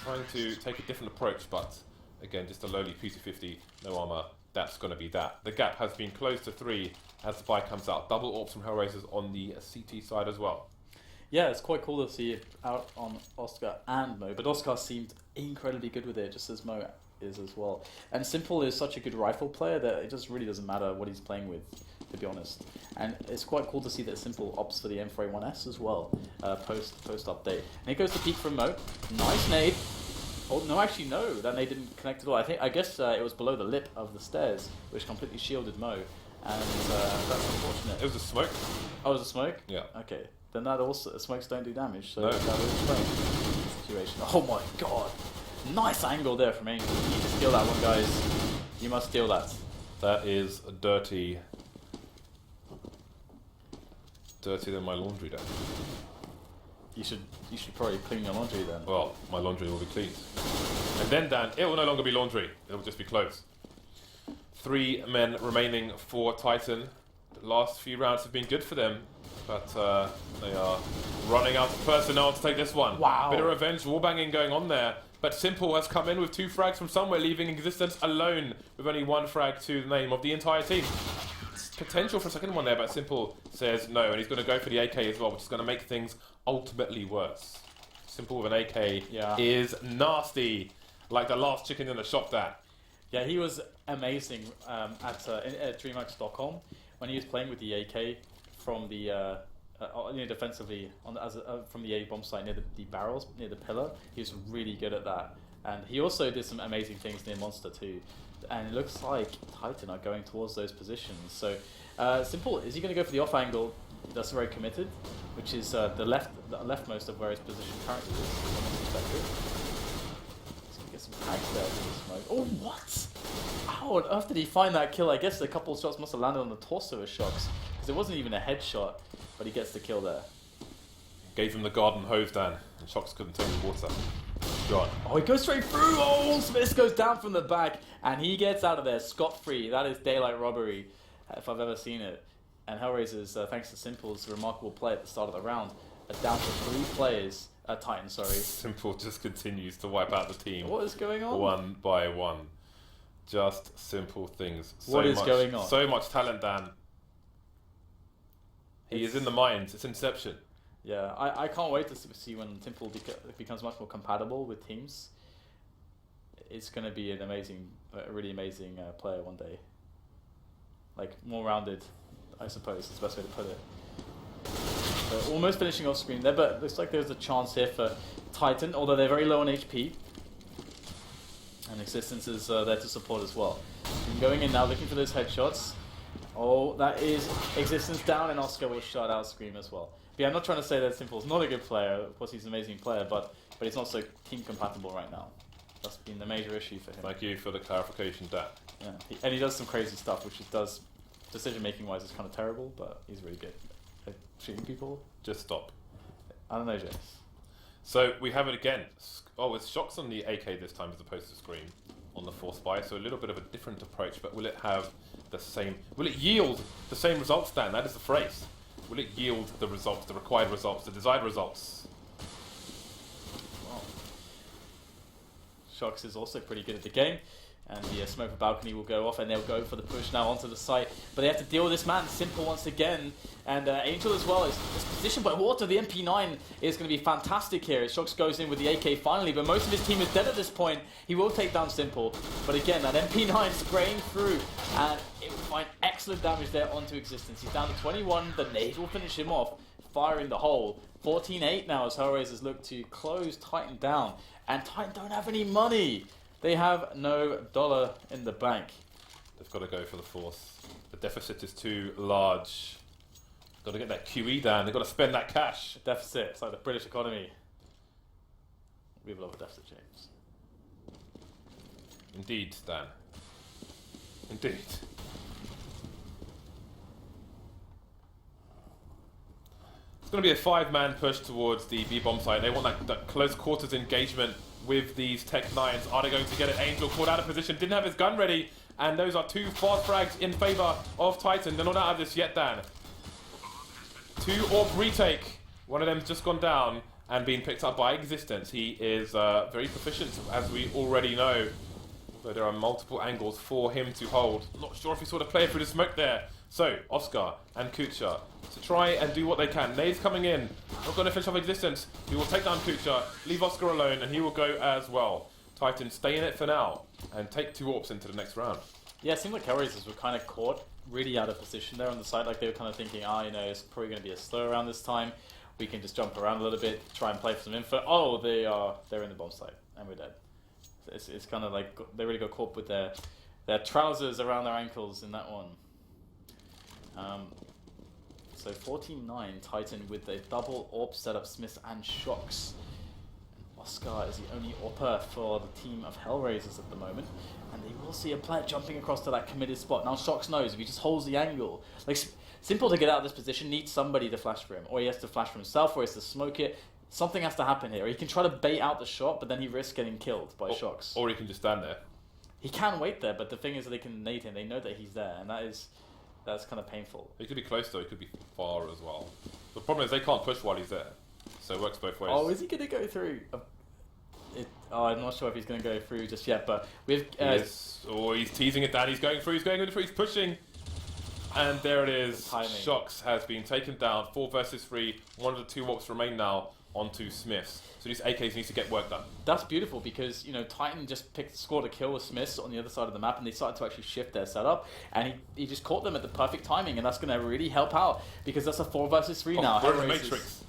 trying to take a different approach, but again, just a lowly PC50, no armor. That's going to be that. The gap has been closed to 3 as the buy comes out. Double AWPs from Hellraisers on the CT side as well. Yeah, it's quite cool to see it out on Oscar and Mo, but Oscar seemed incredibly good with it, just as Mo is as well. And Simple is such a good rifle player that it just really doesn't matter what he's playing with, to be honest. And it's quite cool to see that Simple opts for the M4A1S as well, post update. And here goes the peek from Mo. Nice nade. Oh no, actually no, that nade didn't connect at all. I guess it was below the lip of the stairs, which completely shielded Mo. And that's unfortunate. It was a smoke. Oh, it was a smoke? Yeah. Okay. Then that also, smokes don't do damage, so no. That was a strange situation. Oh my god. Nice angle there from Angel. You need to steal that one, guys. You must steal that. That is dirty. Dirtier than my laundry, Dan. You should probably clean your laundry then. Well, my laundry will be cleaned. And then, Dan, it will no longer be laundry. It will just be clothes. 3 men remaining for Titan. The last few rounds have been good for them, but they are running out of personnel to take this one. Wow. Bit of revenge wallbanging going on there. But Simple has come in with 2 frags from somewhere, leaving Existence alone with only 1 frag to the name of the entire team. Potential for a second one there, but Simple says no, and he's going to go for the AK as well, which is going to make things ultimately worse. Simple with an AK is nasty. Like the last chicken in the shop, that. Yeah, he was amazing at DreamHack.com when he was playing with the AK from the defensively from the A bomb site near the barrels, near the pillar. He was really good at that, and he also did some amazing things near Monster too. And it looks like Titan are going towards those positions. So Simple, is he going to go for the off angle? That's very committed, which is the leftmost of where his position currently is. From his perspective. He's going to get some tags there for the smoke. Oh, what? How on earth did he find that kill? I guess a couple of shots must have landed on the torso of Shocks, because it wasn't even a headshot, but he gets the kill there. Gave him the garden hose, Dan, and Shocks couldn't take the water. God. Oh, he goes straight through. Oh, Smith goes down from the back, and he gets out of there scot-free. That is daylight robbery, if I've ever seen it. And Hellraisers, thanks to Simple's remarkable play at the start of the round, are down to 3 players. Titan, sorry. Simple just continues to wipe out the team. What is going on? One by one. Just simple things. What is going on? So much talent, Dan. He is in the mind. It's Inception. Yeah, I can't wait to see when Simple becomes much more compatible with teams. It's going to be an amazing, a really amazing player one day. Like, more rounded, I suppose, is the best way to put it. So almost finishing off screen there, but looks like there's a chance here for Titan, although they're very low on HP. And Existence is there to support as well. And going in now, looking for those headshots. Oh, that is Existence down, and Oscar will shut out Scream as well. But yeah, I'm not trying to say that Simple's not a good player. Of course, he's an amazing player, but he's not so team compatible right now. That's been the major issue for him. Thank you for the clarification, Dan. Yeah, and he does some crazy stuff, which he does decision-making wise is kind of terrible, but he's really good at shooting people. Just stop. I don't know, James. So we have it again. Oh, it's Shocks on the AK this time as opposed to Scream on the 4th spy. So a little bit of a different approach, but will it have the same? Will it yield the same results, Dan? That is the phrase. Will it yield the results, the required results, the desired results? Well, Shocks is also pretty good at the game. And the smoker balcony will go off, and they'll go for the push now onto the site. But they have to deal with this man, Simple, once again. And Angel as well is positioned by water. The MP9 is going to be fantastic here. Shocks goes in with the AK finally, but most of his team is dead at this point. He will take down Simple. But again, that MP9 spraying through, and it will find excellent damage there onto Existence. He's down to 21. The nade will finish him off, firing the hole. 14-8 now as Hellraisers look to close Titan down. And Titan don't have any money. They have no dollar in the bank. They've got to go for the 4th. The deficit is too large. Got to get that QE down. They've got to spend that cash. Deficit. It's like the British economy. We have a lot of deficit, James. Indeed, Dan. Indeed. It's going to be a 5-man push towards the B-bomb site. They want that close quarters engagement with these Tech 9s. Are they going to get it? Angel caught out of position, didn't have his gun ready, and those are 2 fast frags in favour of Titan. They're not out of this yet, Dan. 2 orb retake. One of them's just gone down and being picked up by Existence. He is very proficient, as we already know. Although there are multiple angles for him to hold. Not sure if he saw the player through the smoke there. So, Oscar and Kucha to try and do what they can. Nade's coming in. Not going to finish off Existence. He will take down Kucha, leave Oscar alone, and he will go as well. Titan stay in it for now and take 2 orbs into the next round. Yeah, it seemed like Hellraisers were kind of caught really out of position there on the side. Like they were kind of thinking, it's probably going to be a slow round this time. We can just jump around a little bit, try and play for some info. Oh, they're in the bomb site, and we're dead. It's kind of like they really got caught with their trousers around their ankles in that one. So 14-9 Titan with a double AWP setup, Smith and Shocks. And Oscar is the only AWPer for the team of Hellraisers at the moment. And they will see a player jumping across to that committed spot. Now Shocks knows if he just holds the angle. Like, Simple to get out of this position needs somebody to flash for him. Or he has to flash for himself, or he has to smoke it. Something has to happen here. He can try to bait out the shot, but then he risks getting killed by Shocks. Or he can just stand there. He can wait there, but the thing is that they can nade him. They know that he's there, and that's kind of painful. He could be close though, he could be far as well. The problem is they can't push while he's there. So it works both ways. Oh, is he going to go through? I'm not sure if he's going to go through just yet, but we've... he's teasing it down, he's going through, he's pushing. And there it is. Shocks has been taken down. 4 versus 3. 1 of the 2 walks remain now onto Smiths. So these AKs need to get work done. That's beautiful because, Titan just scored a kill with Smiths on the other side of the map, and they started to actually shift their setup, and he just caught them at the perfect timing, and that's going to really help out because that's a 4 versus 3 now. We're in the Matrix.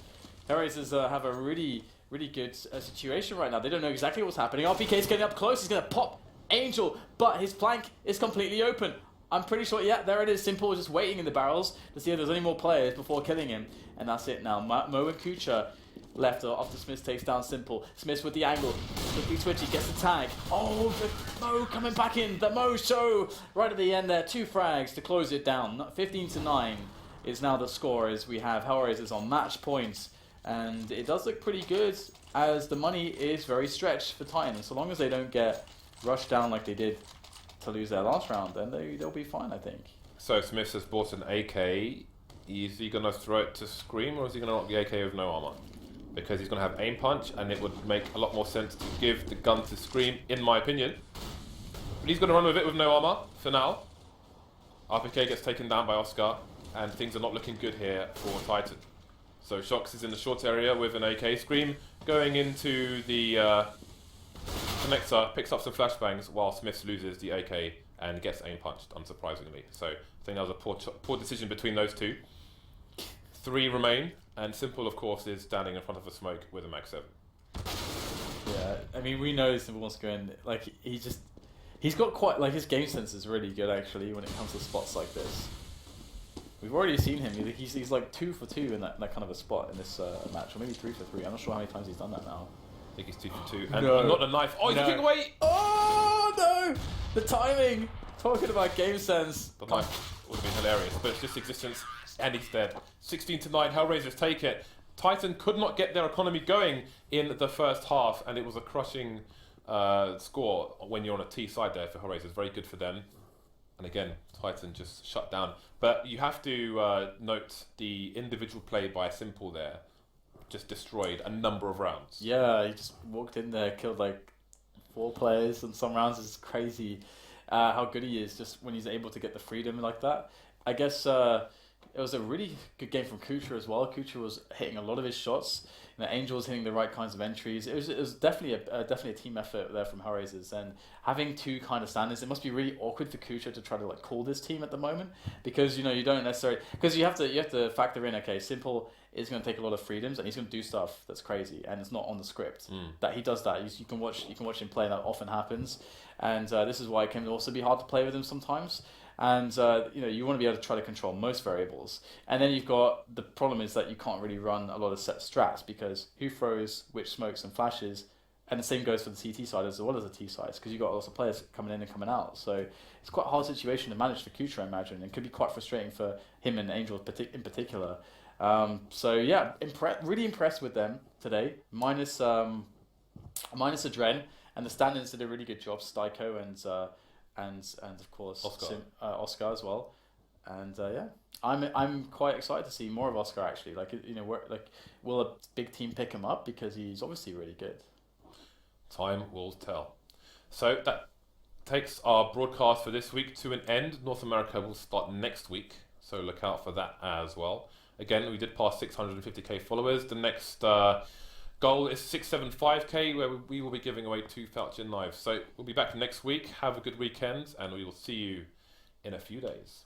Hellraisers have a really good situation right now. They don't know exactly what's happening. RPK's getting up close. He's going to pop Angel, but his flank is completely open. I'm pretty sure, yeah, there it is. Simple just waiting in the barrels to see if there's any more players before killing him. And that's it now. Mo and Kucha left after Smith takes down Simple. Smith with the angle. Quickly switchy, gets the tag. Oh, Mo coming back in. The Mo show right at the end there. 2 frags to close it down. 15-9 is now the score as we have Hellraisers on match points. And it does look pretty good as the money is very stretched for Titan. So long as they don't get rushed down like they did to lose their last round, then they'll be fine, I think. So Smith has bought an AK. Is he going to throw it to Scream, or is he going to knock the AK with no armor? Because he's going to have aim punch, and it would make a lot more sense to give the gun to Scream, in my opinion. But he's going to run with it with no armor for now. RPK gets taken down by Oscar, and things are not looking good here for Titan. So Shox is in the short area with an AK. Scream going into the connector, picks up some flashbangs while Smith loses the AK and gets aim punched, unsurprisingly. So I think that was a poor decision between those two. 3 remain, and Simple, of course, is standing in front of a smoke with a Mag 7. Yeah, I mean, we know Simple wants to go in. Like, he's got quite, like, his game sense is really good, actually, when it comes to spots like this. We've already seen him. He's like 2 for 2 in that kind of a spot in this match, or maybe 3 for 3. I'm not sure how many times he's done that now. I think he's 2 for 2. And not a knife. Oh, he's looking away! Oh, no! The timing! Talking about game sense. The knife would have been hilarious, but it's just existence, and he's dead. 16-9, Hellraisers take it. Titan could not get their economy going in the first half, and it was a crushing score when you're on a T side there for Hellraisers. Very good for them. And again, Titan just shut down. But you have to note the individual play by Simple there. Just destroyed a number of rounds. Yeah, he just walked in there, killed like 4 players in some rounds. It's crazy how good he is just when he's able to get the freedom like that. I guess it was a really good game from Kucha as well. Kucha was hitting a lot of his shots. Angel was hitting the right kinds of entries. It was definitely a team effort there from Hellraisers, and having 2 kind of standards, it must be really awkward for Kucha to try to like call this team at the moment because you don't necessarily, because you have to factor in, okay, Simple is going to take a lot of freedoms and he's going to do stuff that's crazy and it's not on the script. That he does that. You can watch him play, and that often happens. And this is why it can also be hard to play with him sometimes. And you want to be able to try to control most variables. And then you've got the problem is that you can't really run a lot of set strats because who throws which smokes and flashes, and the same goes for the CT side as well as the T side because you've got lots of players coming in and coming out. So it's quite a hard situation to manage for Kucha, I imagine, and could be quite frustrating for him and Angel in particular. So yeah, really impressed with them today. Minus Adren, and the stand-ins did a really good job. Styko and of course Oscar as well. And yeah, I'm quite excited to see more of Oscar actually. Will a big team pick him up because he's obviously really good. Time will tell. So that takes our broadcast for this week to an end. North America will start next week, so look out for that as well. Again, we did pass 650k followers. The next goal is 675k, where we will be giving away 2 Falchion knives. So we'll be back next week. Have a good weekend, and we will see you in a few days.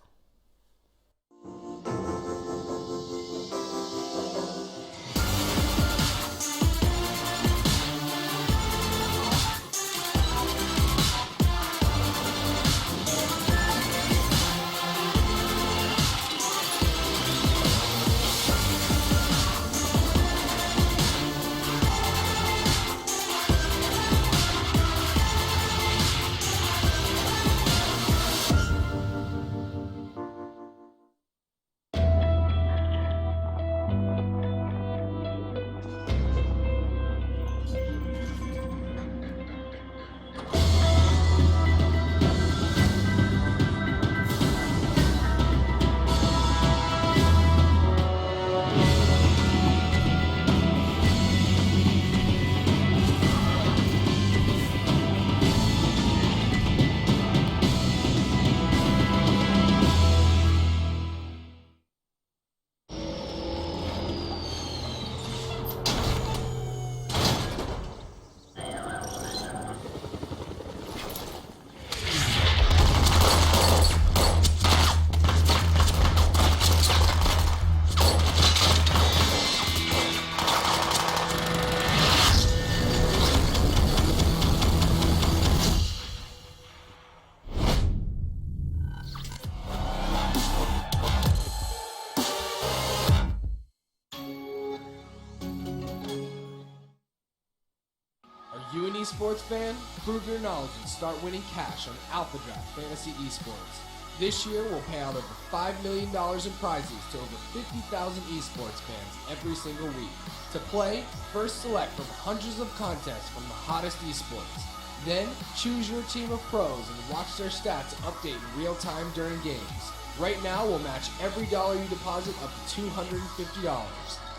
sports fan? Prove your knowledge and start winning cash on Alpha Draft Fantasy Esports. This year, we'll pay out over $5 million in prizes to over 50,000 esports fans every single week. To play, first select from hundreds of contests from the hottest esports. Then, choose your team of pros and watch their stats update in real time during games. Right now, we'll match every dollar you deposit up to $250.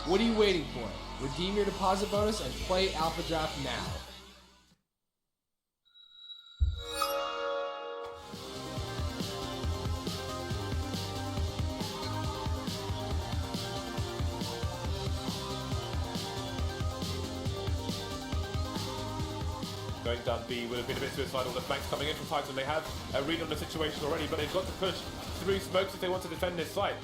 What are you waiting for? Redeem your deposit bonus and play Alpha Draft now. Going down B would have been a bit suicidal. The flanks coming in from Titan. They have a read on the situation already, but they've got to push through smokes if they want to defend this site.